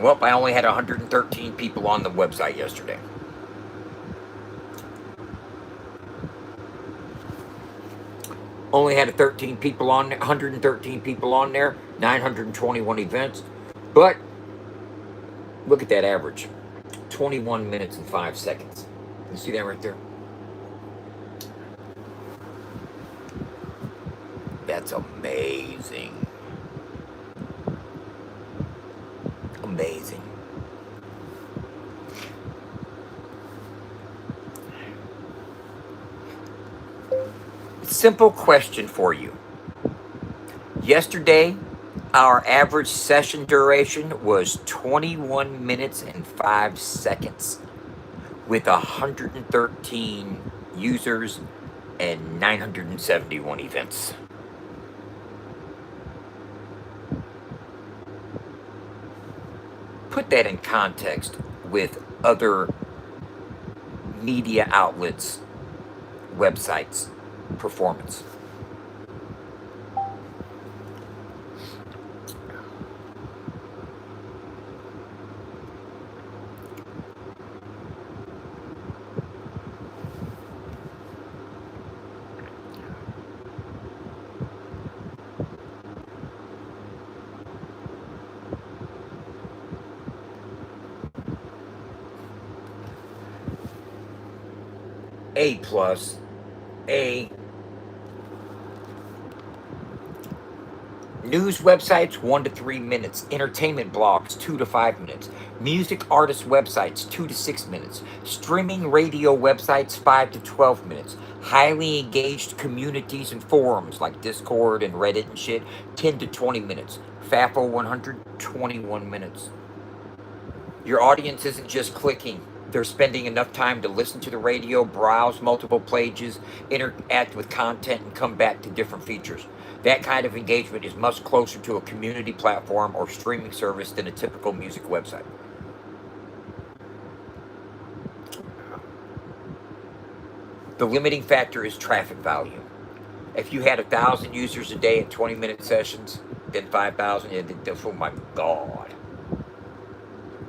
Well, I only had 113 people on the website yesterday. Only had 113 people on there, 921 events. But look at that average. 21 minutes and 5 seconds. You see that right there? That's amazing. Amazing. Simple question for you. Yesterday, our average session duration was 21 minutes and 5 seconds with 113 users and 971 events. Put that in context with other media outlets, websites, performance. A plus, A. News websites 1 to 3 minutes, entertainment blogs 2 to 5 minutes, music artist websites 2 to 6 minutes, streaming radio websites 5 to 12 minutes, highly engaged communities and forums like Discord and Reddit and shit 10 to 20 minutes, FAFO 100 21 minutes. Your audience isn't just clicking. They're spending enough time to listen to the radio, browse multiple pages, interact with content, and come back to different features. That kind of engagement is much closer to a community platform or streaming service than a typical music website. The limiting factor is traffic volume. If you had 1,000 users a day at 20-minute sessions, then 5,000, oh my God.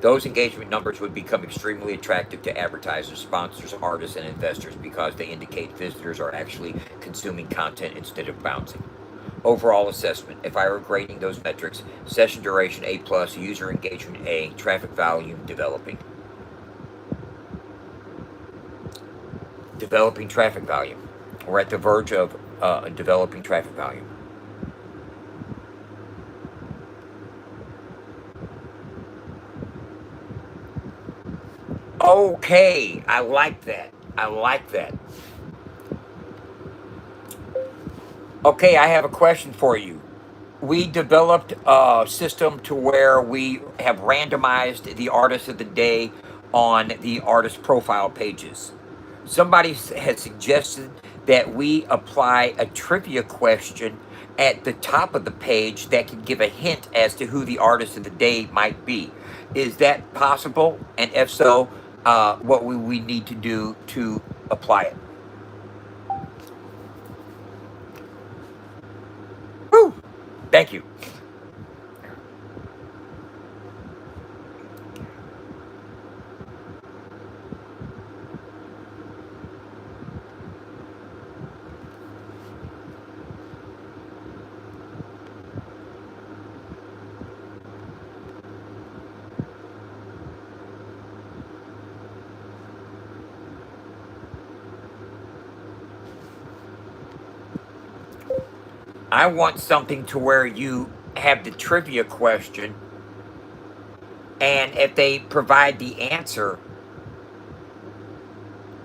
Those engagement numbers would become extremely attractive to advertisers, sponsors, artists, and investors because they indicate visitors are actually consuming content instead of bouncing. Overall assessment, if I were grading those metrics, session duration A+, user engagement A, traffic volume developing. Developing traffic volume. We're at the verge of developing traffic volume. Okay, I like that. I like that. Okay, I have a question for you. We developed a system to where we have randomized the artist of the day on the artist profile pages. Somebody has suggested that we apply a trivia question at the top of the page that can give a hint as to who the artist of the day might be. Is that possible? And if so, what will we need to do to apply it? Woo! Thank you. I want something to where you have the trivia question, and if they provide the answer,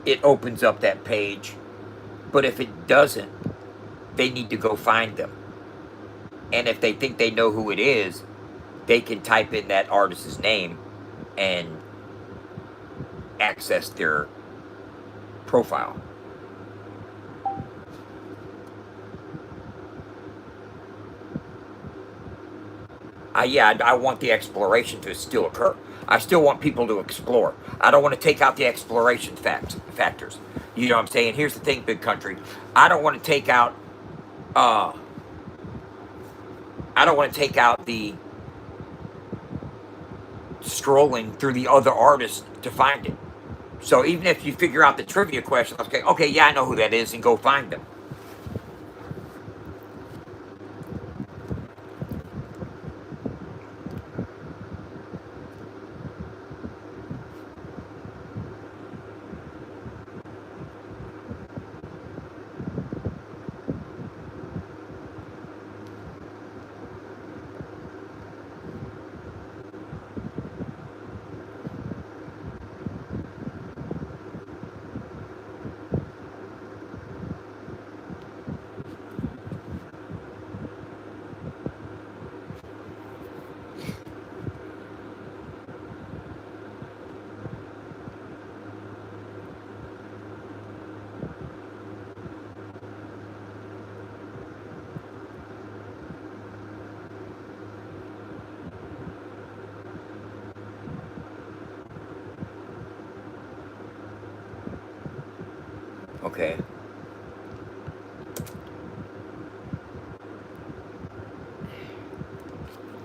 it opens up that page. But if it doesn't, they need to go find them. And if they think they know who it is, they can type in that artist's name and access their profile. I want the exploration to still occur. I still want people to explore. I don't want to take out the exploration factors. You know what I'm saying? Here's the thing, big country. I don't want to take out. Uh, I don't want to take out the strolling through the other artists to find it. So even if you figure out the trivia question, okay, yeah, I know who that is, and go find them. Okay.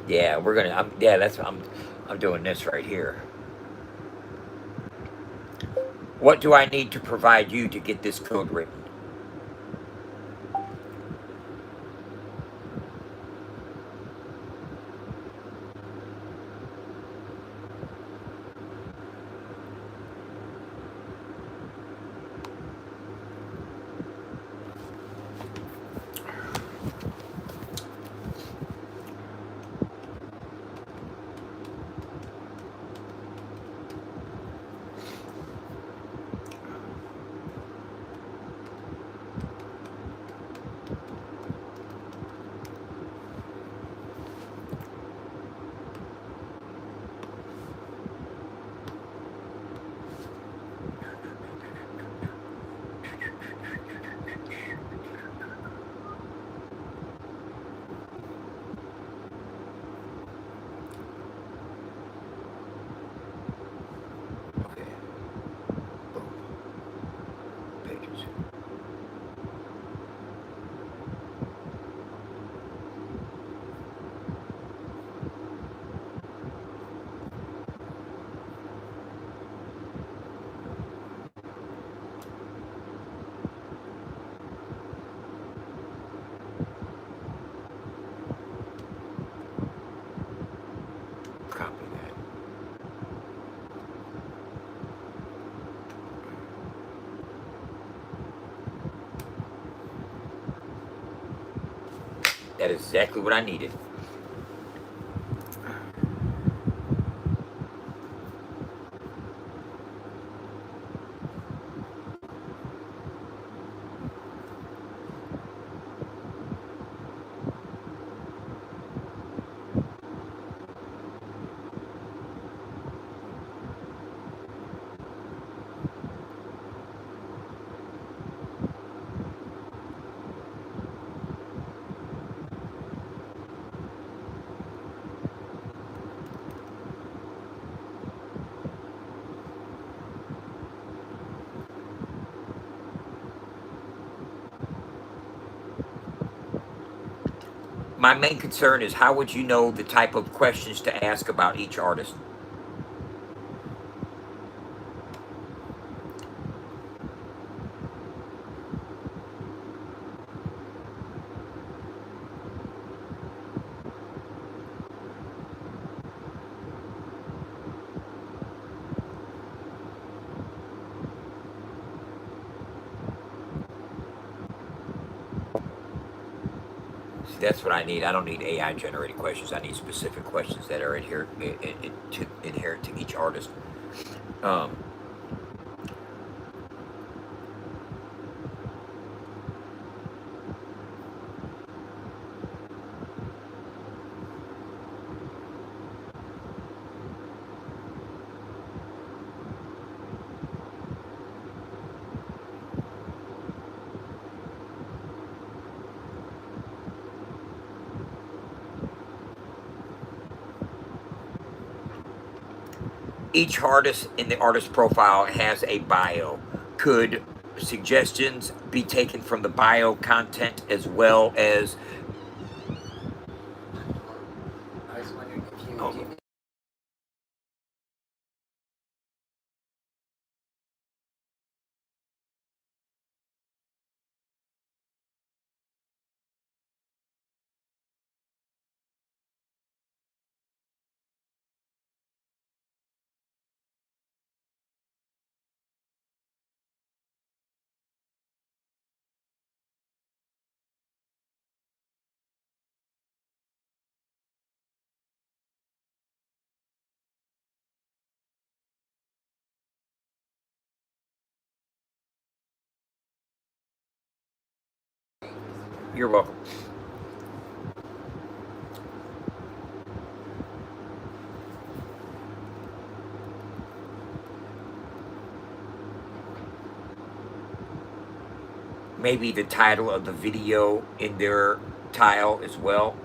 Yeah, we're gonna. I'm doing this right here. What do I need to provide you to get this code written? Okay. Boom. Pages. Copy that. That is exactly what I needed. my main concern is how would you know the type of questions to ask about each artist? See, that's what I need. I don't need AI generated questions. I need specific questions that are inherent to each artist. Um, each artist in the artist profile has a bio. Could suggestions be taken from the bio content as well as? I was wondering if you Oh, do you're welcome. Maybe the title of the video in their tile as well.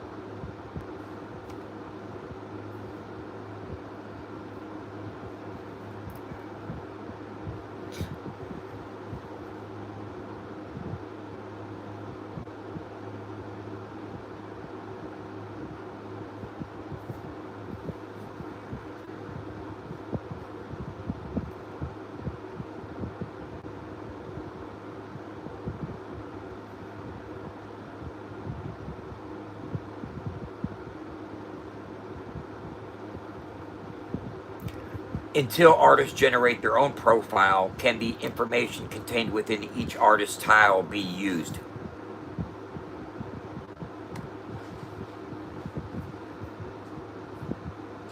Until artists generate their own profile, can the information contained within each artist tile be used?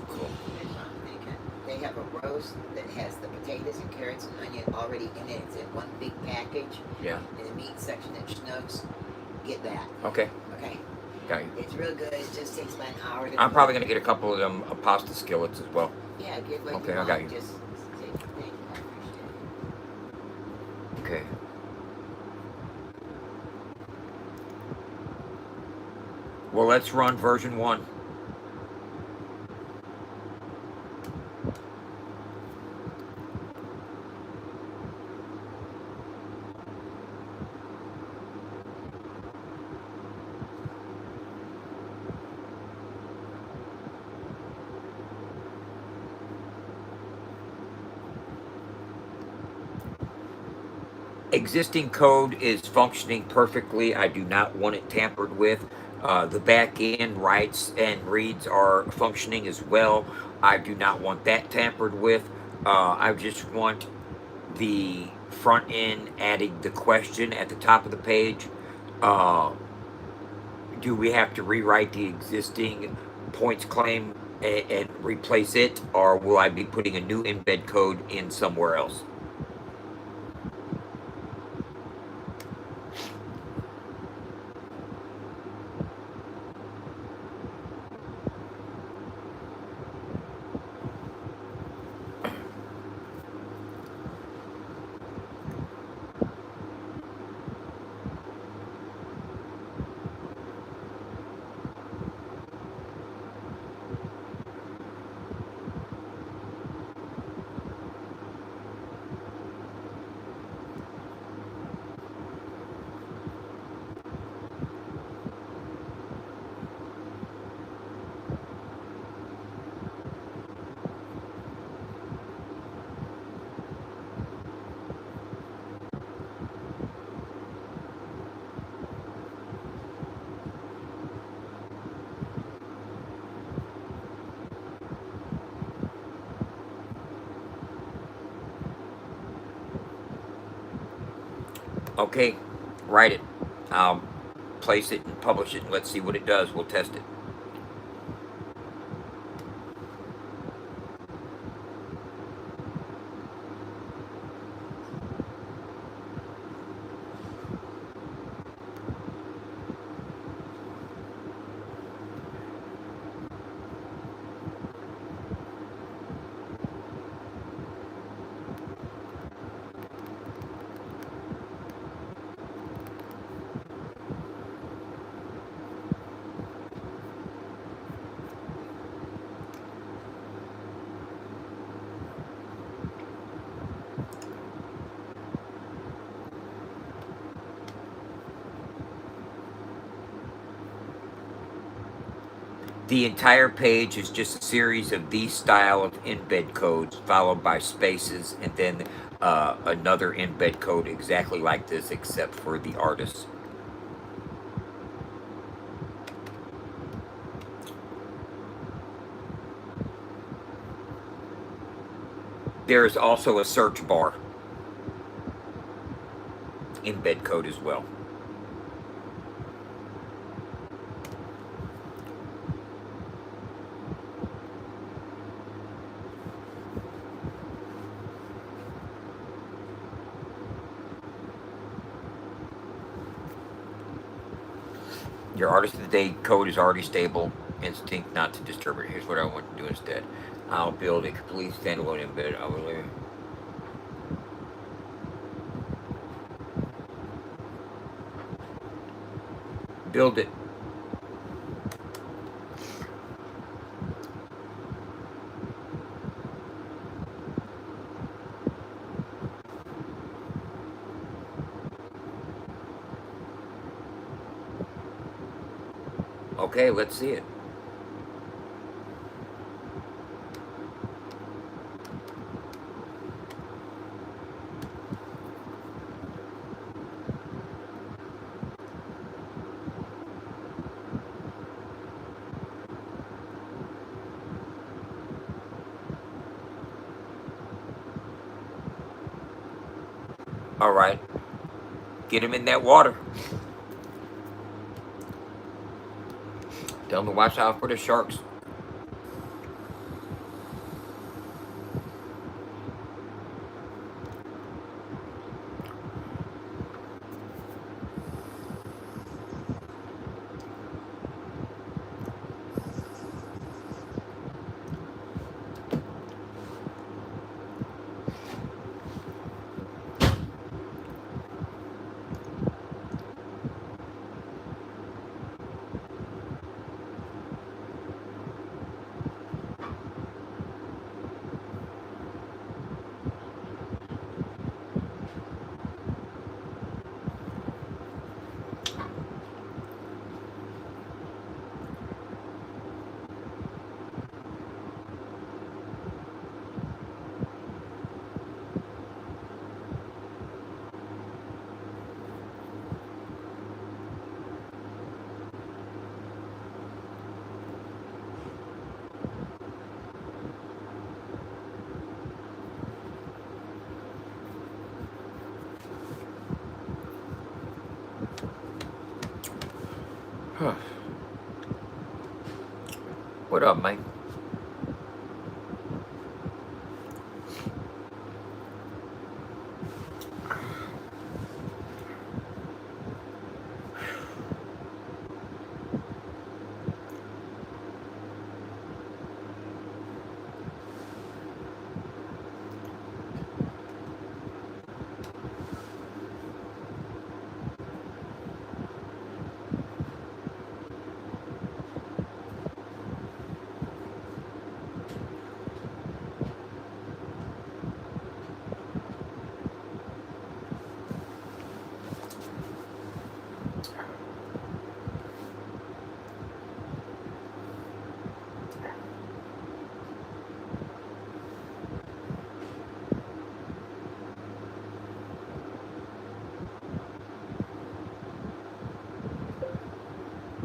Cool. they have a roast that has the potatoes and carrots and onion already in it. It's in one big package. Yeah. In the meat section at Schnucks. Get that. Okay. Okay. Got you. It's real good. It just takes about an hour to I'm probably gonna get a couple of them pasta skillets as well. Yeah, get what Okay, you I want. got you. Just take your thing. I appreciate it. Okay. Well, let's run version 1. Existing code is functioning perfectly. I do not want it tampered with. The back end writes and reads are functioning as well. I do not want that tampered with. I just want the front end adding the question at the top of the page. Uh, do we have to rewrite the existing points claim and replace it, or will I be putting a new embed code in somewhere else? Okay, write it. I'll place it and publish it and let's see what it does. We'll test it. The entire page is just a series of these style of embed codes followed by spaces and then another embed code exactly like this except for the artist. There is also a search bar embed code as well. Your artist of the day code is already stable. Instinct not to disturb it. Here's what I want to do instead. I'll build a complete standalone embed. I will build it. Okay, let's see it. All right. Get him in that water. Tell him to watch out for the sharks. What up, man?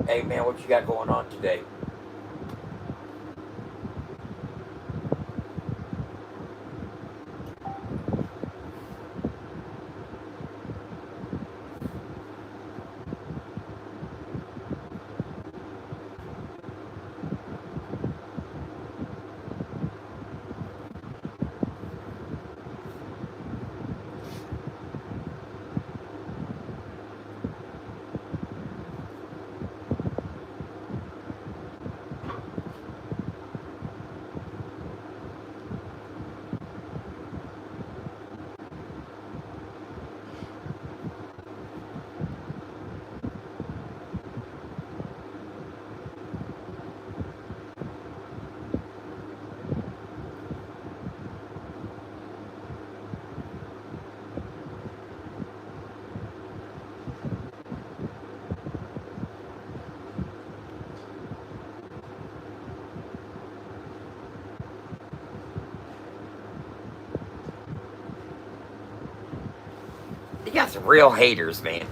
Hey, man, what you got going on today? You got some real haters, man.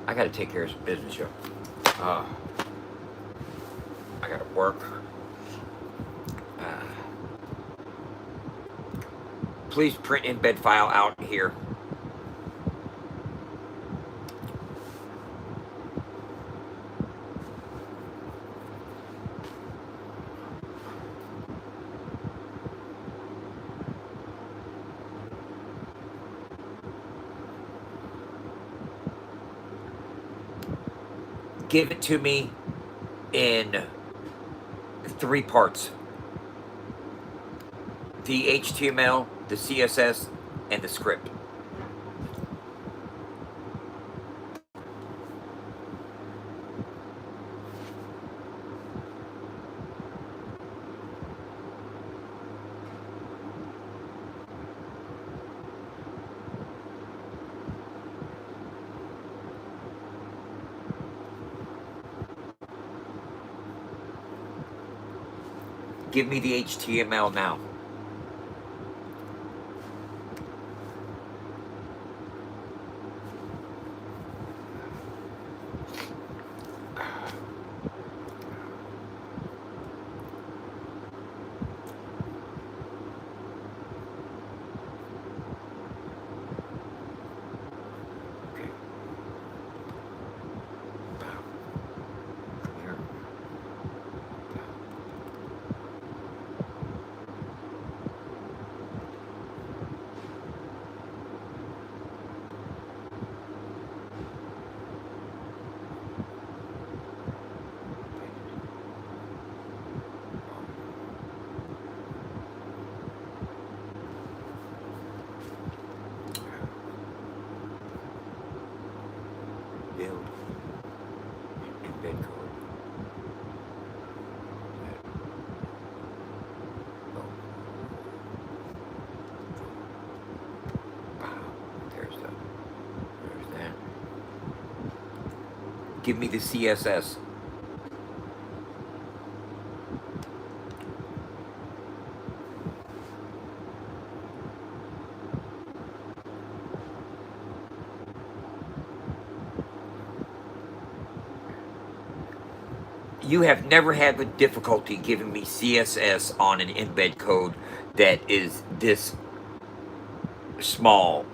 I gotta take care of some business, yo. I gotta work. Please print embed file out here. Give it to me in 3 parts. The HTML, the CSS, and the script. Give me the HTML now. Build embed code. There's that. Give me the CSS. You have never had the difficulty giving me CSS on an embed code that is this small.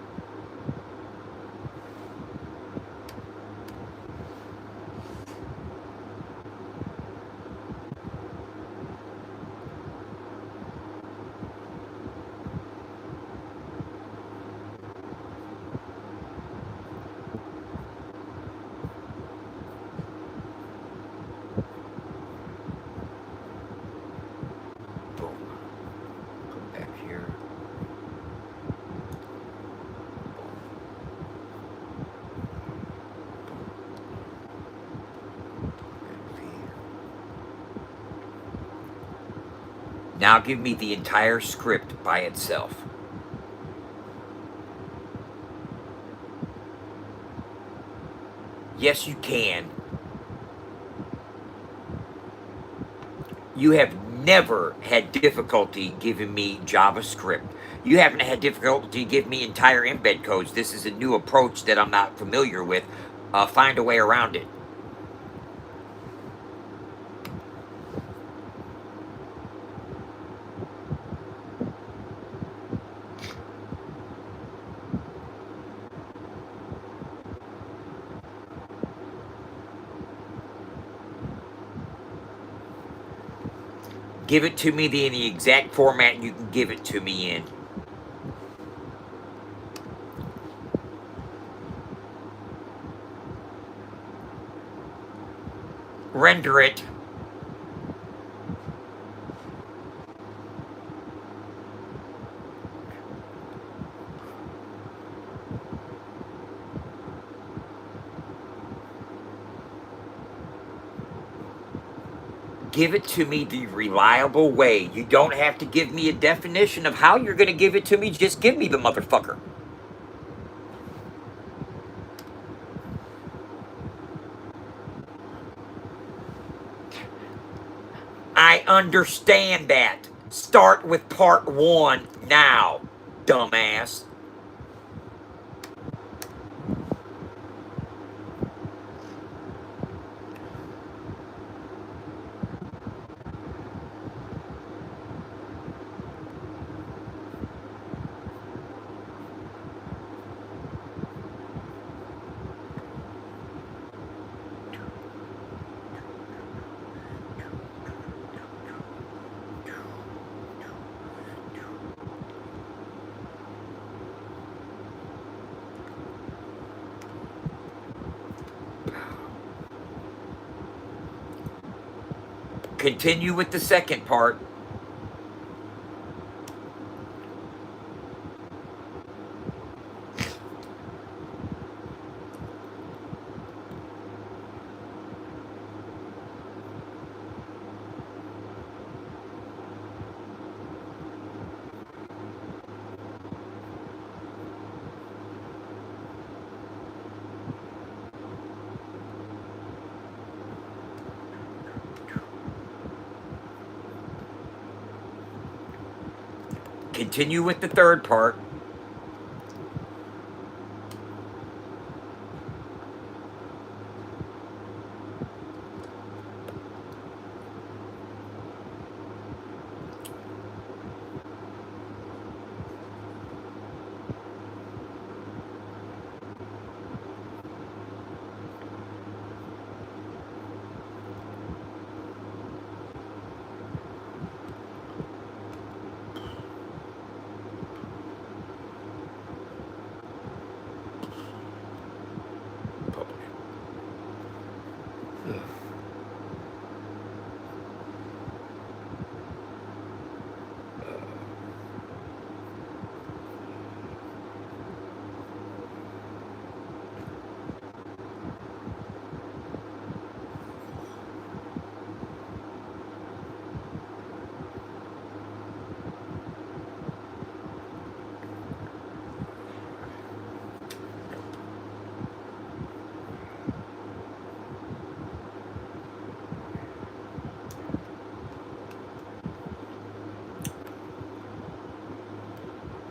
Now give me the entire script by itself. Yes, you can. You have never had difficulty giving me JavaScript. You haven't had difficulty giving me entire embed codes. This is a new approach that I'm not familiar with. Find a way around it. Give it to me in the exact format you can give it to me in. Render it. Give it to me the reliable way. You don't have to give me a definition of how you're going to give it to me. Just give me the motherfucker. I understand that. Start with part 1 now, dumbass. Continue with the second part. Continue with the third part.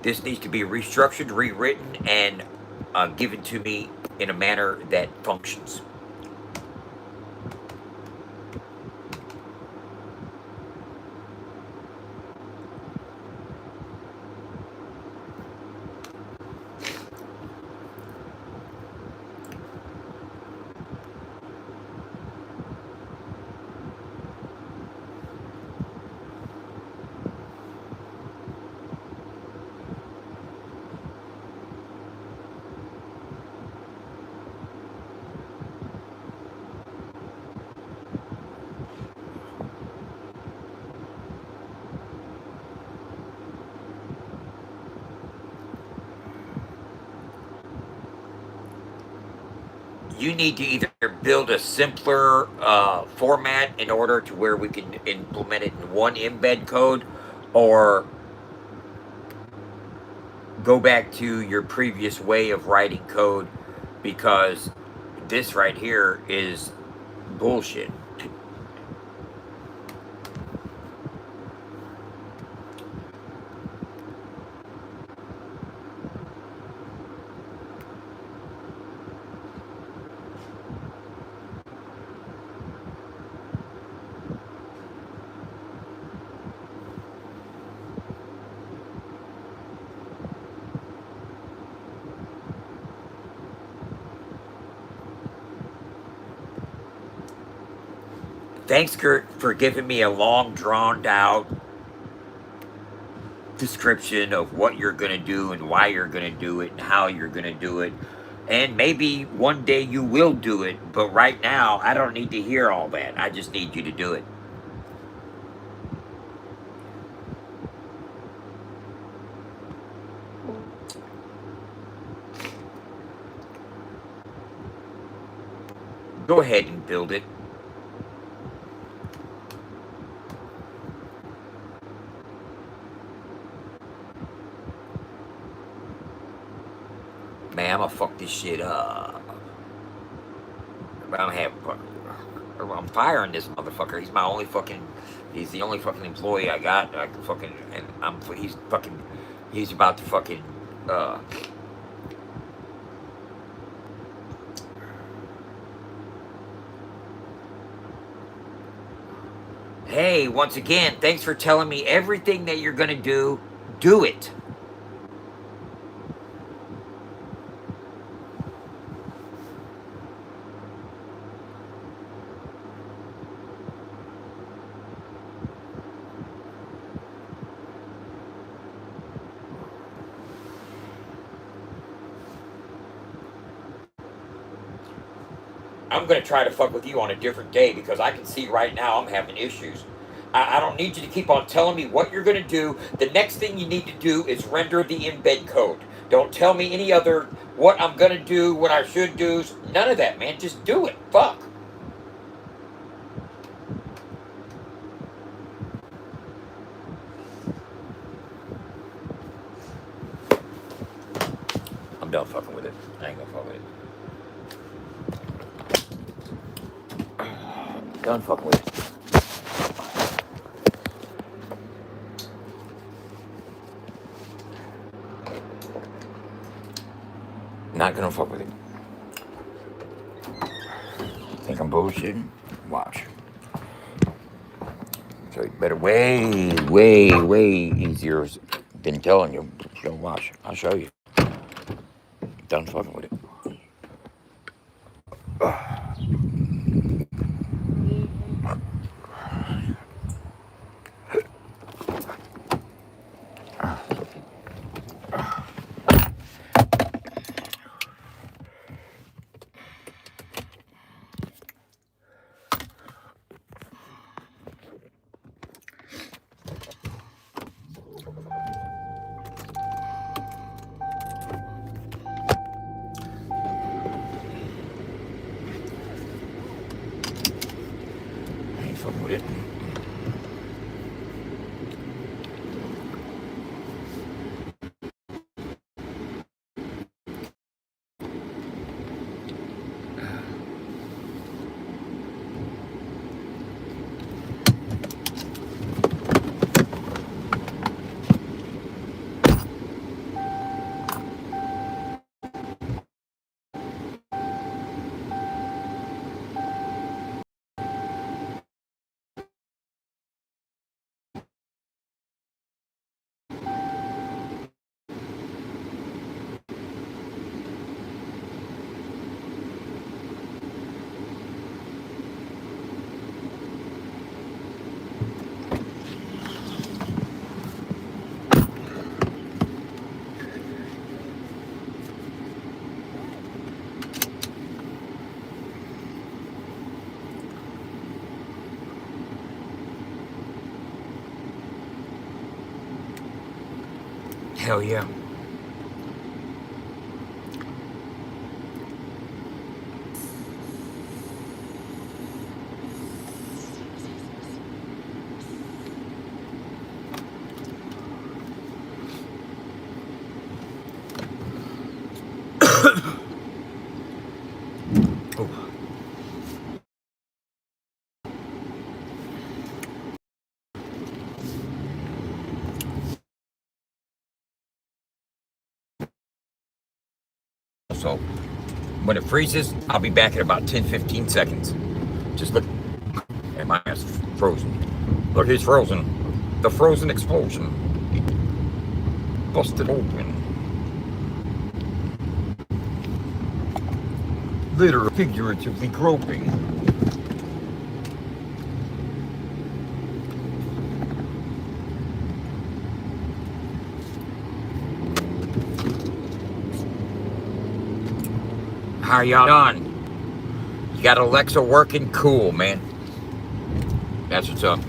This needs to be restructured, rewritten, and given to me in a manner that functions. You need to either build a simpler format in order to where we can implement it in one embed code, or go back to your previous way of writing code, because this right here is bullshit. Thanks, Kurt, for giving me a long, drawn out description of what you're going to do and why you're going to do it and how you're going to do it. And maybe one day you will do it, but right now, I don't need to hear all that. I just need you to do it. Go ahead and build it. fuck this shit up. But I'm firing this motherfucker. He's my only fucking. He's the only fucking employee I got. I can fucking, and he's about to fucking. Hey, once again, thanks for telling me everything that you're gonna do. Do it. I'm going to try to fuck with you on a different day because I can see right now I'm having issues. I don't need you to keep on telling me what you're going to do. The next thing you need to do is render the embed code. Don't tell me any other what I'm going to do, what I should do. None of that, man. Just do it. Fuck. I'm done fucking with it. I ain't going to fuck with it. Done fucking with it. Not gonna fuck with it. Think I'm bullshitting? Watch. So you better way easier than telling you. So watch. I'll show you. Done fucking with it. With it. Hell yeah. So when it freezes, I'll be back in about 10-15 seconds. Just look. And my ass frozen. Look, he's frozen. The frozen explosion. Busted open. Literally, figuratively groping. How y'all done? You got Alexa working? Cool, man. That's what's up.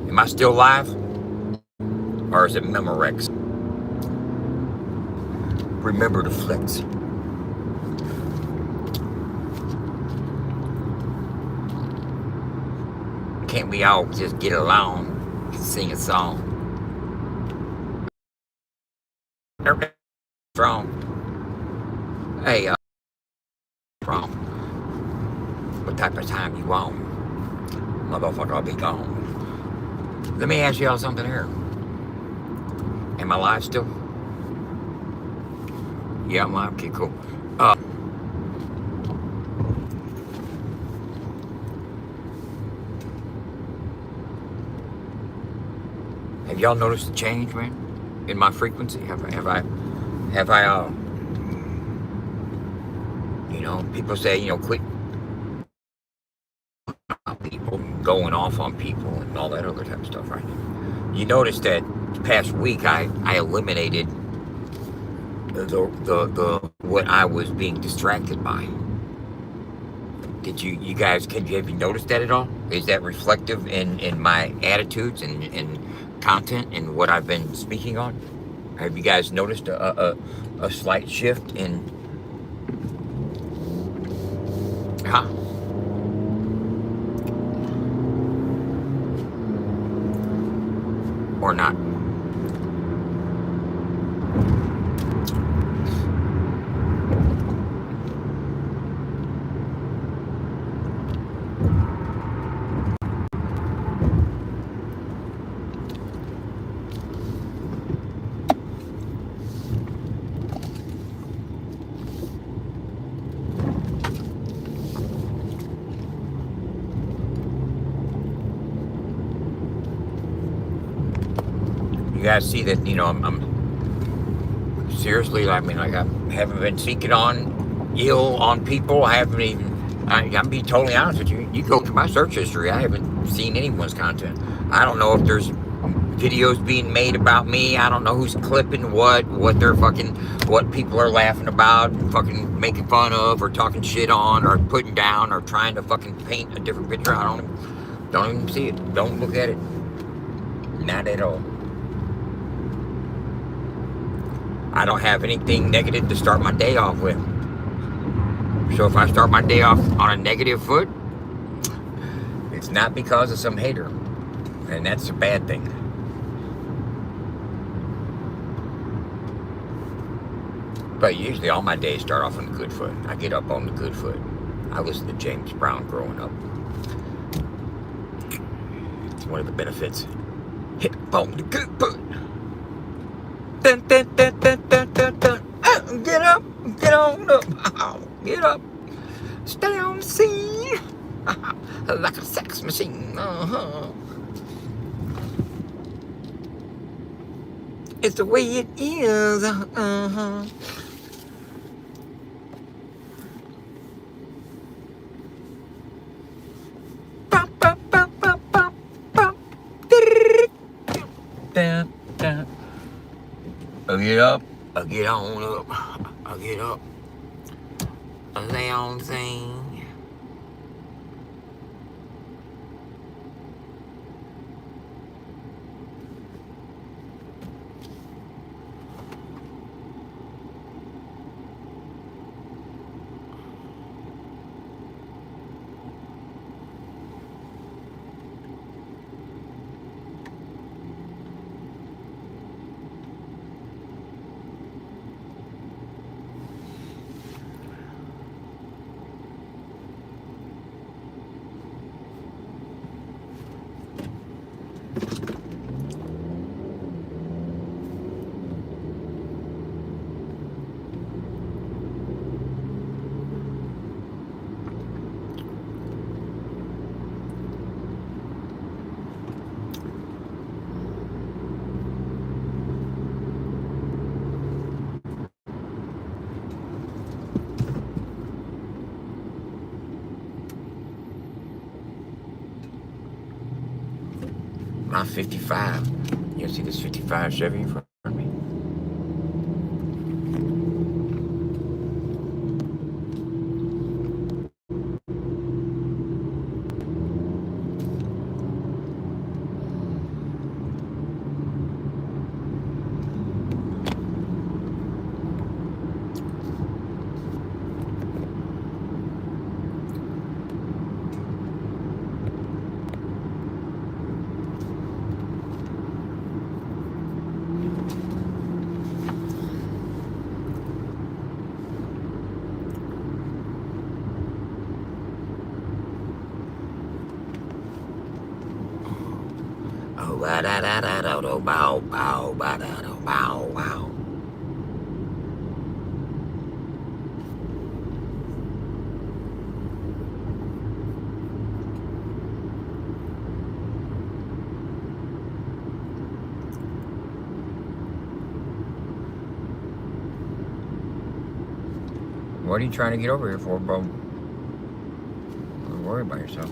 Am I still live? Or cars at Memorex. Remember to flex. Can't we all just get along, sing a song? Everything's wrong. Hey, wrong. What type of time you on? Motherfucker, I'll be gone. Let me ask y'all something here. Am I live still? Yeah, I'm live. Okay, cool. Have y'all noticed the change, man, in my frequency? Have I, you know, people say, you know, quit people, going off on people and all that other type of stuff, right? You notice that past week I eliminated the what I was being distracted by. Did you guys, have you noticed that at all? Is that reflective in my attitudes and content and what I've been speaking on? Have you guys noticed a slight shift in, huh? Or not? You guys see that, you know, I'm seriously, I mean, like, I haven't been seeking on ill on people. I haven't even, I'm being totally honest with you. You go to my search history, I haven't seen anyone's content. I don't know if there's videos being made about me. I don't know who's clipping what they're fucking, what people are laughing about and fucking making fun of or talking shit on or putting down or trying to fucking paint a different picture. I don't even see it. Don't look at it. Not at all. I don't have anything negative to start my day off with. So if I start my day off on a negative foot, it's not because of some hater. And that's a bad thing. But usually all my days start off on the good foot. I get up on the good foot. I listened to James Brown growing up. It's one of the benefits. Hit on the good foot. Dun, dun, dun, dun, dun, dun, dun. Get up, get on up, get up, stay on the scene, like a sex machine. It's the way it is. Bop, bop, bop, bop, bop, bop. Dun, dun. I'll get up, I'll get on up, I'll get up, I'll lay on the thing. My 55. You see this 55 Chevy in front of me? Bow, bow, bow, bow. What are you trying to get over here for, bro? Don't worry about yourself.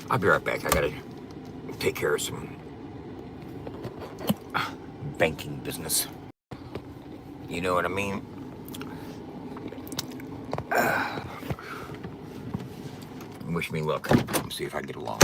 I'll be right back. I gotta take care of some banking business. You know what I mean? Wish me luck. Let's see if I can get along.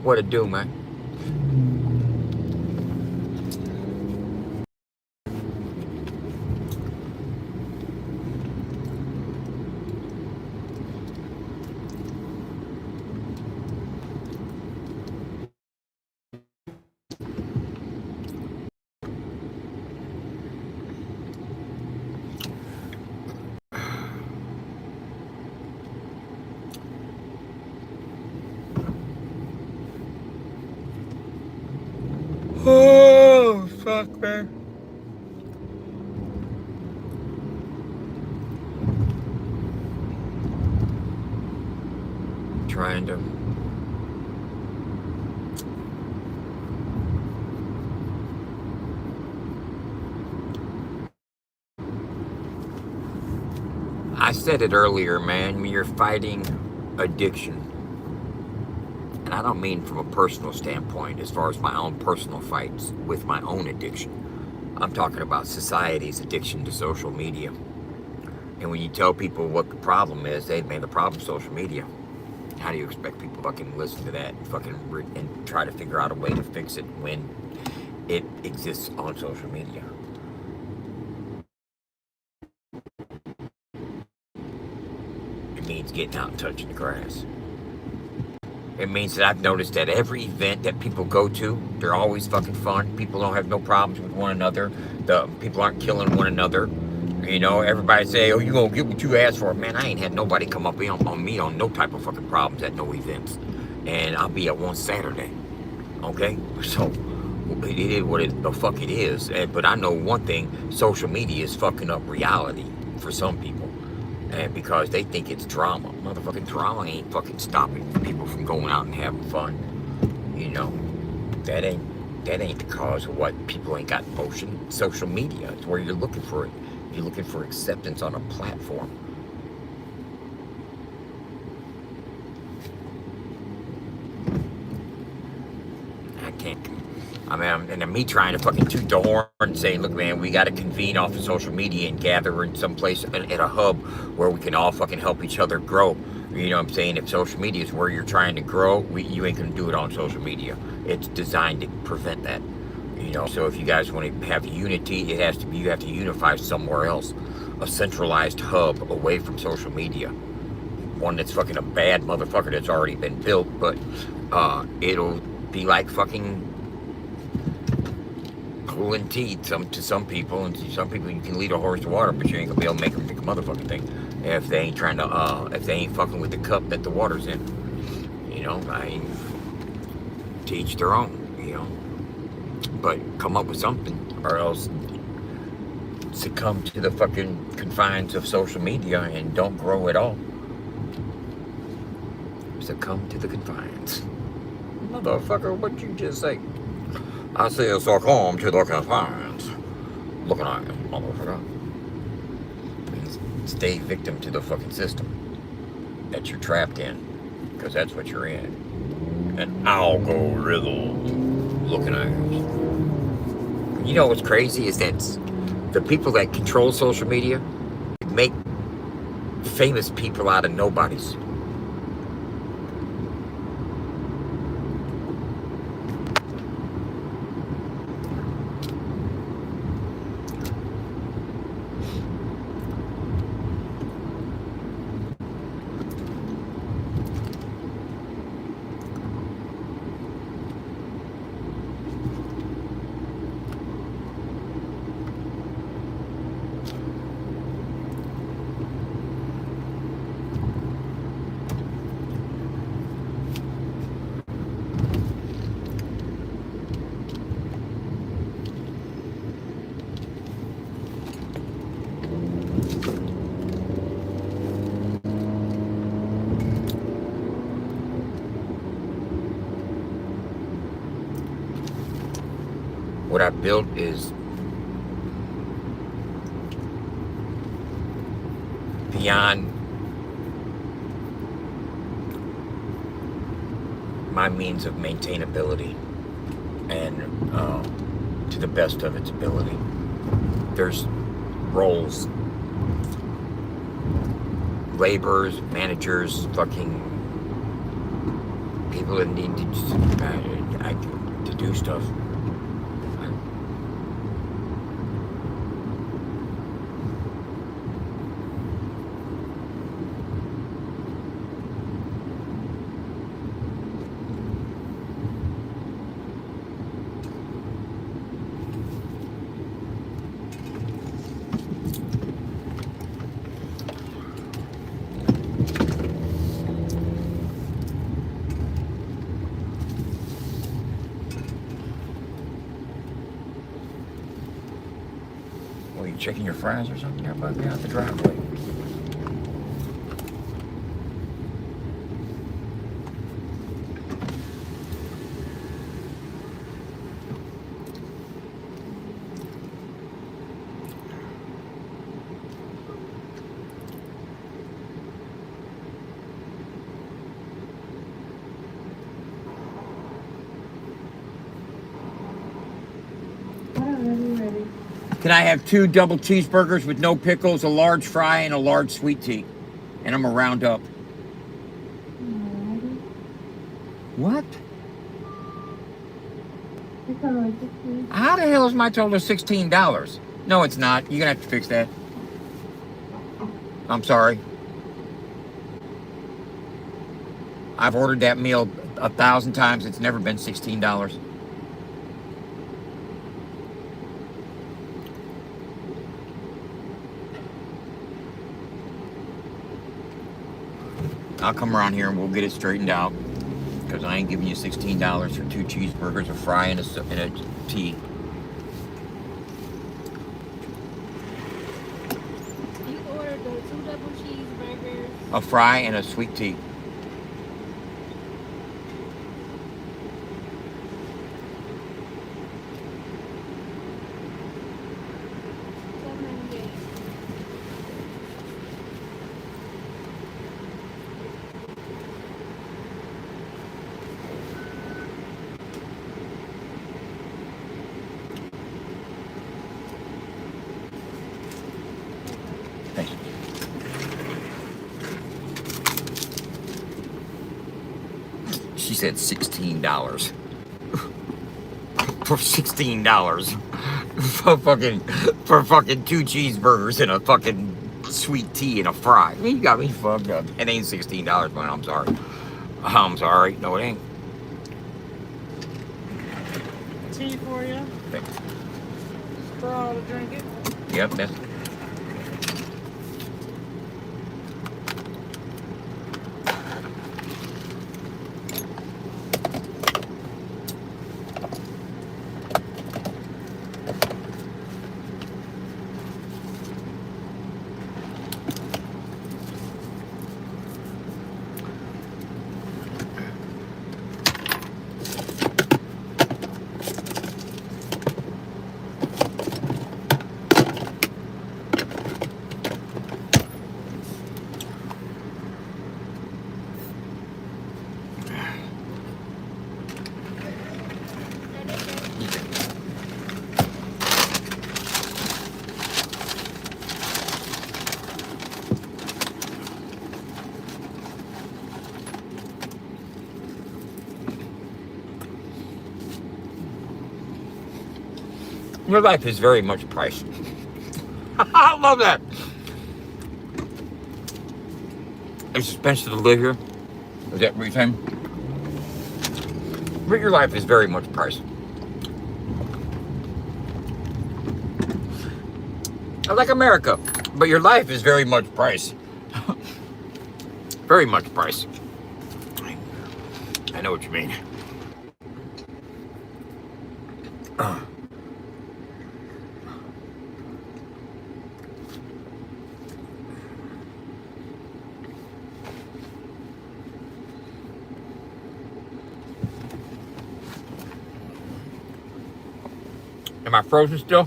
What it do, man? Oh, fuck, man. Trying to I said it earlier, man. You're fighting addiction. And I don't mean from a personal standpoint, as far as my own personal fights with my own addiction. I'm talking about society's addiction to social media. And when you tell people what the problem is, they man, the problem's social media. How do you expect people to fucking listen to that and and try to figure out a way to fix it when it exists on social media? It means getting out and touching the grass. It means that I've noticed that every event that people go to, they're always fucking fun. People don't have no problems with one another. The people aren't killing one another. You know, everybody say, oh, you gonna get what you asked for. Man, I ain't had nobody come up on me on no type of fucking problems at no events. And I'll be at one Saturday. Okay? So, it is what the fuck it is. But I know one thing, social media is fucking up reality for some people. And because they think it's drama. Motherfucking drama ain't fucking stopping people from going out and having fun. You know? That ain't the cause of what people ain't got motion. Social media, it's where you're looking for it. You're looking for acceptance on a platform. I mean, and me trying to fucking toot the horn and saying, look, man, we got to convene off of social media and gather in some place at a hub where we can all fucking help each other grow. You know what I'm saying? If social media is where you're trying to grow, you ain't going to do it on social media. It's designed to prevent that. You know, so if you guys want to have unity, you have to unify somewhere else. A centralized hub away from social media. One that's fucking a bad motherfucker that's already been built, but it'll be like fucking pulling teeth to some people, and to some people you can lead a horse to water, but you ain't gonna be able to make them drink a motherfucking thing if they ain't trying to if they ain't fucking with the cup that the water's in. You know, I mean, to each their own, you know. But come up with something, or else succumb to the fucking confines of social media and don't grow at all. Succumb to the confines. Motherfucker, what'd you just say? I said succumb to the confines. Looking at you, motherfucker. And stay victim to the fucking system that you're trapped in, because that's what you're in. An algorithm looking at you. You know what's crazy is that the people that control social media make famous people out of nobodies. What I built is beyond my means of maintainability and to the best of its ability. There's roles, laborers, managers, fucking people that need to do stuff. Well, you checking your fries or something? You're about to be out the driveway. Can I have 2 double cheeseburgers with no pickles, a large fry, and a large sweet tea? And I'm gonna round up. What? How the hell is my total $16? No, it's not. You're gonna have to fix that. I'm sorry. I've ordered that meal 1,000 times. It's never been $16. I'll come around here and we'll get it straightened out. Because I ain't giving you $16 for 2 cheeseburgers, a fry, and a tea. You ordered the 2 double cheeseburgers. A fry and a sweet tea. Thanks. She said $16. For $16. For fucking 2 cheeseburgers and a fucking sweet tea and a fry. You got me fucked up. It ain't $16, man. I'm sorry. I'm sorry. No, it ain't. Tea for you. Thanks. Straw to drink it. Yep, that's... Your life is very much priced. I love that. It's expensive to live here. Is that what you're saying? But your life is very much priced. I like America, but your life is very much priced. Very much priced. I know what you mean. Am I frozen still?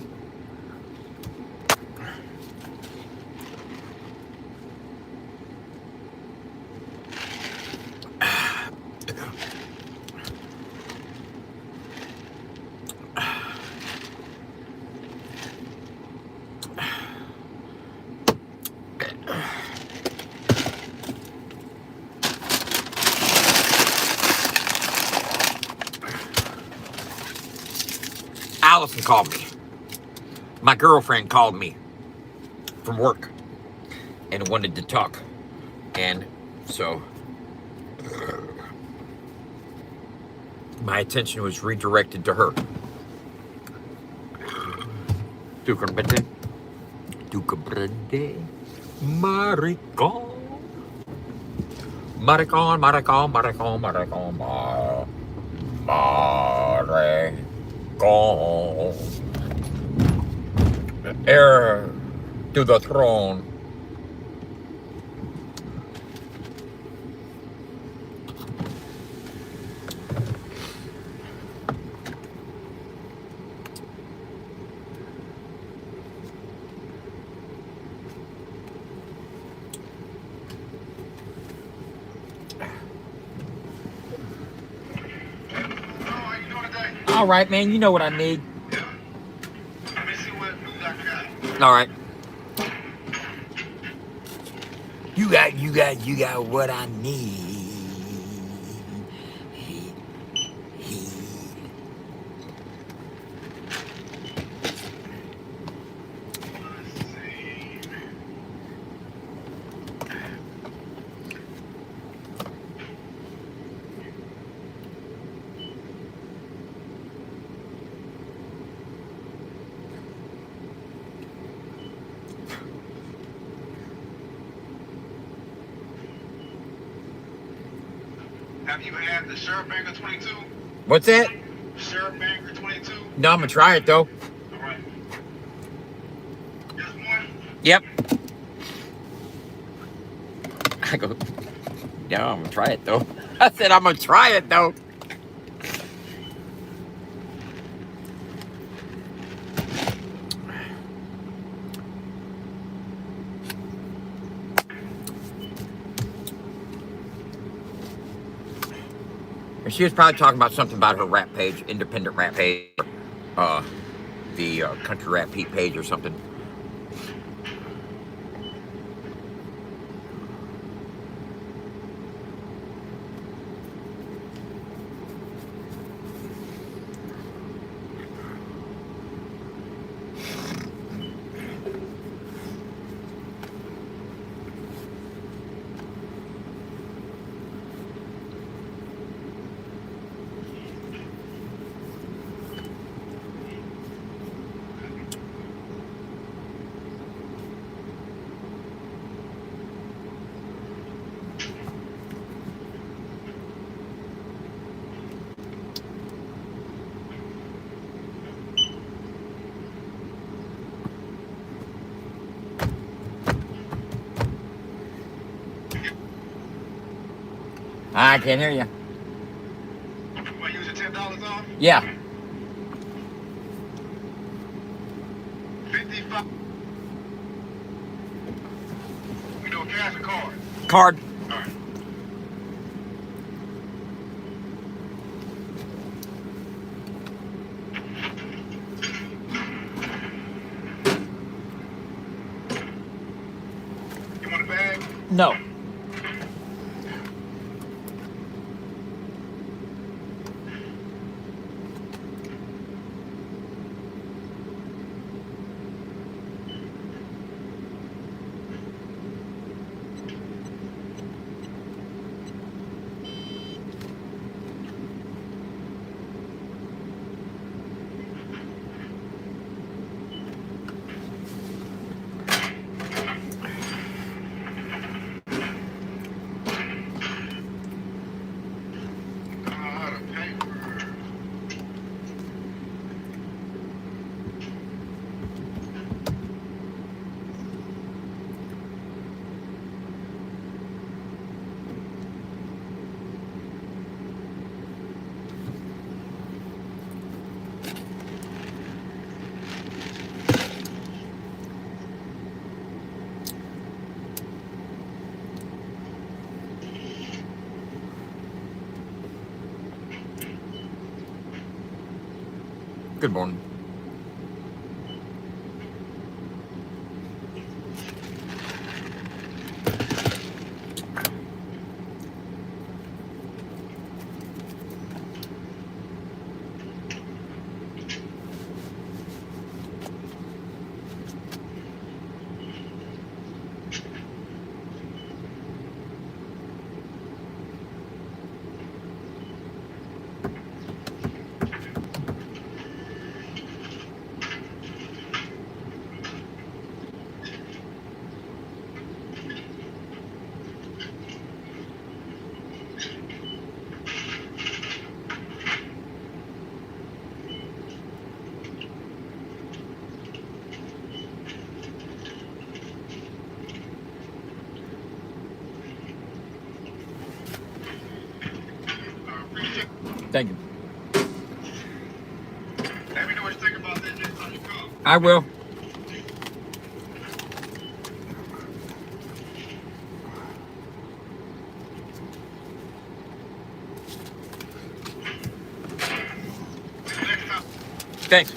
Allison called me. My girlfriend called me from work and wanted to talk. And so my attention was redirected to her. Tucumbrede. Tucumbrede. Maricon. Maricon, Maricon, Maricon, Maricon, Maricon. Heir to the throne. All right, man. You know what I need. Let me see what I got. All right. You got what I need. Have you had the Sheriff Banker 22? What's that? Sheriff Banker 22? No, I'm gonna try it though. All right. Just one? Yep. I go, yeah, I'm gonna try it though. I said I'm gonna try it though. And she was probably talking about something about her rap page, independent rap page, the country rap Pete page or something. I can't hear you. Want to use your $10 off? Yeah. 55. You know, cash or card? Card. All right. You want a bag? No. Good morning. Thank you. Let me know what you think about that next time you come. I will. Next time. Thanks.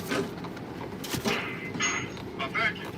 Oh, thank you.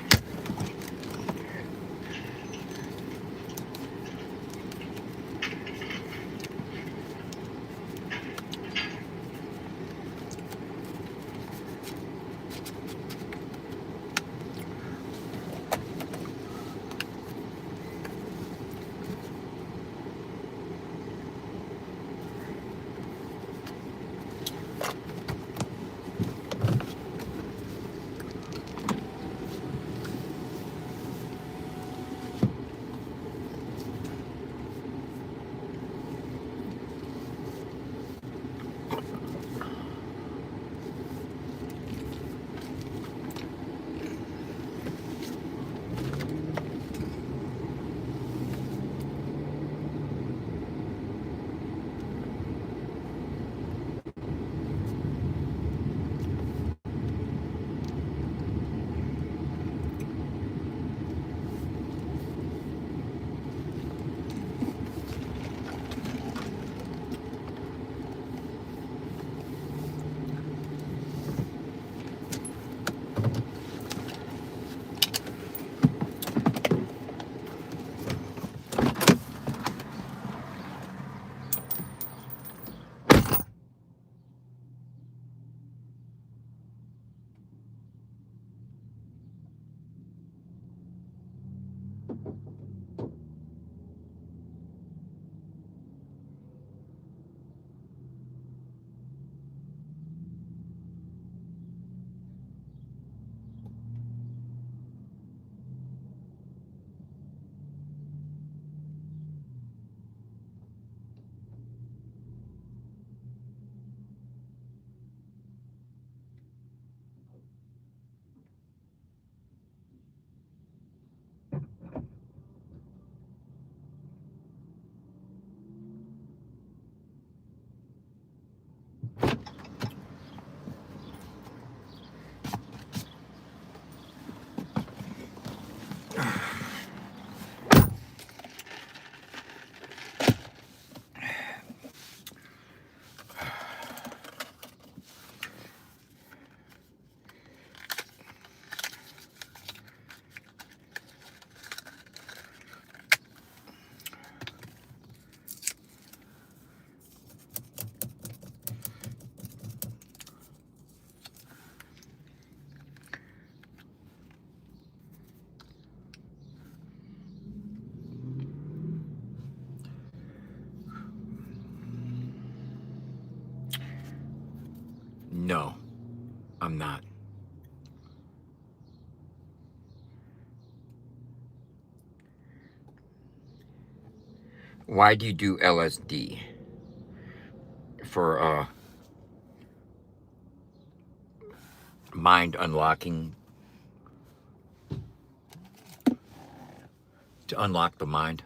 No, I'm not. Why do you do LSD? For mind unlocking? To unlock the mind?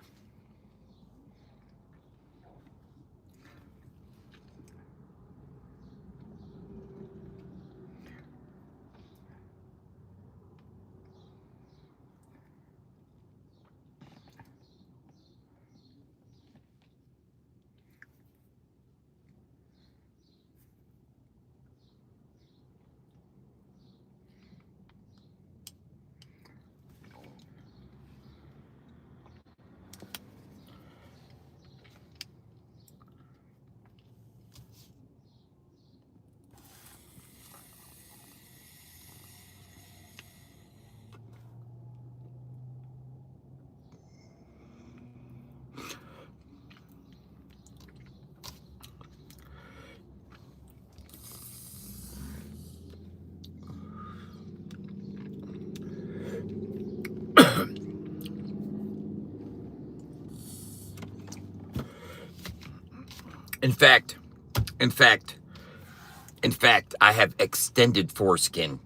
In fact, I have extended foreskin.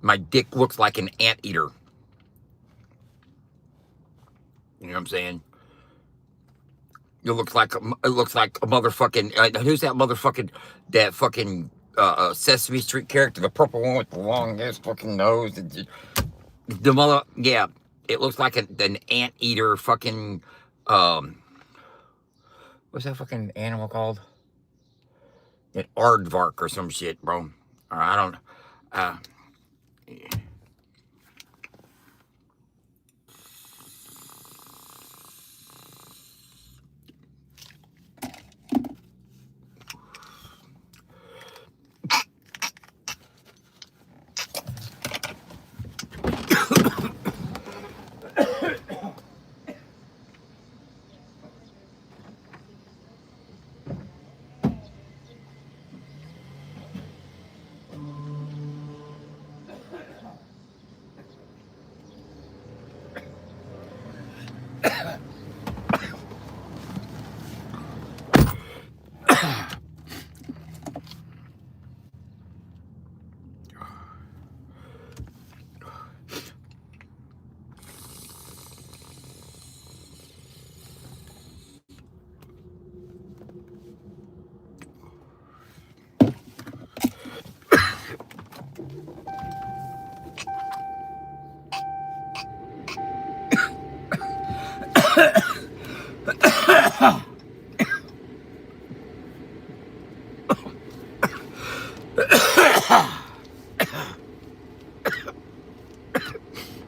My dick looks like an anteater. You know what I'm saying? It looks like a motherfucking. Who's that motherfucking? That fucking Sesame Street character, the purple one with the long ass fucking nose. The mother, yeah. It looks like an anteater fucking. What's that fucking animal called? An aardvark or some shit, bro. Or I don't. Yeah.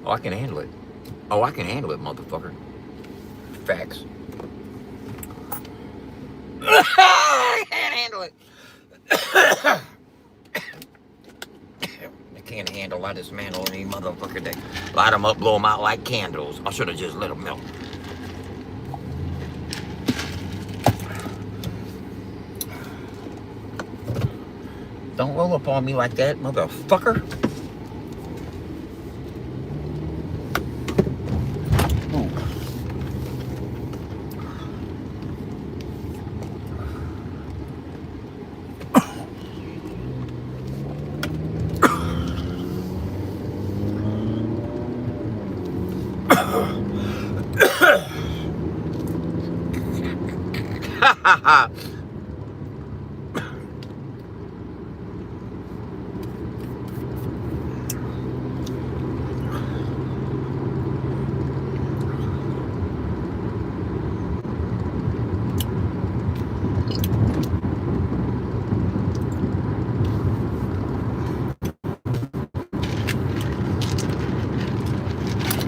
Oh, I can handle it. Oh, I can handle it, motherfucker. Facts. I can't handle it. I can't handle. I dismantle any motherfucker that light them up, blow them out like candles. I should have just let them melt. Don't roll up on me like that, motherfucker.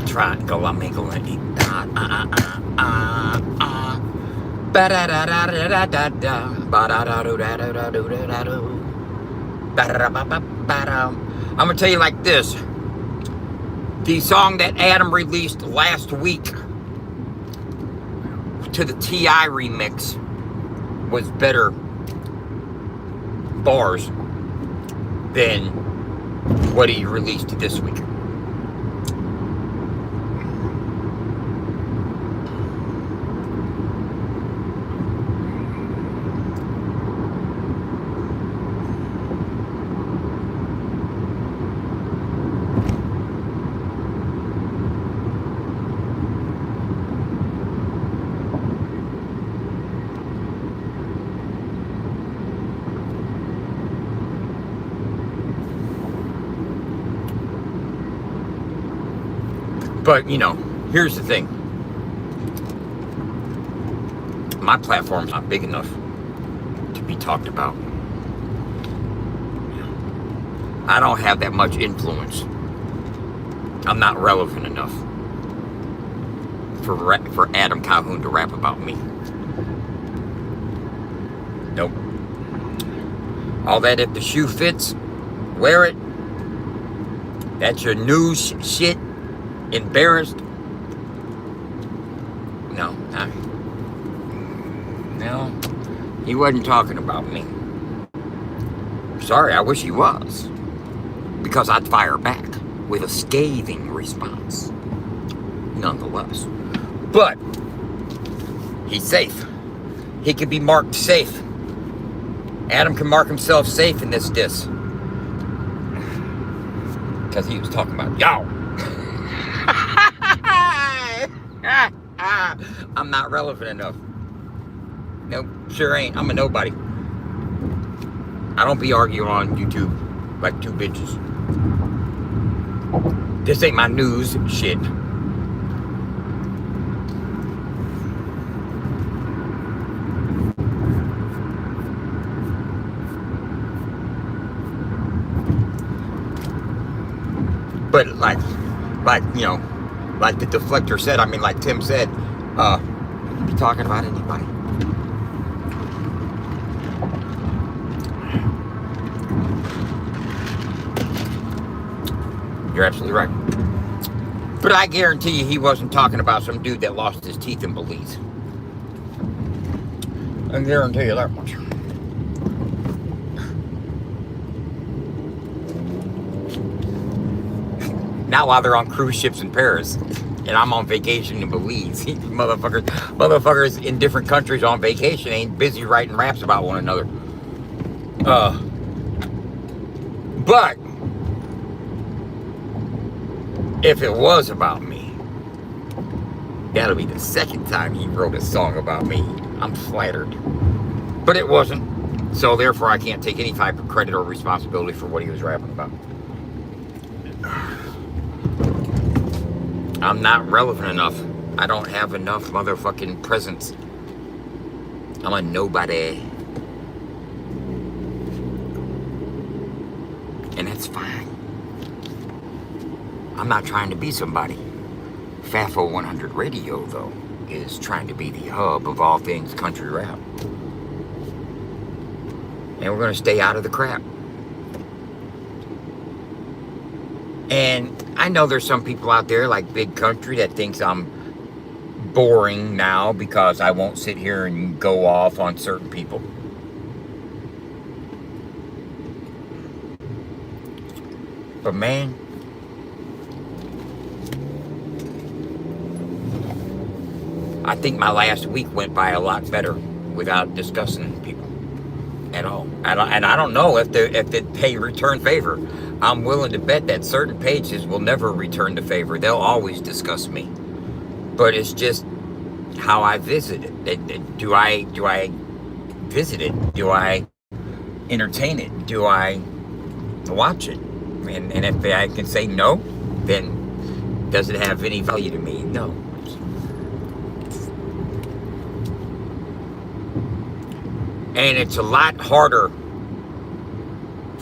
Triangle, I'm making it. I'm gonna tell you like this. The song that Adam released last week to the T.I. remix was better bars than what he released this week. But, you know, here's the thing. My platform's not big enough to be talked about. I don't have that much influence. I'm not relevant enough for Adam Calhoun to rap about me. Nope. All that if the shoe fits, wear it. That's your news shit. Embarrassed? No, he wasn't talking about me. Sorry, I wish he was. Because I'd fire back with a scathing response. Nonetheless. But he's safe. He can be marked safe. Adam can mark himself safe in this diss. Because he was talking about y'all. I'm not relevant enough. Sure ain't. I'm a nobody. I don't be arguing on YouTube like two bitches. This ain't my news shit. But like you know, like the deflector said, I mean, like Tim said, you can be talking about anybody. You're absolutely right. But I guarantee you he wasn't talking about some dude that lost his teeth in Belize. I guarantee you that much. Now while they're on cruise ships in Paris, and I'm on vacation in Belize, motherfuckers in different countries on vacation ain't busy writing raps about one another. But if it was about me, that'll be the second time he wrote a song about me. I'm flattered. But it wasn't. So therefore I can't take any type of credit or responsibility for what he was rapping about. I'm not relevant enough. I don't have enough motherfucking presence. I'm a nobody. And that's fine. I'm not trying to be somebody. FAFO 100 Radio, though, is trying to be the hub of all things country rap. And we're going to stay out of the crap. And I know there's some people out there like Big Country that thinks I'm boring now because I won't sit here and go off on certain people. But man, I think my last week went by a lot better without discussing people at all. And I don't know if they return favor. I'm willing to bet that certain pages will never return the favor. They'll always discuss me. But it's just how I visit it. Do I visit it? Do I entertain it? Do I watch it? And if I can say no, then does it have any value to me? No. And it's a lot harder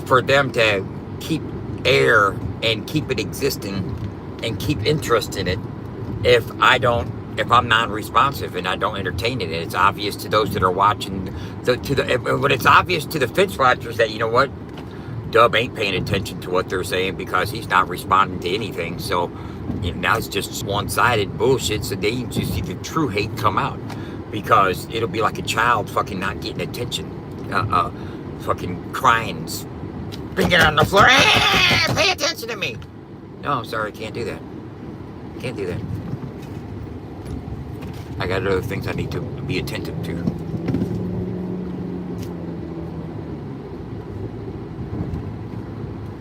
for them to keep air and keep it existing and keep interest in it if I'm non-responsive and I don't entertain it. And it's obvious to those that are watching, but it's obvious to the Fitz watchers that, you know what, Dub ain't paying attention to what they're saying because he's not responding to anything. So now it's just one-sided bullshit. So they just see the true hate come out because it'll be like a child fucking not getting attention, fucking crying, spinning on the floor. Hey, pay attention to me. No, I'm sorry, can't do that. Can't do that. I got other things I need to be attentive to.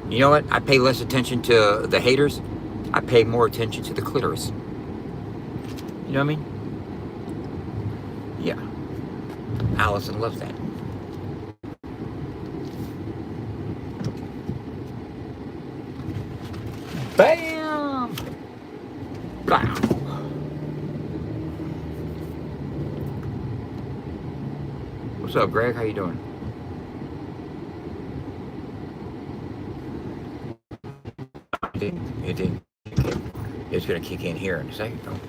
You know what? I pay less attention to the haters. I pay more attention to the clitoris. You know what I mean? Yeah. Allison loves that. Bam! Bam! What's up, Greg? How you doing? It didn't. It's gonna kick in here in a second, though.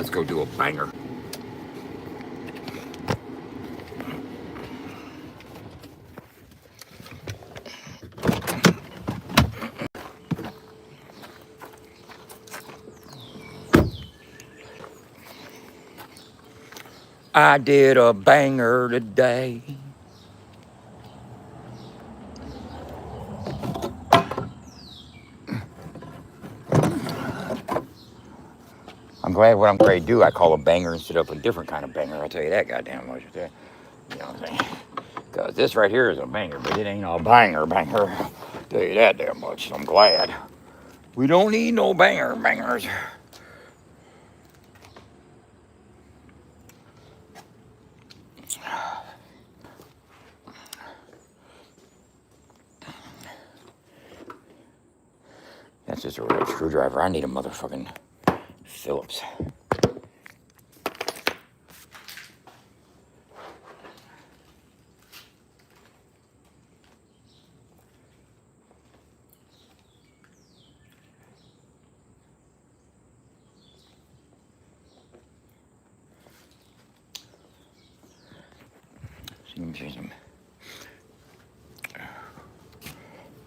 Let's go do a banger. I did a banger today. I'm glad what I'm going to do, I call a banger instead of a different kind of banger. I'll tell you that goddamn much. You know what I'm saying? Because this right here is a banger, but it ain't a banger. I'll tell you that damn much. I'm glad. We don't need no bangers. That's just a real screwdriver. I need a motherfucking Phillips.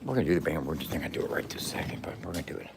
We're gonna do the banger. We're just not gonna do it right this second, but we're gonna do it.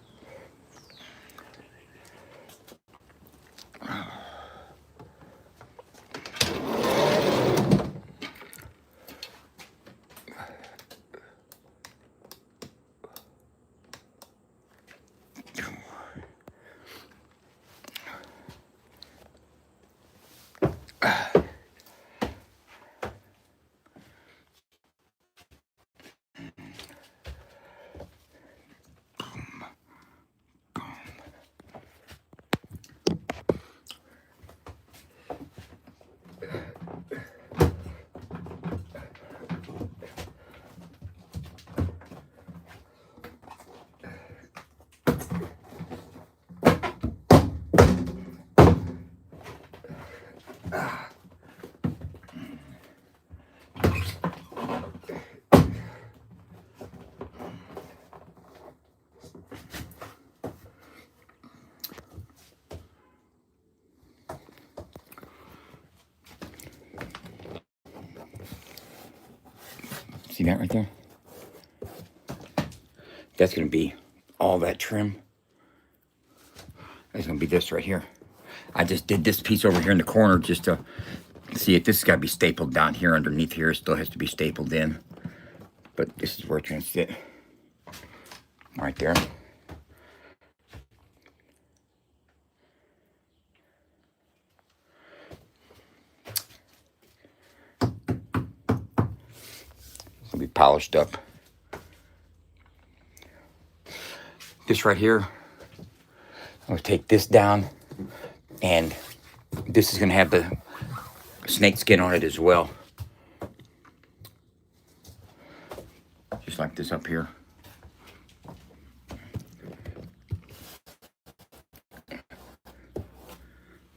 See that right there? That's gonna be all that trim. That's gonna be this right here. I just did this piece over here in the corner just to see it. This has got to be stapled down here underneath here. It still has to be stapled in. But this is where it's gonna sit. Right there. It's gonna be polished up. This right here, I'm gonna take this down, and this is gonna have the snake skin on it as well. Just like this up here.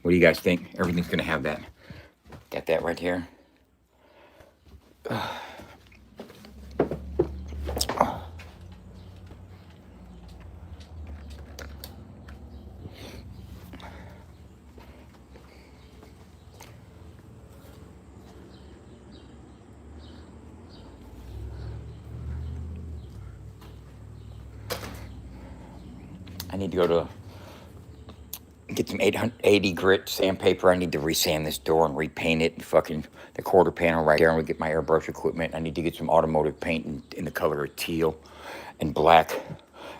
What do you guys think? Everything's gonna have that. Got that right here. I need to go to get some 880 grit sandpaper. I need to resand this door and repaint it. And fucking the quarter panel right there. I'm gonna get my airbrush equipment. I need to get some automotive paint in the color of teal and black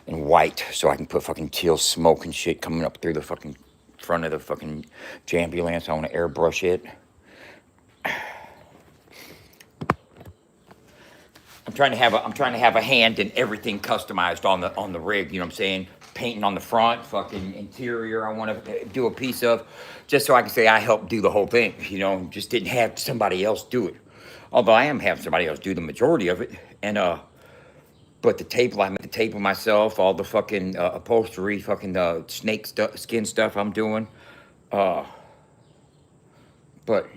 and white, so I can put fucking teal smoke and shit coming up through the fucking front of the fucking Jambulance. I want to airbrush it. I'm trying to have a hand in everything customized on the rig. You know what I'm saying? Painting on the front, fucking interior. I want to do a piece of, just so I can say I helped do the whole thing. You know, just didn't have somebody else do it. Although I am having somebody else do the majority of it. And but the table, I made the table myself. All the fucking upholstery, fucking snake skin stuff I'm doing. But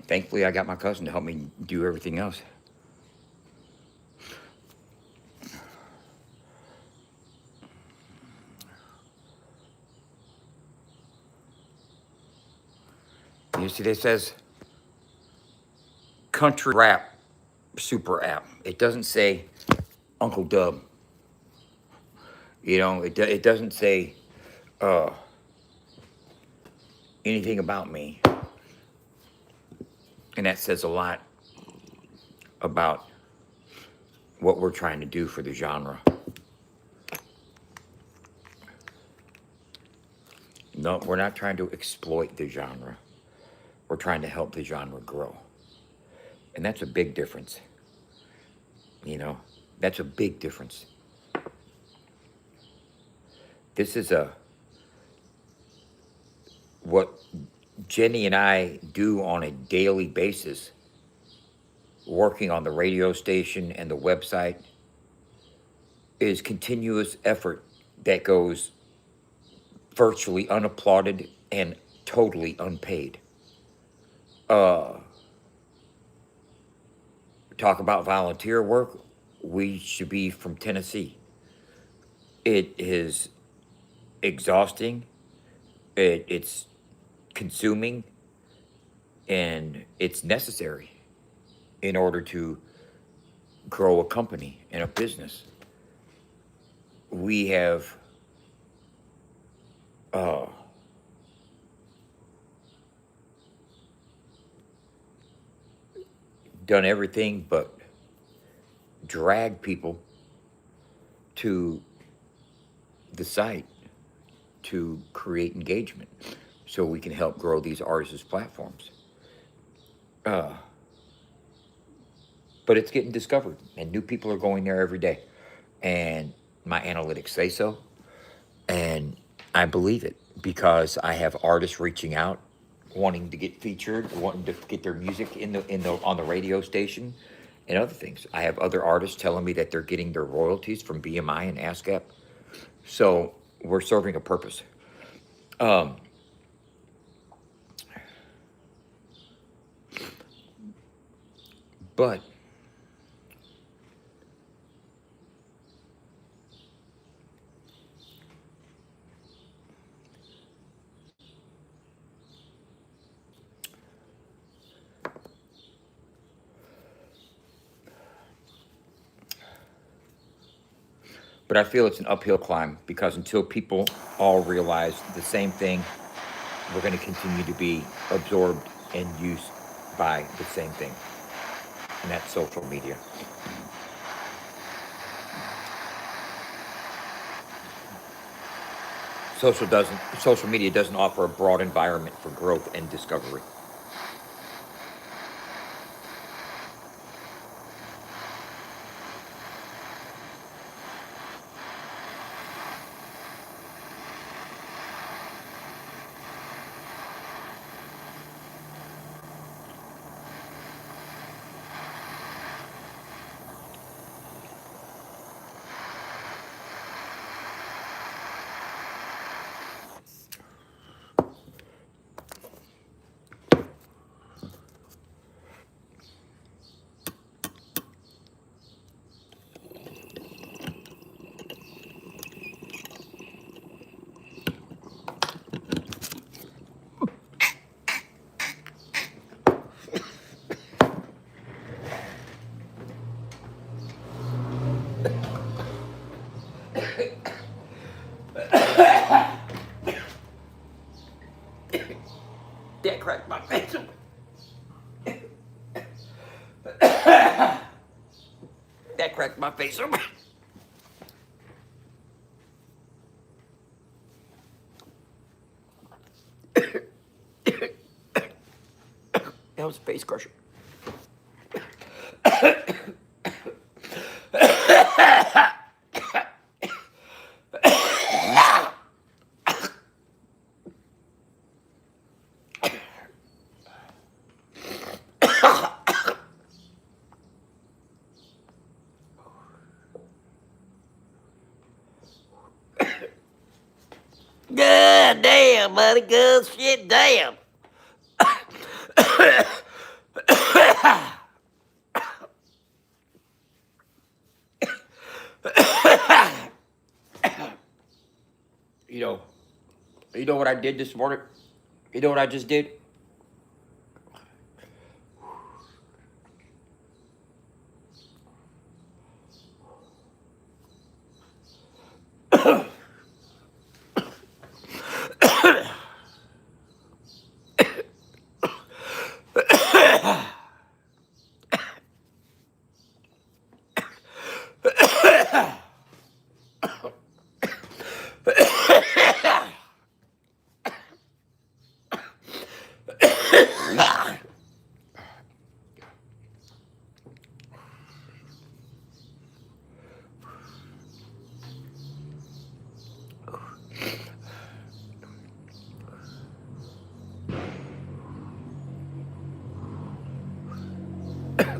thankfully, I got my cousin to help me do everything else. You see, it says country rap super app. It doesn't say Uncle Dub. You know, it doesn't say anything about me. And that says a lot about what we're trying to do for the genre. No, we're not trying to exploit the genre. We're trying to help the genre grow. And that's a big difference. You know, that's a big difference. This is what Jenny and I do on a daily basis, working on the radio station and the website, is continuous effort that goes virtually unapplauded and totally unpaid. Talk about volunteer work, we should be from Tennessee. It is exhausting, it's consuming, and it's necessary in order to grow a company and a business. We have done everything but drag people to the site to create engagement so we can help grow these artists' platforms. But it's getting discovered, and new people are going there every day. And my analytics say so, and I believe it because I have artists reaching out, wanting to get featured, wanting to get their music on the radio station, and other things. I have other artists telling me that they're getting their royalties from BMI and ASCAP. So we're serving a purpose. But I feel it's an uphill climb because until people all realize the same thing, we're going to continue to be absorbed and used by the same thing, and that's social media. Social media doesn't offer a broad environment for growth and discovery. That cracked my face open. That cracked my face open. That was a face crusher. God damn, buddy, good shit, damn. You know what I did this morning? You know what I just did?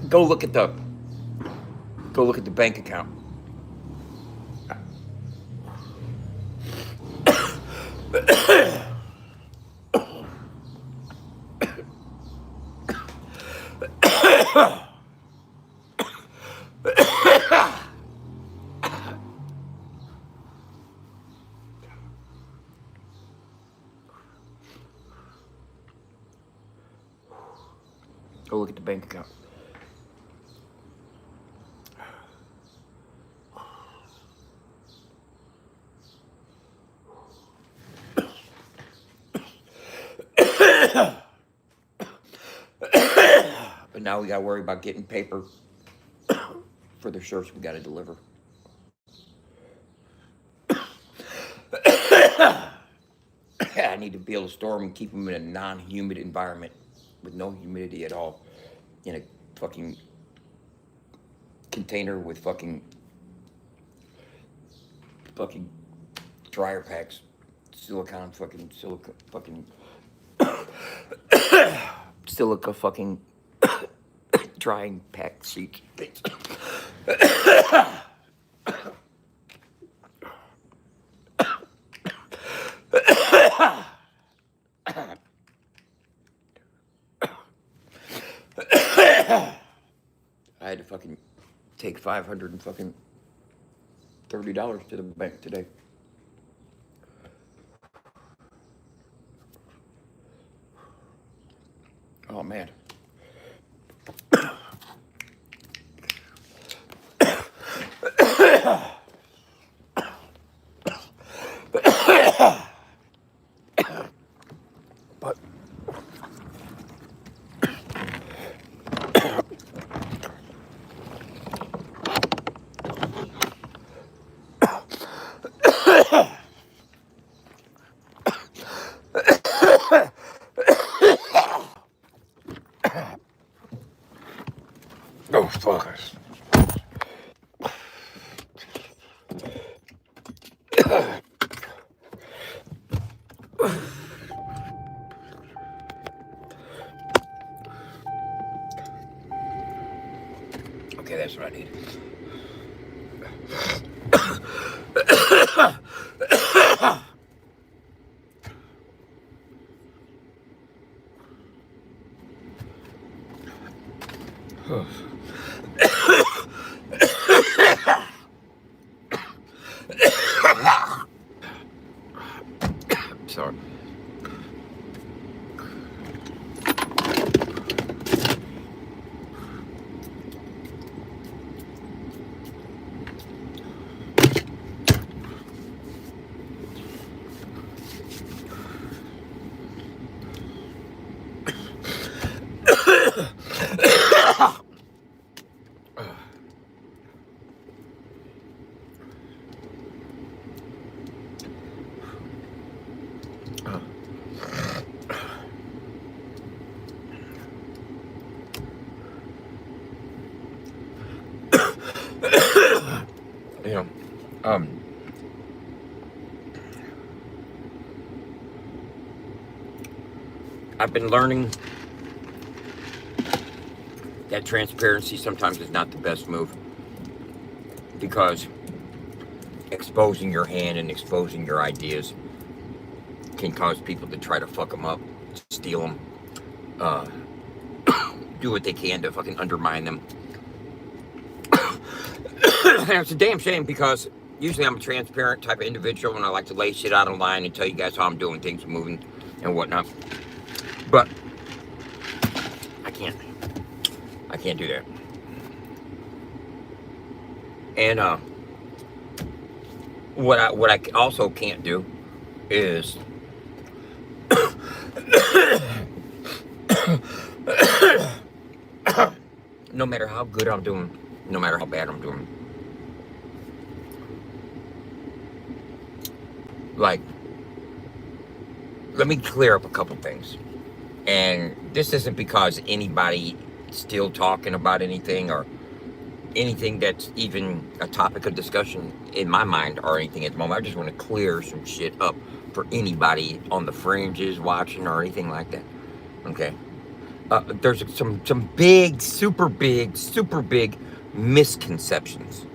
Go look at the bank account. Go look at the bank account. But now we gotta worry about getting paper for the shirts we gotta deliver. I need to be able to store them and keep them in a non-humid environment with no humidity at all, in a fucking container with fucking dryer packs, silica fucking drying pack sheets. I had to fucking take $530 to the bank today. Oh man. But oh, fuckers. Okay, that's what I need. Sorry. You know, I've been learning that transparency sometimes is not the best move, because exposing your hand and exposing your ideas can cause people to try to fuck them up, steal them, do what they can to fucking undermine them. And it's a damn shame, because usually I'm a transparent type of individual and I like to lay shit out on line and tell you guys how I'm doing things, moving and whatnot. But I can't do that. And what I also can't do is no matter how good I'm doing, no matter how bad I'm doing, like, let me clear up a couple things. And this isn't because anybody still talking about anything or anything that's even a topic of discussion in my mind or anything at the moment. I just want to clear some shit up for anybody on the fringes watching or anything like that. Okay. There's some big, super big misconceptions.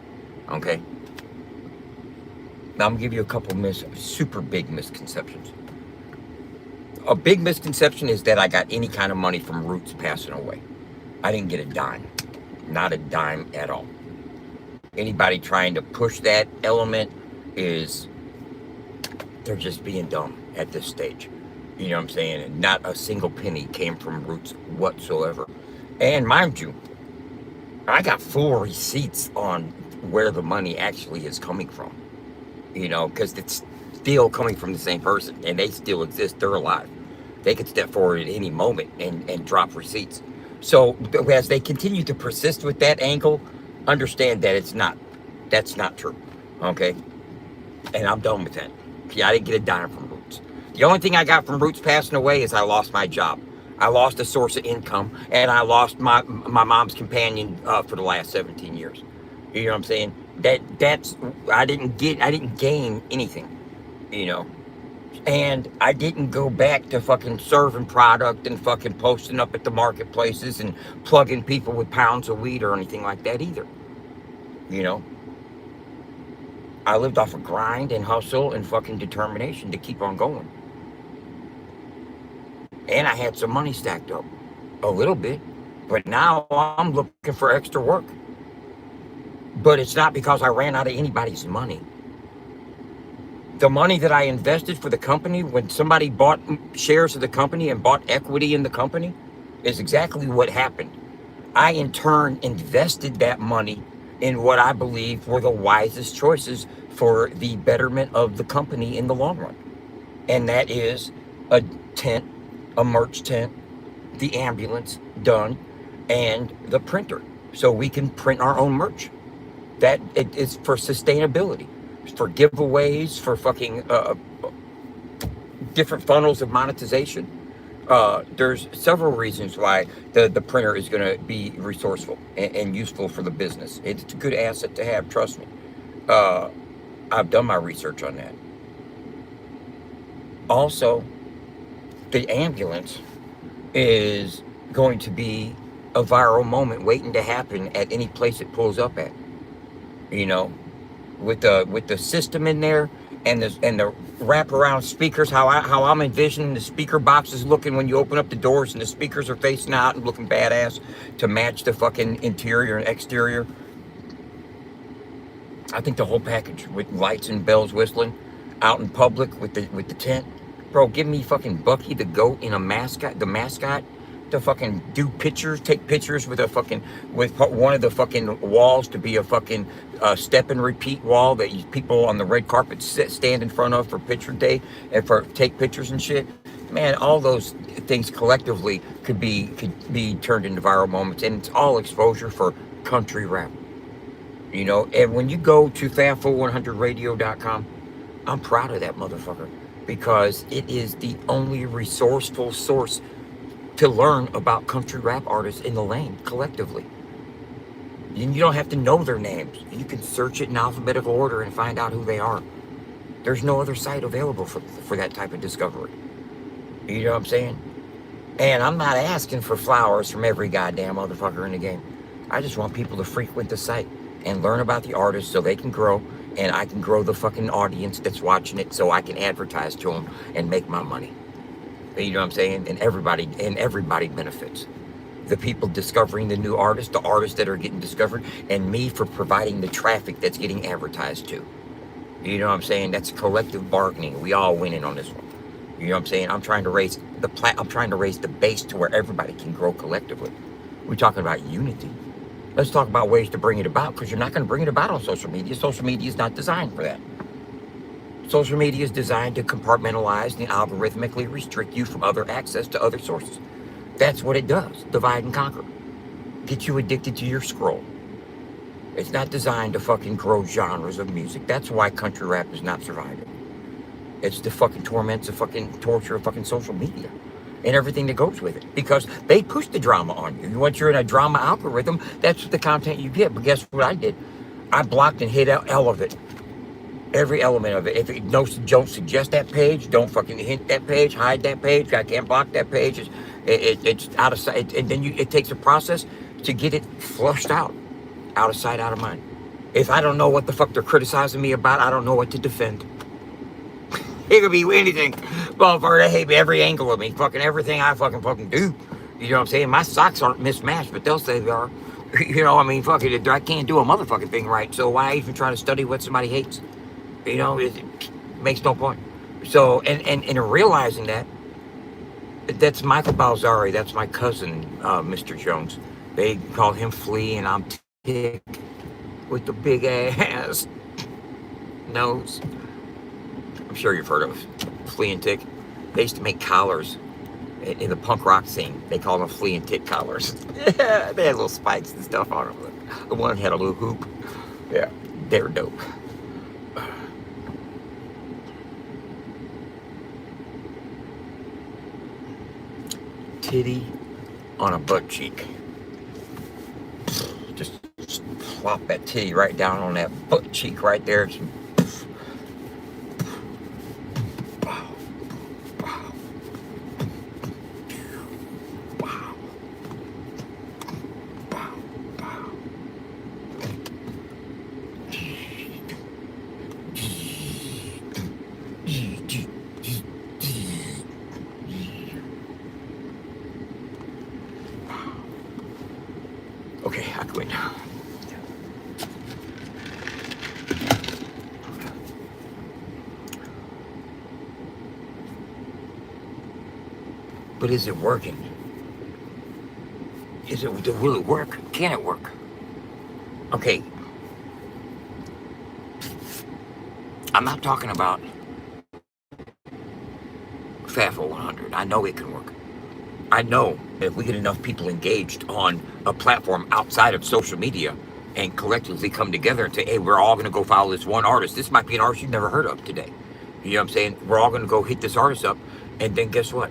Okay. Now I'm gonna give you a couple super big misconceptions. A big misconception is that I got any kind of money from Roots passing away. I didn't get a dime. Not a dime at all. Anybody trying to push that element they're just being dumb at this stage. You know what I'm saying? And not a single penny came from Roots whatsoever. And mind you, I got full receipts on where the money actually is coming from. You know, because it's still coming from the same person and they still exist. They're alive. They could step forward at any moment and drop receipts. So as they continue to persist with that angle, understand that that's not true. Okay? And I'm done with that. Yeah, I didn't get a dime from Roots. The only thing I got from Roots passing away is I lost my job. I lost a source of income, and I lost my mom's companion for the last 17 years. You know what I'm saying? I didn't gain anything, you know. And I didn't go back to fucking serving product and fucking posting up at the marketplaces and plugging people with pounds of weed or anything like that either. You know? I lived off of grind and hustle and fucking determination to keep on going. And I had some money stacked up. A little bit. But now I'm looking for extra work. But it's not because I ran out of anybody's money. The money that I invested for the company, when somebody bought shares of the company and bought equity in the company, is exactly what happened. I, in turn, invested that money in what I believe were the wisest choices for the betterment of the company in the long run. And that is a tent, a merch tent, the ambulance done, and the printer. So we can print our own merch. That it is for sustainability, for giveaways, for fucking different funnels of monetization. There's several reasons why the printer is going to be resourceful and useful for the business. It's a good asset to have, trust me. I've done my research on that. Also, the ambulance is going to be a viral moment waiting to happen at any place it pulls up at. You know, with the system in there and the wraparound speakers, how I'm envisioning the speaker boxes looking when you open up the doors and the speakers are facing out and looking badass to match the fucking interior and exterior. I think the whole package with lights and bells whistling out in public with the tent. Bro, give me fucking Bucky the goat in the mascot to fucking do pictures, take pictures with one of the fucking walls to be a fucking step and repeat wall that people on the red carpet stand in front of for picture day and for take pictures and shit. Man, all those things collectively could be turned into viral moments, and it's all exposure for country rap. You know, and when you go to FAB4100radio.com, I'm proud of that motherfucker because it is the only resourceful source to learn about country rap artists in the lane collectively. You don't have to know their names. You can search it in alphabetical order and find out who they are. There's no other site available for that type of discovery. You know what I'm saying? And I'm not asking for flowers from every goddamn motherfucker in the game. I just want people to frequent the site and learn about the artists so they can grow, and I can grow the fucking audience that's watching it so I can advertise to them and make my money. You know what I'm saying? And everybody benefits. The people discovering the new artists, the artists that are getting discovered, and me for providing the traffic that's getting advertised to. You know what I'm saying? That's collective bargaining. We all winning on this one. You know what I'm saying? I'm trying to raise the base to where everybody can grow collectively. We're talking about unity. Let's talk about ways to bring it about, because you're not going to bring it about on social media. Social media is not designed for that. Social media is designed to compartmentalize and algorithmically restrict you from other access to other sources. That's what it does. Divide and conquer. Get you addicted to your scroll. It's not designed to fucking grow genres of music. That's why country rap is not surviving. It's the fucking torments of fucking torture of fucking social media. and everything that goes with it, because they push the drama on you. Once you're in a drama algorithm, that's the content you get. But guess what I did? I blocked and hid out all of it. Every element of it. If it don't suggest that page, don't fucking hint that page, hide that page. I can't block that page. It's out of sight. And then it takes a process to get it flushed out of sight, out of mind. If I don't know what the fuck they're criticizing me about, I don't know what to defend. It could be anything. Motherfucker, they hate every angle of me. Fucking everything I fucking do. You know what I'm saying? My socks aren't mismatched, but they'll say they are. You know, I mean, fuck it. I can't do a motherfucking thing right. So why even try to study what somebody hates? You know, it makes no point. So, and realizing that, that's Michael Balzari. That's my cousin, Mr. Jones. They call him Flea, and I'm Tick with the big ass nose. I'm sure you've heard of Flea and Tick. They used to make collars in the punk rock scene. They call them Flea and Tick collars. Yeah, they had little spikes and stuff on them. The one had a little hoop. Yeah, they were dope. Titty on a butt cheek. Just plop that titty right down on that butt cheek right there. Okay, I quit now. But is it working? Will it work? Can it work? Okay. I'm not talking about FAFO 100. I know it can work. I know that if we get enough people engaged on a platform outside of social media and collectively come together and say, hey, we're all going to go follow this one artist. This might be an artist you've never heard of today. You know what I'm saying? We're all going to go hit this artist up. And then guess what?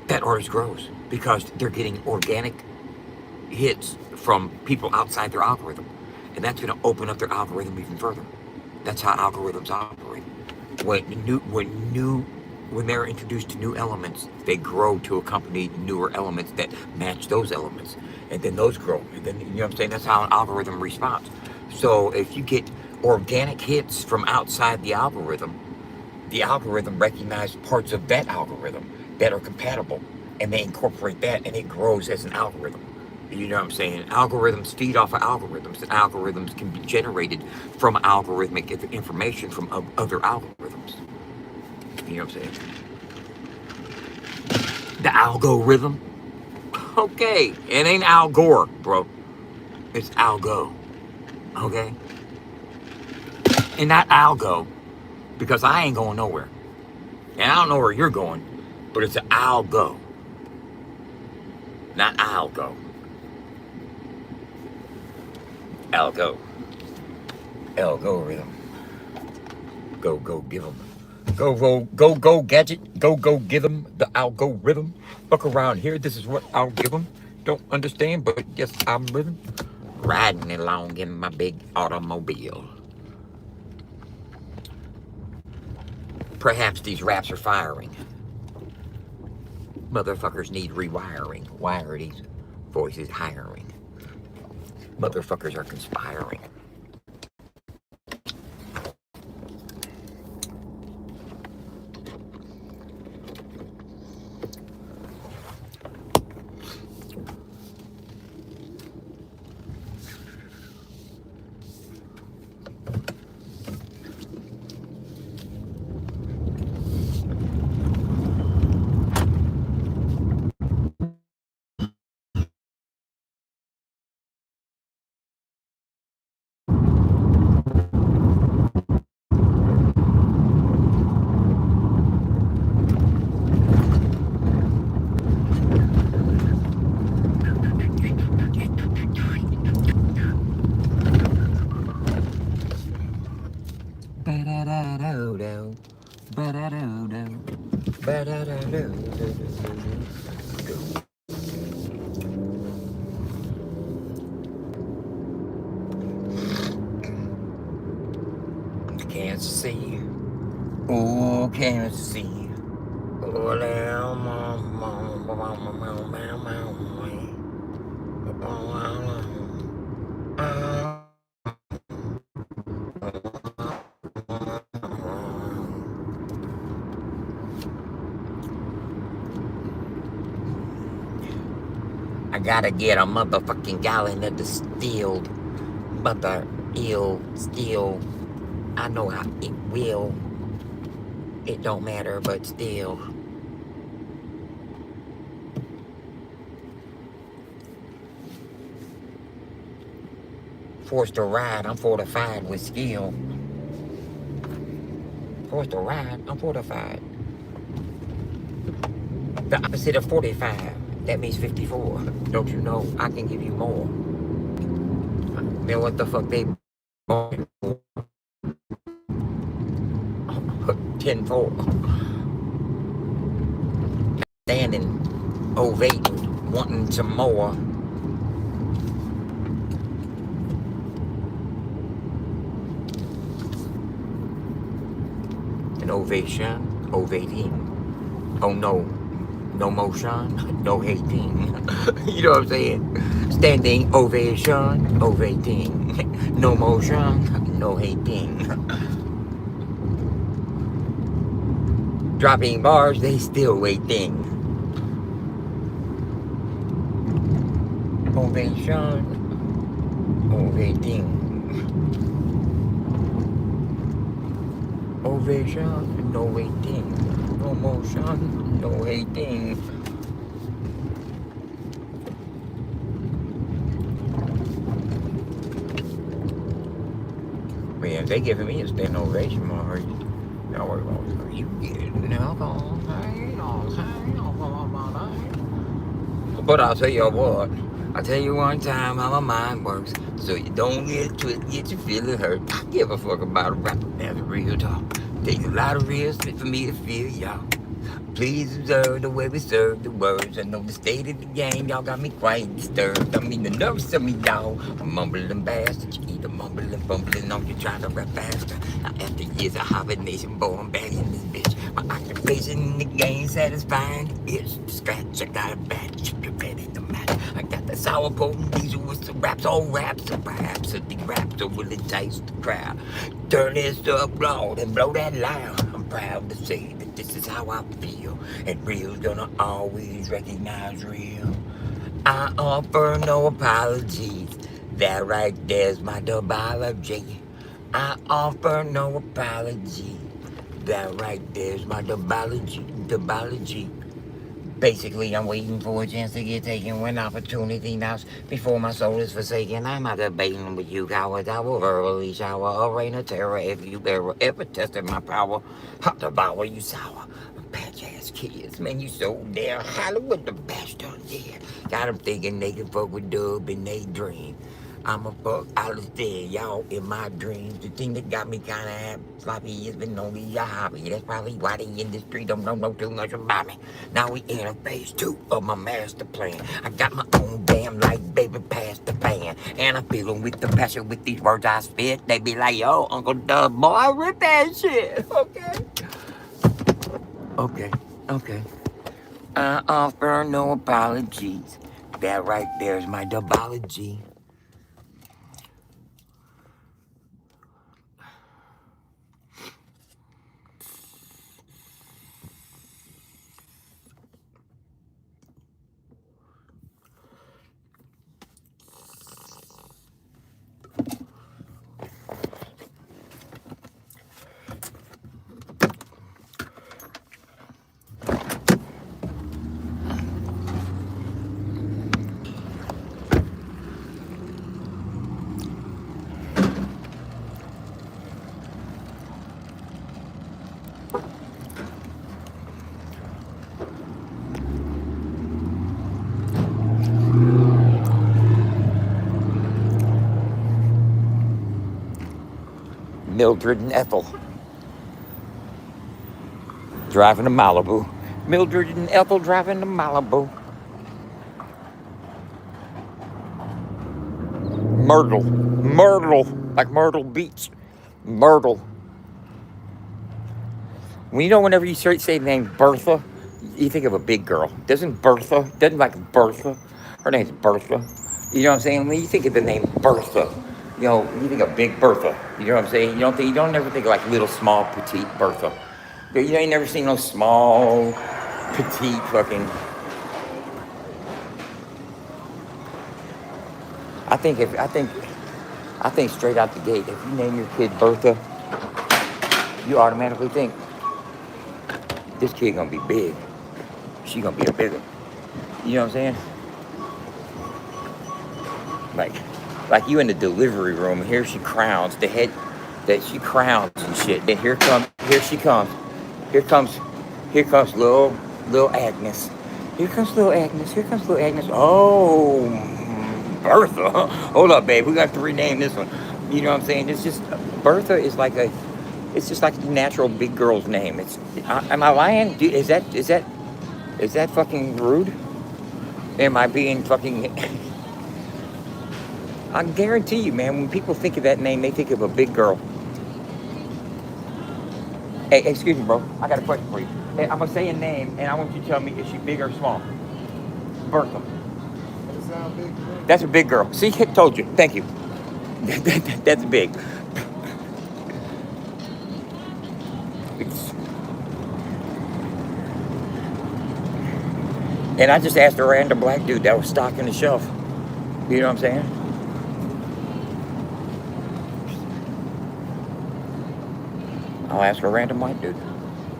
That artist grows because they're getting organic hits from people outside their algorithm. And that's going to open up their algorithm even further. That's how algorithms operate. When they're introduced to new elements, they grow to accompany newer elements that match those elements. And then those grow. And then, you know what I'm saying? That's how an algorithm responds. So if you get organic hits from outside the algorithm recognizes parts of that algorithm that are compatible. And they incorporate that, and it grows as an algorithm. You know what I'm saying? Algorithms feed off of algorithms, and algorithms can be generated from algorithmic information from other algorithms. You know what I'm saying? The algorithm. Okay, it ain't Al Gore, bro. It's algo. Okay? And not algo, because I ain't going nowhere. And I don't know where you're going, but it's an algo. Not algo. Algo. Algorithm. Go give them. Go gadget. Go give them the algorithm. Look around here. This is what I'll give them. Don't understand, but yes, I'm living. Riding along in my big automobile. Perhaps these raps are firing. Motherfuckers need rewiring. Why are these voices hiring? Motherfuckers are conspiring. Kansas City. Oh, Kansas City. Oh, I gotta get a motherfucking gallon of distilled mother ill still. I know how it will. It don't matter, but still. Forced to ride, I'm fortified with skill. Forced to ride, I'm fortified. The opposite of 45, that means 54. Don't you know I can give you more? Then what the fuck they bought 10-4. Standing, ovating, wanting some more. An ovation, ovating. Oh no, no motion, no hating. You know what I'm saying? Standing ovation, ovating. No motion, no hating. Dropping bars, they still waiting. Ovation, ovating. Ovation, no waiting. No motion, no hating. Man, they giving me a standing ovation, Marge. Don't worry about it. You get it. But I'll tell you what. I'll tell you one time how my mind works. So you don't get it twisted, get your feeling hurt. I give a fuck about a rap. That's real talk. Takes a lot of real shit for me to feel y'all. Please observe the way we serve the words. I know the state of the game, y'all got me quite disturbed. I mean the nerves of me, y'all. I'm mumbling bastard. You either mumbling, bumbling, or you trying to rap faster. Now after years of hibernation, boy, I'm back in this bitch. My occupation in the game satisfying. It's the scratch, I got a batch. You're ready to match. I got the sour potent diesel with some raps, all raps, and perhaps a deep rap so will entice the crowd. Turn this up loud and blow that loud. I'm proud to say that this is how I feel. And real's gonna always recognize real. I offer no apologies. That right there's my dubology. I offer no apology. That right there's my dubology. Basically, I'm waiting for a chance to get taken when opportunity knocks before my soul is forsaken. I'm not debating with you cowards. I will verbally shower a rain of terror if you ever tested my power. I'll devour you sour. Patch ass kids, man, you so damn Hollywood the bastard, yeah. Got them thinking they can fuck with Dub in they dream. I'm a fuck out of there, y'all, in my dreams. The thing that got me kinda sloppy has been only a hobby. That's probably why the industry don't know too much about me. Now we in a phase 2 of my master plan. I got my own damn life, baby, past the fan. And I'm feeling with the passion with these words I spit. They be like, yo, Uncle Dub, boy, rip that shit, okay? Okay. I offer no apologies. That right there's my dubology. Mildred and Ethel driving to Malibu. Mildred and Ethel driving to Malibu. Myrtle, like Myrtle Beach. Myrtle. Whenever you say the name Bertha, you think of a big girl. Doesn't like Bertha? Her name's Bertha. You know what I'm saying? When you think of the name Bertha, you think of Big Bertha. You know what I'm saying? You don't ever think of like little, small, petite Bertha. You ain't never seen no small, petite fucking. I think straight out the gate, if you name your kid Bertha, you automatically think this kid gonna be big. She gonna be a bigger. You know what I'm saying? Like you in the delivery room, and here she crowns the head, that she crowns and shit. And here she comes. Here comes little Agnes. Here comes little Agnes. Oh, Bertha. Hold up, babe. We got to rename this one. You know what I'm saying? It's just, Bertha is like it's just like the natural big girl's name. Am I lying? Is that fucking rude? Am I being fucking... I guarantee you, man, when people think of that name, they think of a big girl. Hey, excuse me, bro. I got a question for you. Hey, I'm gonna say a name, and I want you to tell me if she's big or small. Bertha. That sound big to me. That's a big girl. See, I told you. Thank you. That's big. And I just asked a random black dude that was stocking the shelf. You know what I'm saying? I'll ask a random white dude.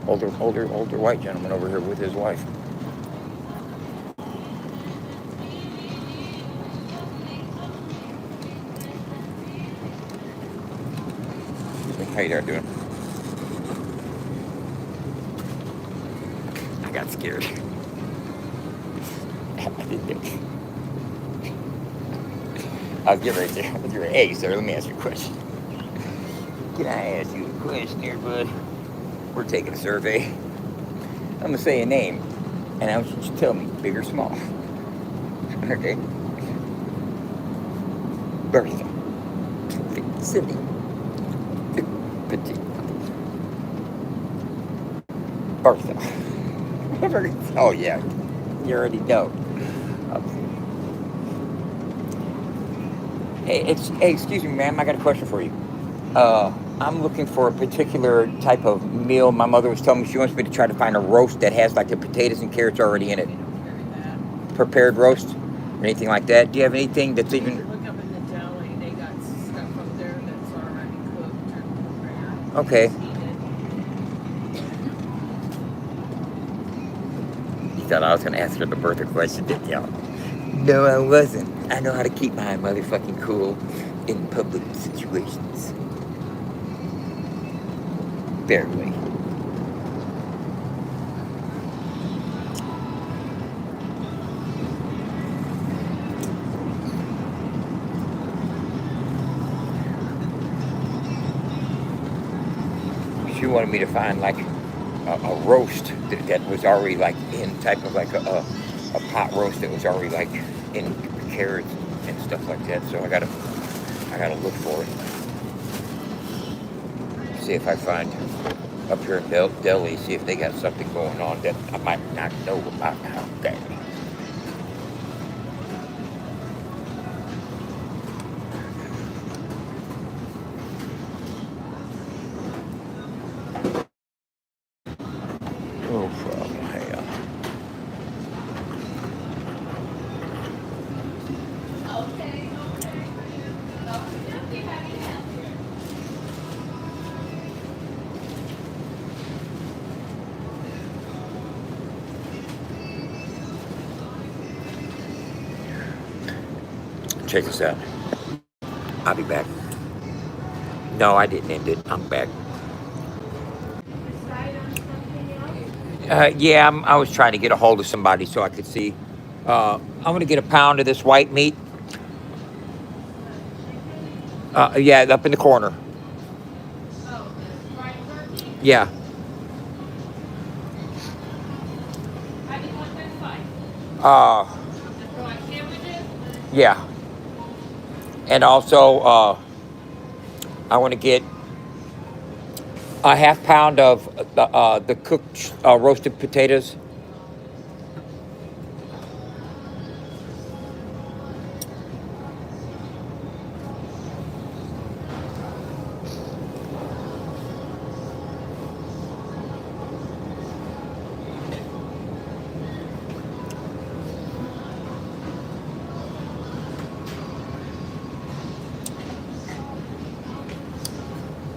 Older white gentleman over here with his wife. How you doing? I got scared. I'll get right there. Hey, sir, let me ask you a question. Can I ask you a question here, bud? We're taking a survey. I'm gonna say a name, and I want you to tell me, big or small. Okay? Bertha. Cindy. Petite. Bertha. Oh yeah, you already know. Hey, excuse me, ma'am. I got a question for you. I'm looking for a particular type of meal. My mother was telling me she wants me to try to find a roast that has like the potatoes and carrots already in it. Prepared roast or anything like that. Do you have anything that's even... Look up in the deli. They got stuff up there that's already cooked and prepared. Okay. You thought I was going to ask her the Bertha question, didn't y'all? No, I wasn't. I know how to keep my motherfucking cool in public situations. Barely. She wanted me to find like a roast that was already like in type of like a pot roast that was already like in carrots and stuff like that. So I gotta look for it. See if I find up here in Delhi, see if they got something going on that I might not know about now. Okay. Oh, fuck, hell. Check this out. I'll be back. No, I didn't end it. I'm back. Yeah, I was trying to get a hold of somebody so I could see. I'm going to get a pound of this white meat. Yeah, up in the corner. Yeah. Uh, For like sandwiches? yeah. And also, I want to get a half pound of the cooked roasted potatoes.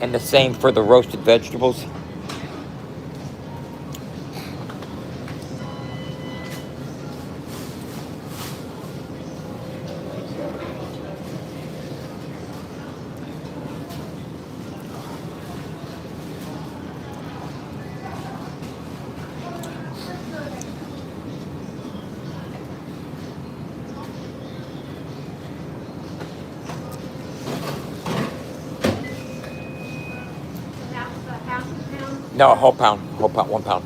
And the same for the roasted vegetables. Half a pound? No, a whole pound, 1 pound. 1 pound?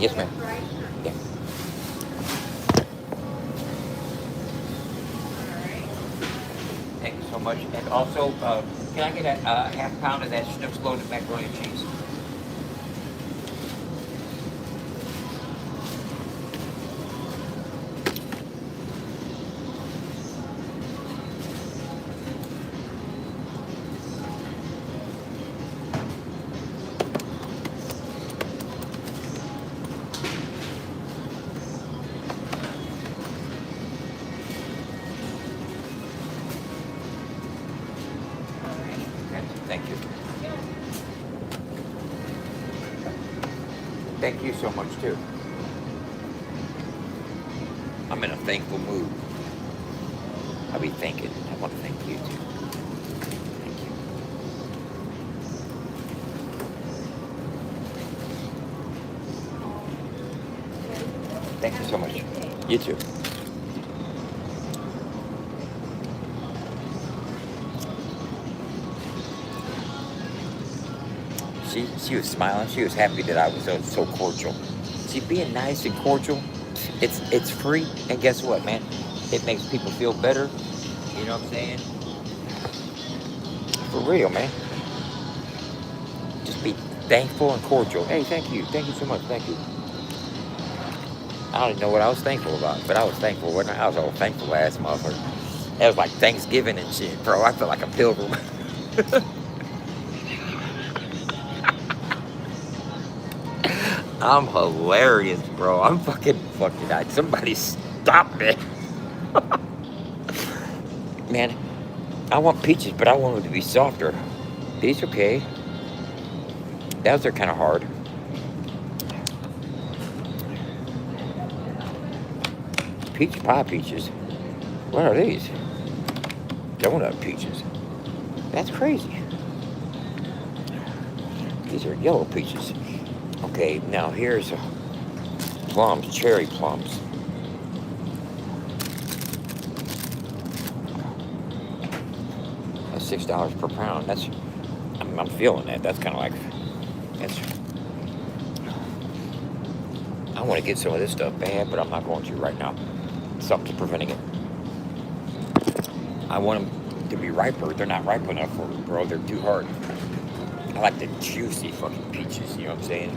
Yes, ma'am. Right? Yeah. Thank you so much. And also, can I get a half pound of that Schnucks loaded macaroni and cheese? Okay, thank you. Thank you so much, too. I'm in a thankful mood. I'll be thinking. I want to thank you, too. Thank you. Thank you so much. You too. She was smiling. She was happy that I was so cordial. See, being nice and cordial, it's free. And guess what, man? It makes people feel better. You know what I'm saying? For real, man. Just be thankful and cordial. Hey, thank you. Thank you so much. Thank you. I don't even know what I was thankful about, but I was thankful, wasn't I? I was all thankful ass motherfucker. It was like Thanksgiving and shit, bro. I felt like a pilgrim. I'm hilarious, bro. I'm fucking. Somebody stop me. Man, I want peaches, but I want them to be softer. These okay. Those are kind of hard. Peach pie peaches. What are these? Donut peaches. That's crazy. These are yellow peaches. Okay, now here's plums, cherry plums. That's $6 per pound. I'm feeling that. That's kind of like, I want to get some of this stuff bad, but I'm not going to right now. Something's preventing it. I want them to be riper. They're not ripe enough for me, bro. They're too hard. I like the juicy fucking peaches, you know what I'm saying?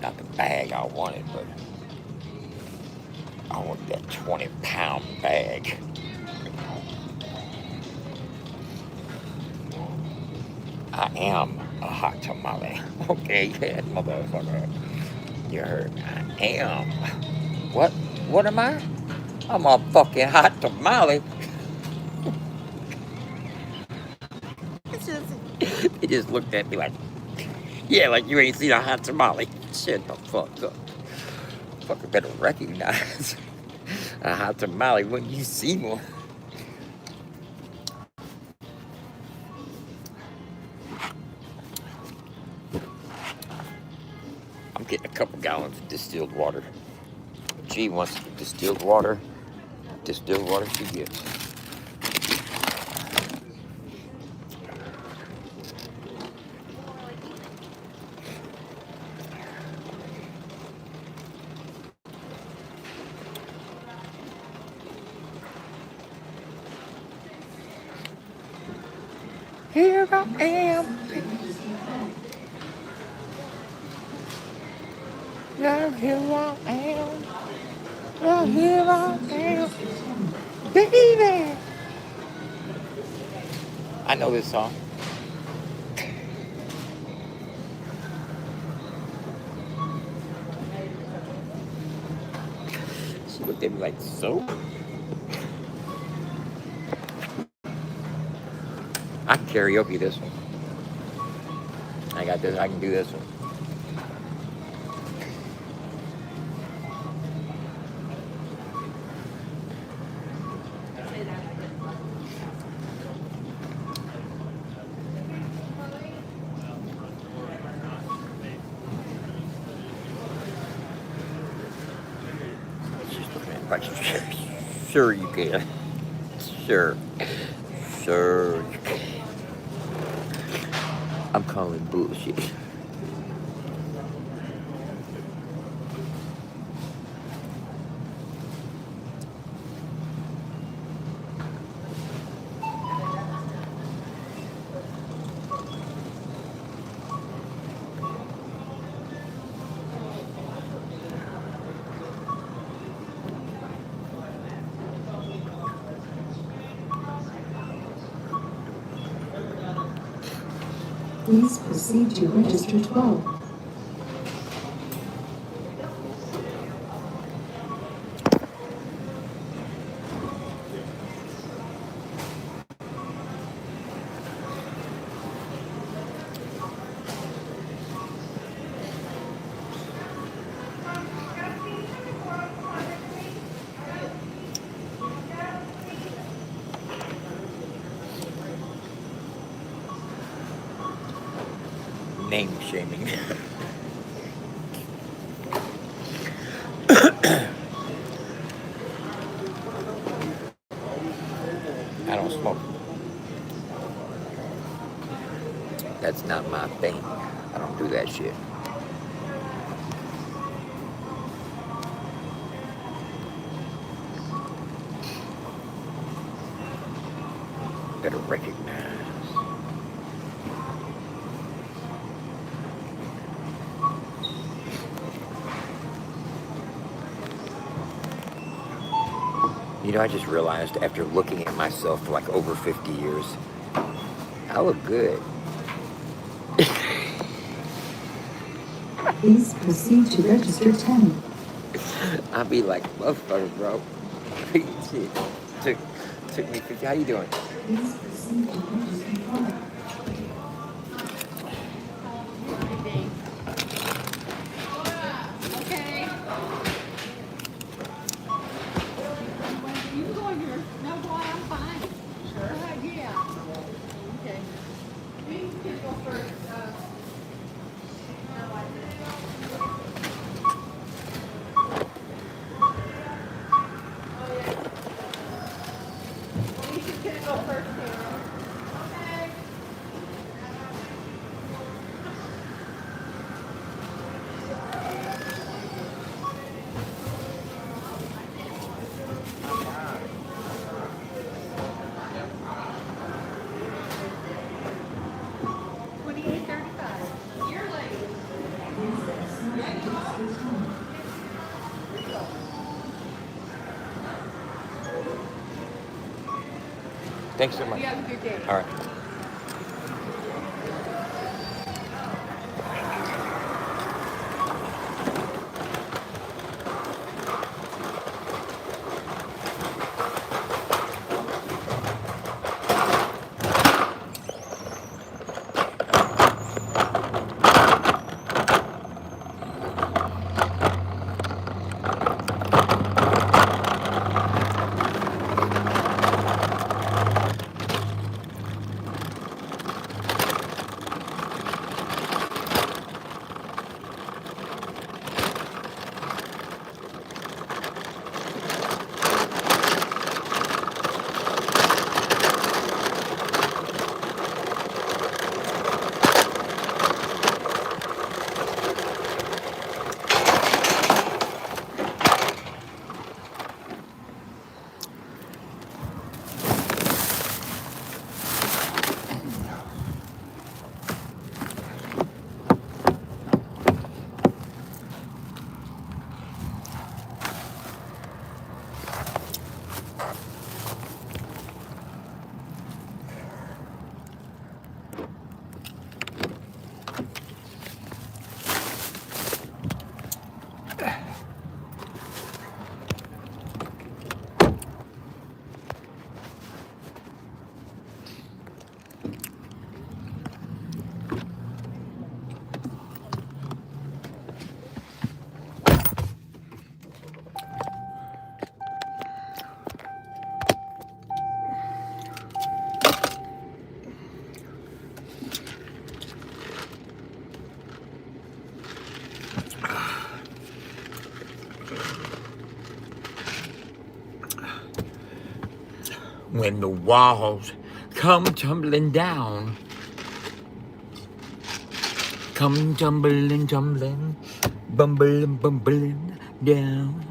Not the bag I wanted, but I want that 20-pound bag. I am a hot tamale. Okay, yeah, motherfucker. You heard me. I am. What? What am I? I'm a fucking hot tamale. They just looked at me like, yeah, like you ain't seen a hot tamale. Shut the fuck up. Fucker better recognize a hot tamale when you see one. I'm getting a couple gallons of distilled water. She wants distilled water. Distilled water she gets. Here I am. Now here I am. Now here I am. Baby. I know this song. She looked at me like, so? I can karaoke this one. I got this. I can do this one. She's looking at me like, sure you can. Sure. Sure you can. I'm calling bullshit. Please proceed to register 12. Name shaming. I don't smoke. That's not my thing. I don't do that shit. Better recognize. You know, I just realized after looking at myself for like over 50 years, I look good. Please proceed to register 10. I'd be like, motherfucker, bro. Shit. Took me 50. How you doing? Please proceed to register 12. Okay. You go here. No, boy, I'm fine. Sure. Yeah. Okay. We can go first. Thanks so much. You have a good day. All right. When the walls come tumbling down, come tumbling, tumbling, bumbling, bumbling down.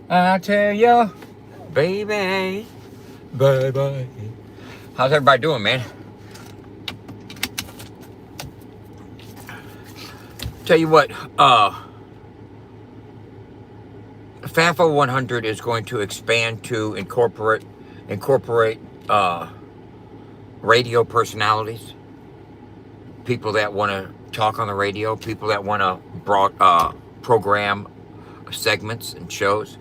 I tell ya, baby, bye-bye. How's everybody doing, man? Tell you what, FAFO 100 is going to expand to incorporate radio personalities, people that want to talk on the radio, people that want to program segments and shows.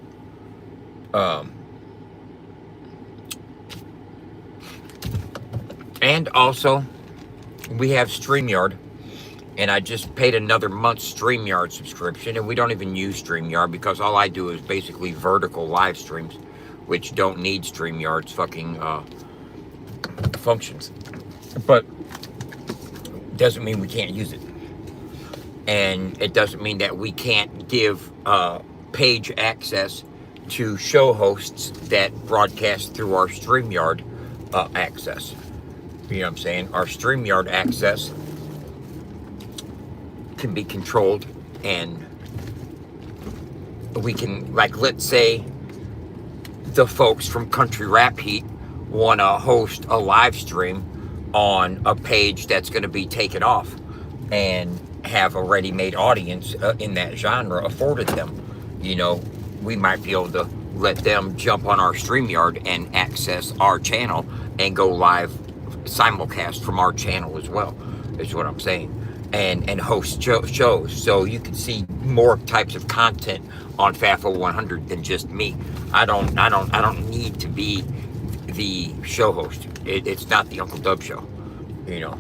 And also, we have StreamYard, and I just paid another month's StreamYard subscription, and we don't even use StreamYard because all I do is basically vertical live streams, which don't need StreamYard's fucking functions. But doesn't mean we can't use it. And it doesn't mean that we can't give page access to show hosts that broadcast through our StreamYard access. You know what I'm saying? Our StreamYard access can be controlled, and we can, like, let's say the folks from Country Rap Heat want to host a live stream on a page that's going to be taken off and have a ready-made audience in that genre afforded them. You know, we might be able to let them jump on our StreamYard and access our channel and go live simulcast from our channel as well, is what I'm saying, and host shows, so you can see more types of content on FAFO 100 than just me. I don't need to be the show host. It's not the Uncle Dub show, you know.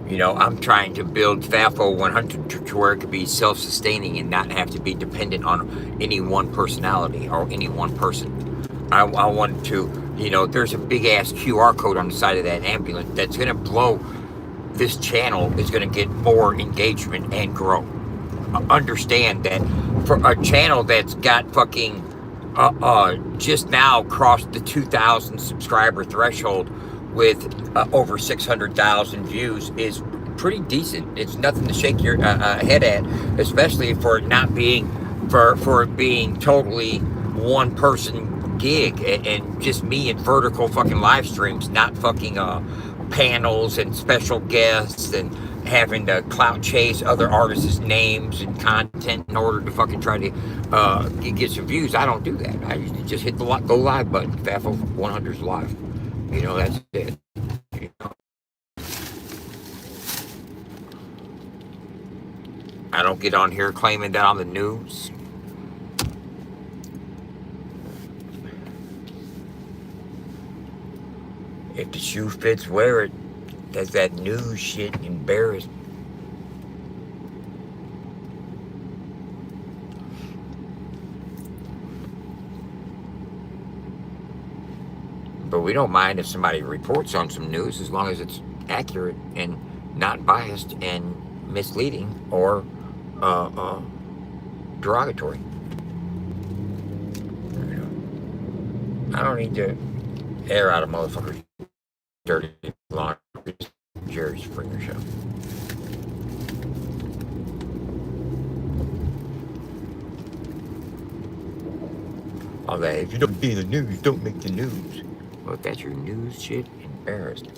You know, I'm trying to build FAFO 100 to where it could be self-sustaining and not have to be dependent on any one personality or any one person. I want to, you know, there's a big-ass QR code on the side of that ambulance that's going to blow. This channel is going to get more engagement and grow. Understand that for a channel that's got fucking just now crossed the 2,000 subscriber threshold with over 600,000 views is pretty decent. It's nothing to shake your head at, especially for it not being for it being totally one person gig and just me and vertical fucking live streams, not fucking panels and special guests and having to clout chase other artists' names and content in order to fucking try to get some views. I don't do that. I usually just hit the go live button. FAFO 100's live. You know, that's it. You know? I don't get on here claiming that I'm the news. If the shoe fits, wear it. That's that news shit embarrassed. But we don't mind if somebody reports on some news as long as it's accurate and not biased and misleading or derogatory. You know, I don't need to air out a motherfucker's dirty laundry. Jerry Springer show. All that, if you don't be in the news, don't make the news. Well, if that's your news shit, embarrassed.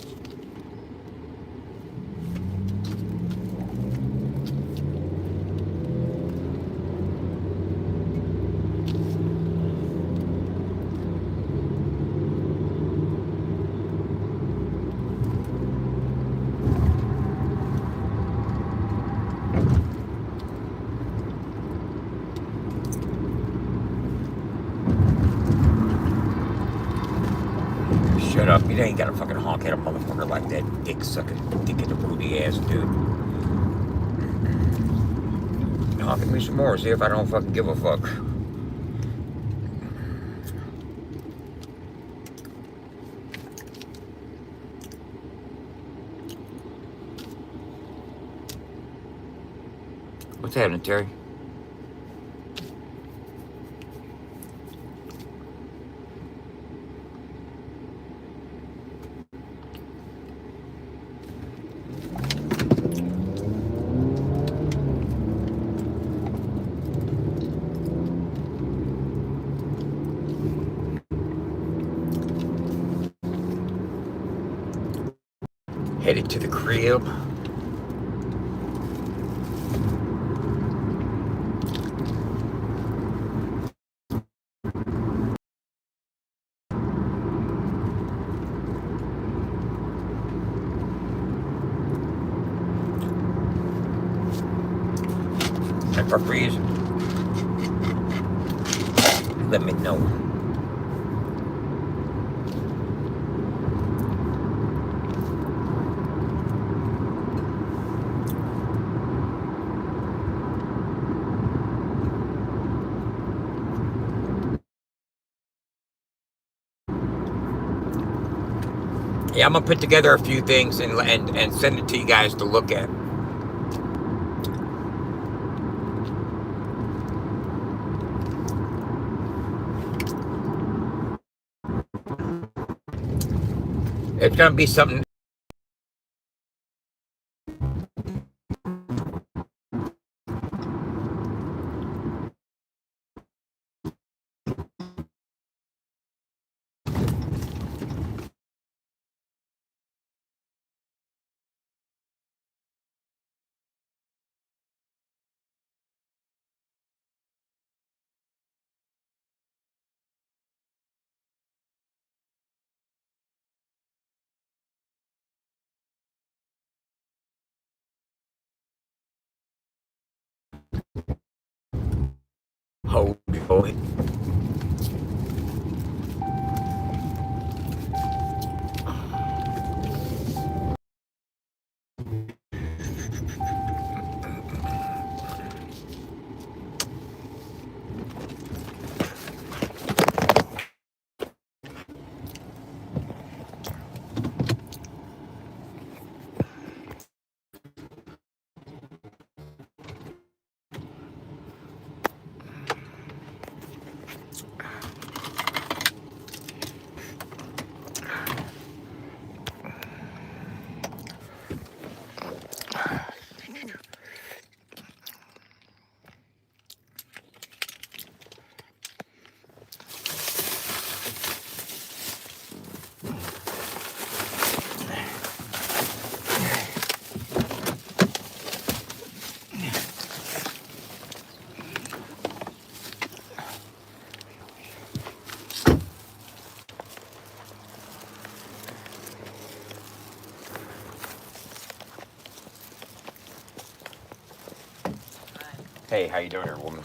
shut up. You ain't gotta fucking honk at a motherfucker like that dick sucking, dick in the booty ass dude. Honk at me some more, see if I don't fucking give a fuck. What's happening, Terry? Headed to the crib. If I freeze, let me know. Yeah, I'm gonna put together a few things and send it to you guys to look at. It's gonna be something. Holy boy. Hey, how you doing here, woman?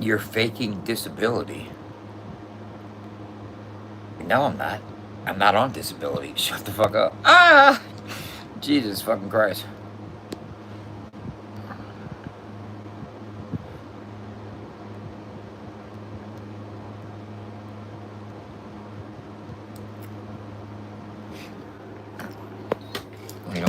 You're faking disability. No, I'm not. I'm not on disability. Shut the fuck up. Ah! Jesus fucking Christ. You know.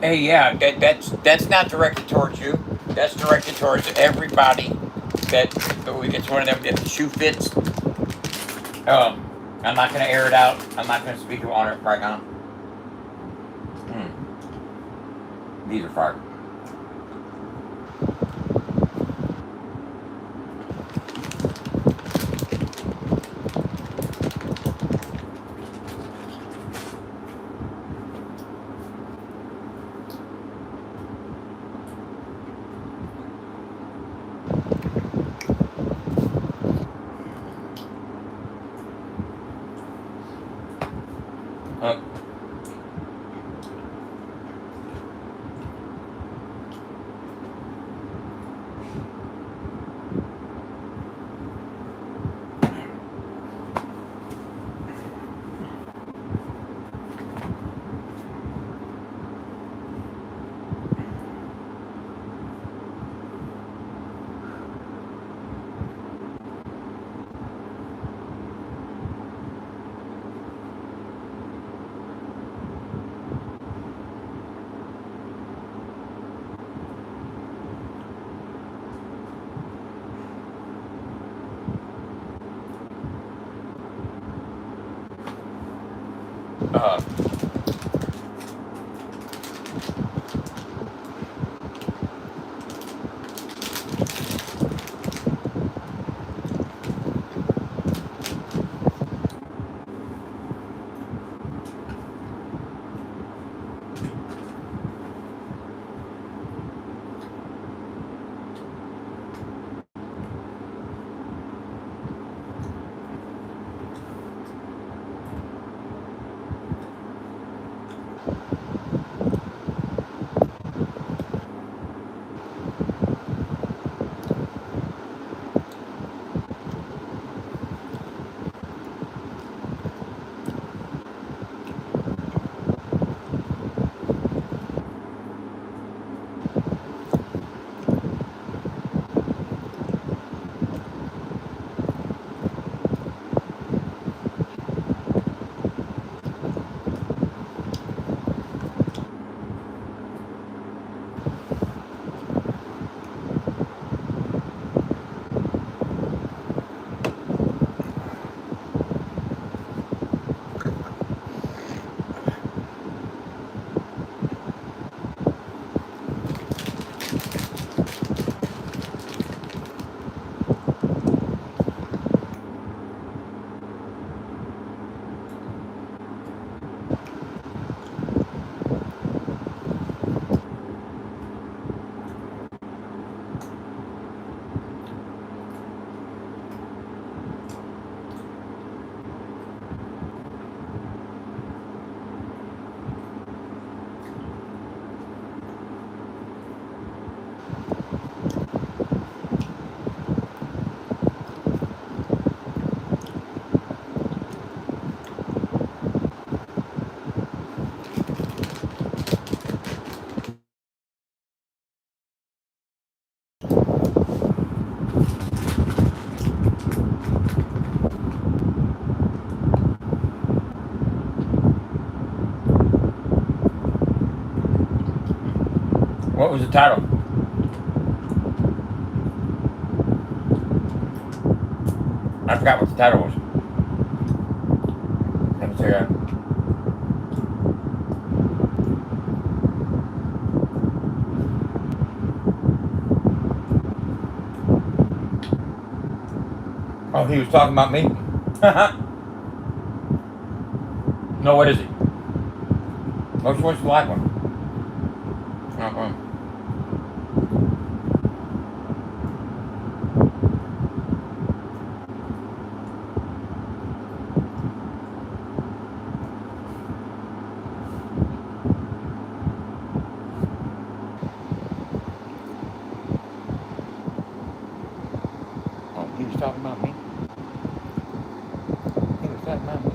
Hey, yeah, that's not directed towards you. That's directed towards everybody. That it's one of them. If the shoe fits, I'm not gonna air it out. I'm not gonna speak on it right now. These are fire. What was the title? I forgot what the title was. Let me see that. Oh, he was talking about me? No, what is it? Which one's the black one? Uh-huh. Oh, he was talking about me? He was talking about me.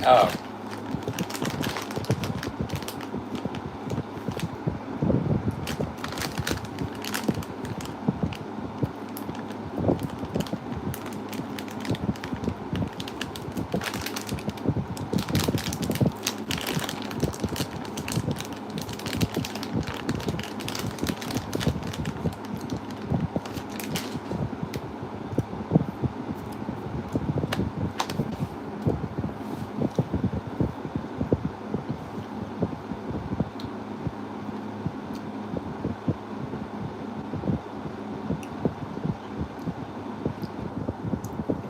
Oh.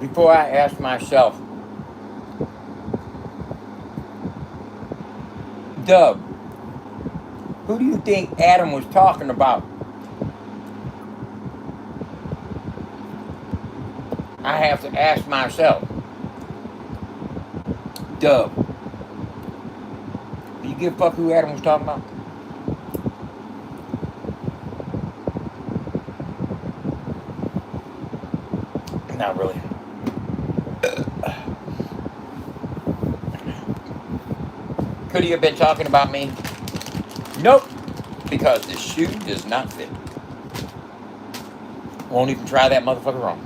Before I ask myself, Dub, who do you think Adam was talking about? I have to ask myself, Dub, do you give a fuck who Adam was talking about? Not really. Could he have been talking about me? Nope. Because the shoe does not fit. Won't even try that motherfucker on.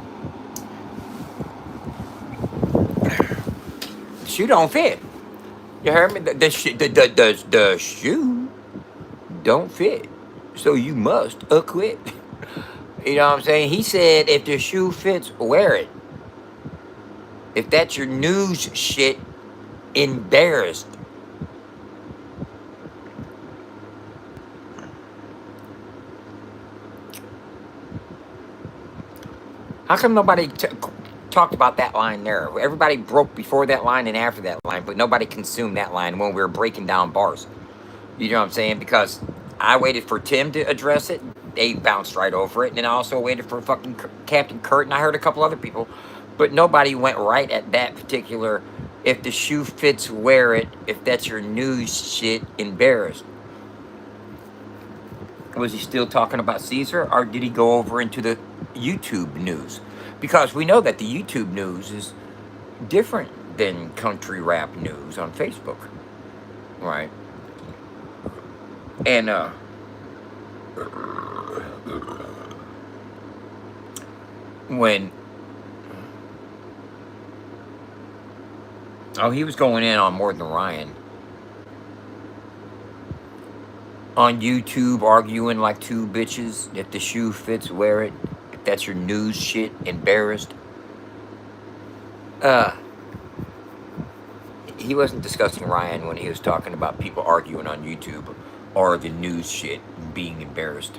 The shoe don't fit. You heard me? The shoe don't fit. So you must acquit. You know what I'm saying? He said if the shoe fits, wear it. If that's your news shit, embarrassed. How come nobody talked about that line there? Everybody broke before that line and after that line, but nobody consumed that line when we were breaking down bars. You know what I'm saying? Because I waited for Tim to address it. They bounced right over it. And then I also waited for fucking Captain Kurt, and I heard a couple other people. But nobody went right at that particular, if the shoe fits, wear it. If that's your news shit, embarrassed. Was he still talking about Caesar, or did he go over into the YouTube news? Because we know that the YouTube news is different than country rap news on Facebook, right? And when he was going in on More Than Ryan on YouTube, arguing like two bitches. If the shoe fits, wear it. If that's your news shit, embarrassed. He wasn't discussing Ryan when he was talking about people arguing on YouTube or the news shit being embarrassed.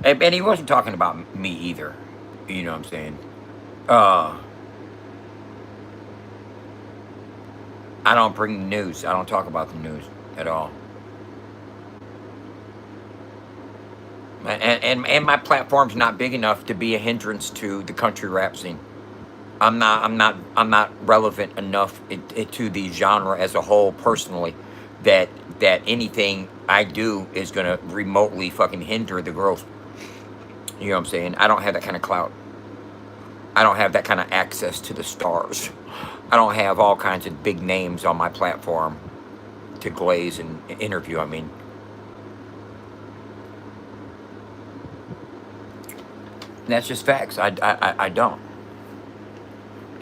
And he wasn't talking about me either. You know what I'm saying? I don't bring the news. I don't talk about the news at all. And my platform's not big enough to be a hindrance to the country rap scene. I'm not relevant enough to the genre as a whole personally that anything I do is gonna remotely fucking hinder the growth. You know what I'm saying? I don't have that kind of clout. I don't have that kind of access to the stars. I don't have all kinds of big names on my platform to glaze and interview. I mean, that's just facts. I don't.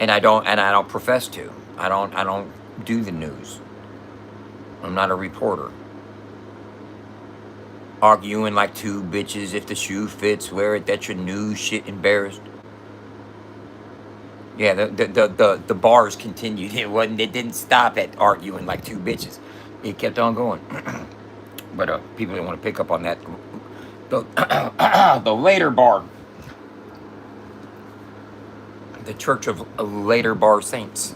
And I don't profess to. I don't do the news. I'm not a reporter. Arguing like two bitches, if the shoe fits, wear it. That's your news shit. Embarrassed. Yeah, the bars continued. It didn't stop at arguing like two bitches. It kept on going. But people didn't want to pick up on that. The later bar. The Church of Later Bar Saints.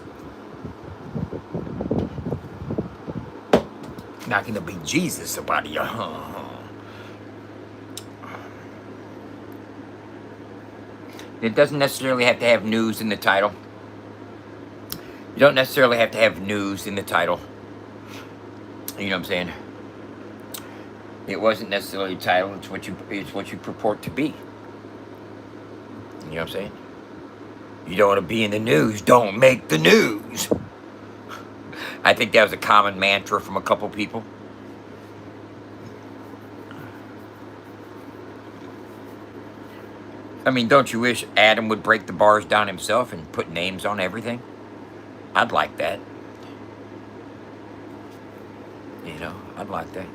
Not gonna be Jesus about you. It doesn't necessarily have to have news in the title. You don't necessarily have to have news in the title. You know what I'm saying? It wasn't necessarily a title. It's what you purport to be. You know what I'm saying? You don't want to be in the news. Don't make the news. I think that was a common mantra from a couple people. I mean, don't you wish Adam would break the bars down himself and put names on everything? I'd like that. You know, I'd like that.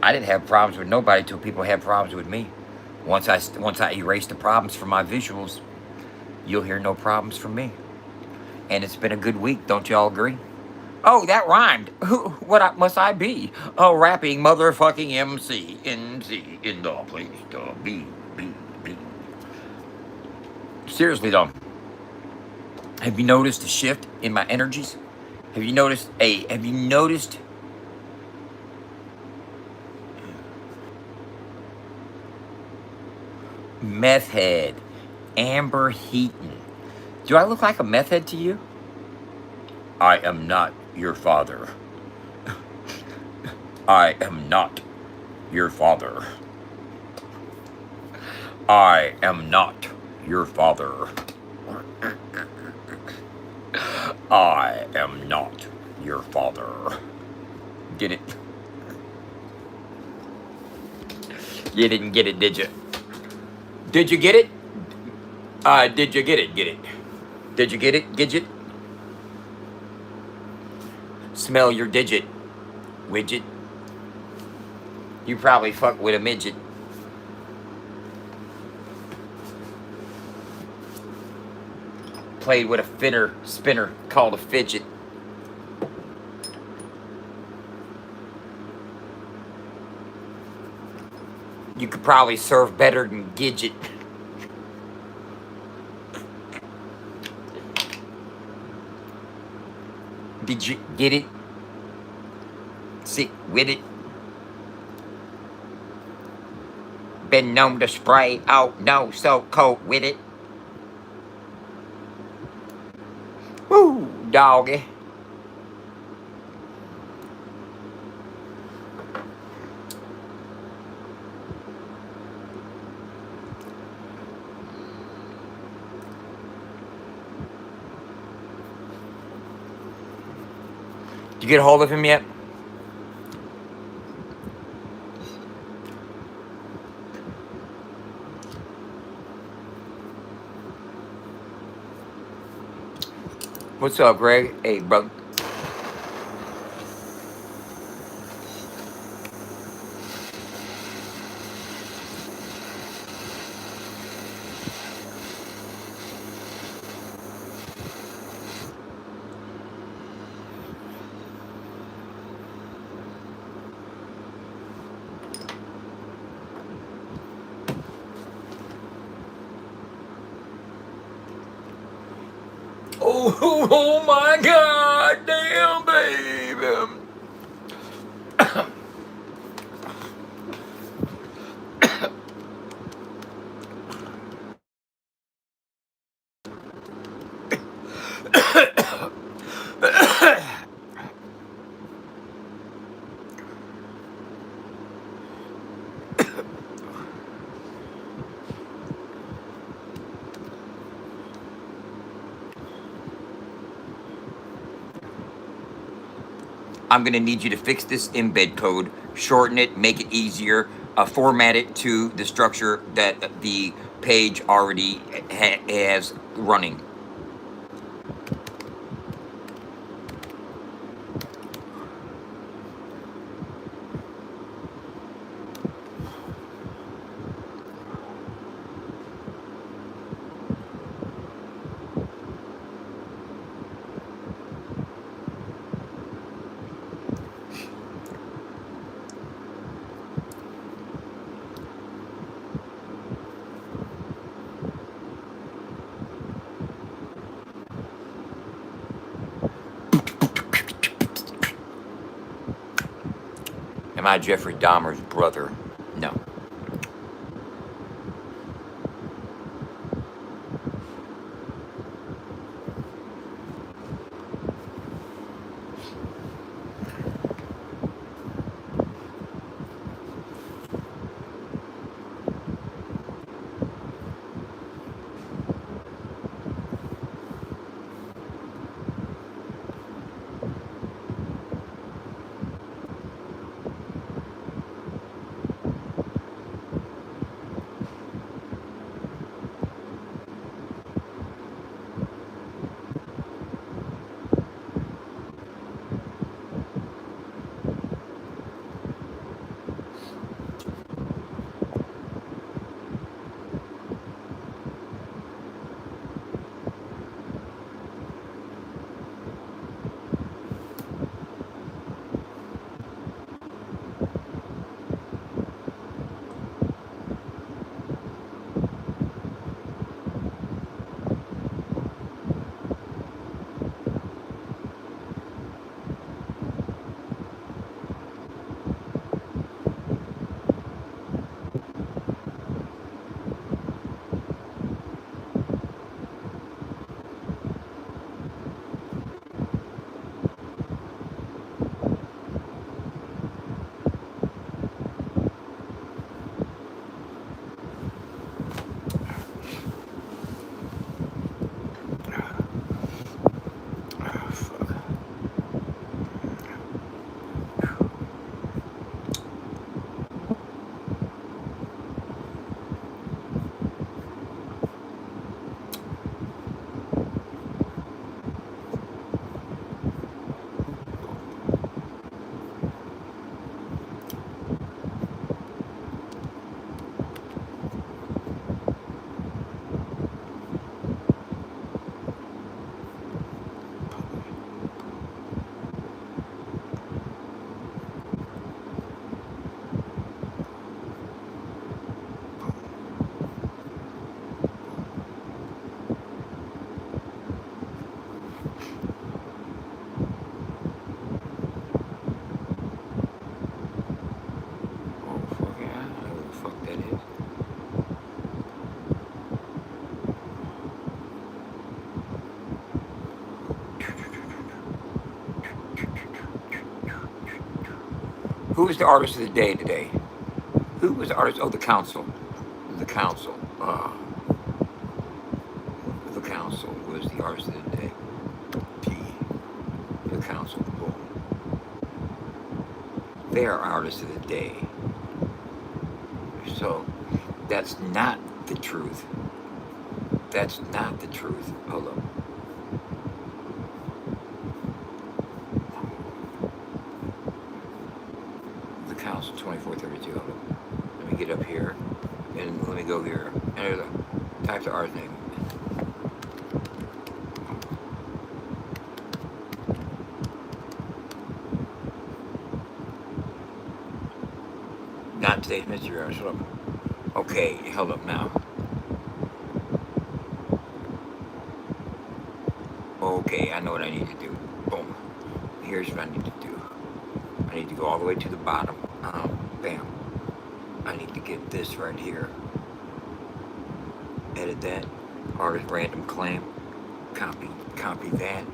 I didn't have problems with nobody till people had problems with me. Once I erase the problems from my visuals, you'll hear no problems from me. And it's been a good week, don't y'all agree? Oh, that rhymed. What must I be? A rapping motherfucking MC in the place to be. Seriously though, have you noticed a shift in my energies? Have you noticed meth head, Amber Heaton? Do I look like a meth head to you? I am not your father. I am not your father. I am not your father. I am not your father. Get it? You didn't get it, did you? Did you get it? Did you get it? Get it? Did you get it? Gidget? Smell your digit, widget. You probably fuck with a midget. Played with a spinner called a fidget. You could probably serve better than Gidget. Did you get it? Sick with it? Been known to spray out no so cold with it. Woo, doggy. Did you get a hold of him yet? What's up, Greg? Hey, bro. Oh my God, damn, baby. I'm gonna need you to fix this embed code, shorten it, make it easier, format it to the structure that the page already has running. Am I Jeffrey Dahmer's brother? No. Who is the artist of the day today? Who was the artist? Oh, the council. The council. The council was the artist of the day. The council. Boom. They are artists of the day. So that's not the truth. That's not the truth. Hold up. The council 2432. Hold up. Let me get up here and let me go here. And type the artist name. Not today's mystery artist. Hold up. Okay, hold up now. Okay, I know what I need to do. Boom. Here's what I need to do. I need to go all the way to the bottom. Bam. I need to get this right here. Edit that. Artist random claim. Copy that.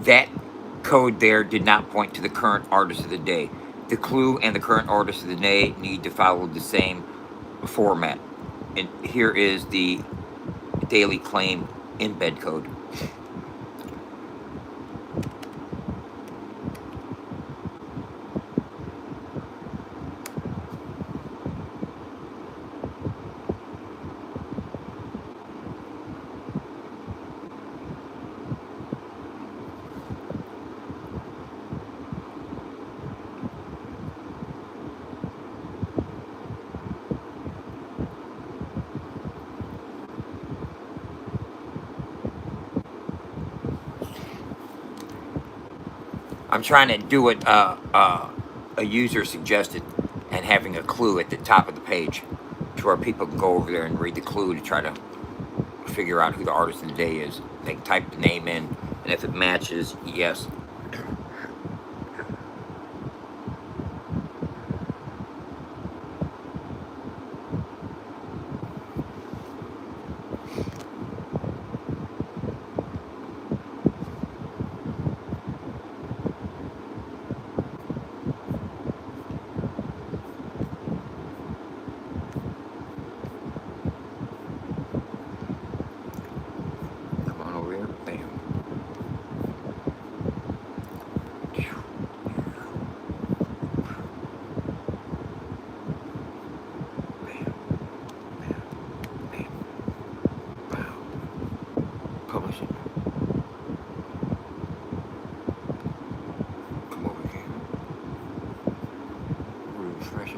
That code there did not point to the current artist of the day. The clue and the current artist of the day need to follow the same format. And here is the daily claim embed code. I'm trying to do what a user suggested and having a clue at the top of the page to where people can go over there and read the clue to try to figure out who the artist of the day is. They can type the name in, and if it matches, yes. Come on over here. Bam. Bam. Bam. Bam. Wow. Publish it. Come over here. Refresh it.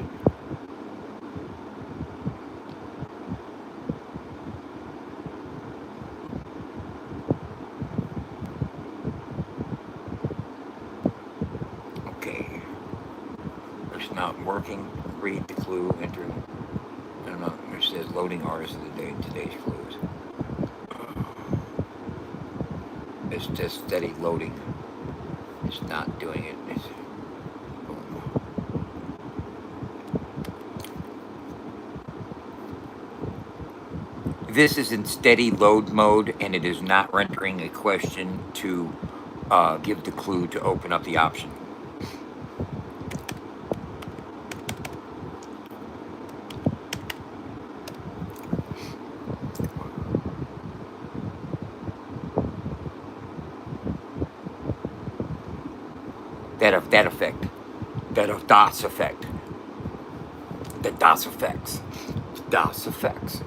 Okay. It's not working. Read the clue. Enter. I don't know. It says loading artist of the day. Today's clues. It's just steady loading. It's not doing it. It's, boom. This is in steady load mode, and it is not rendering a question to give the clue to open up the option. That effect. That DOS effect. The DOS effects. DOS effects.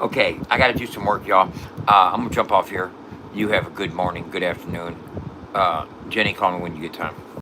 Okay, I got to do some work, y'all. I'm going to jump off here. You have a good morning, good afternoon. Jenny, call me when you get time.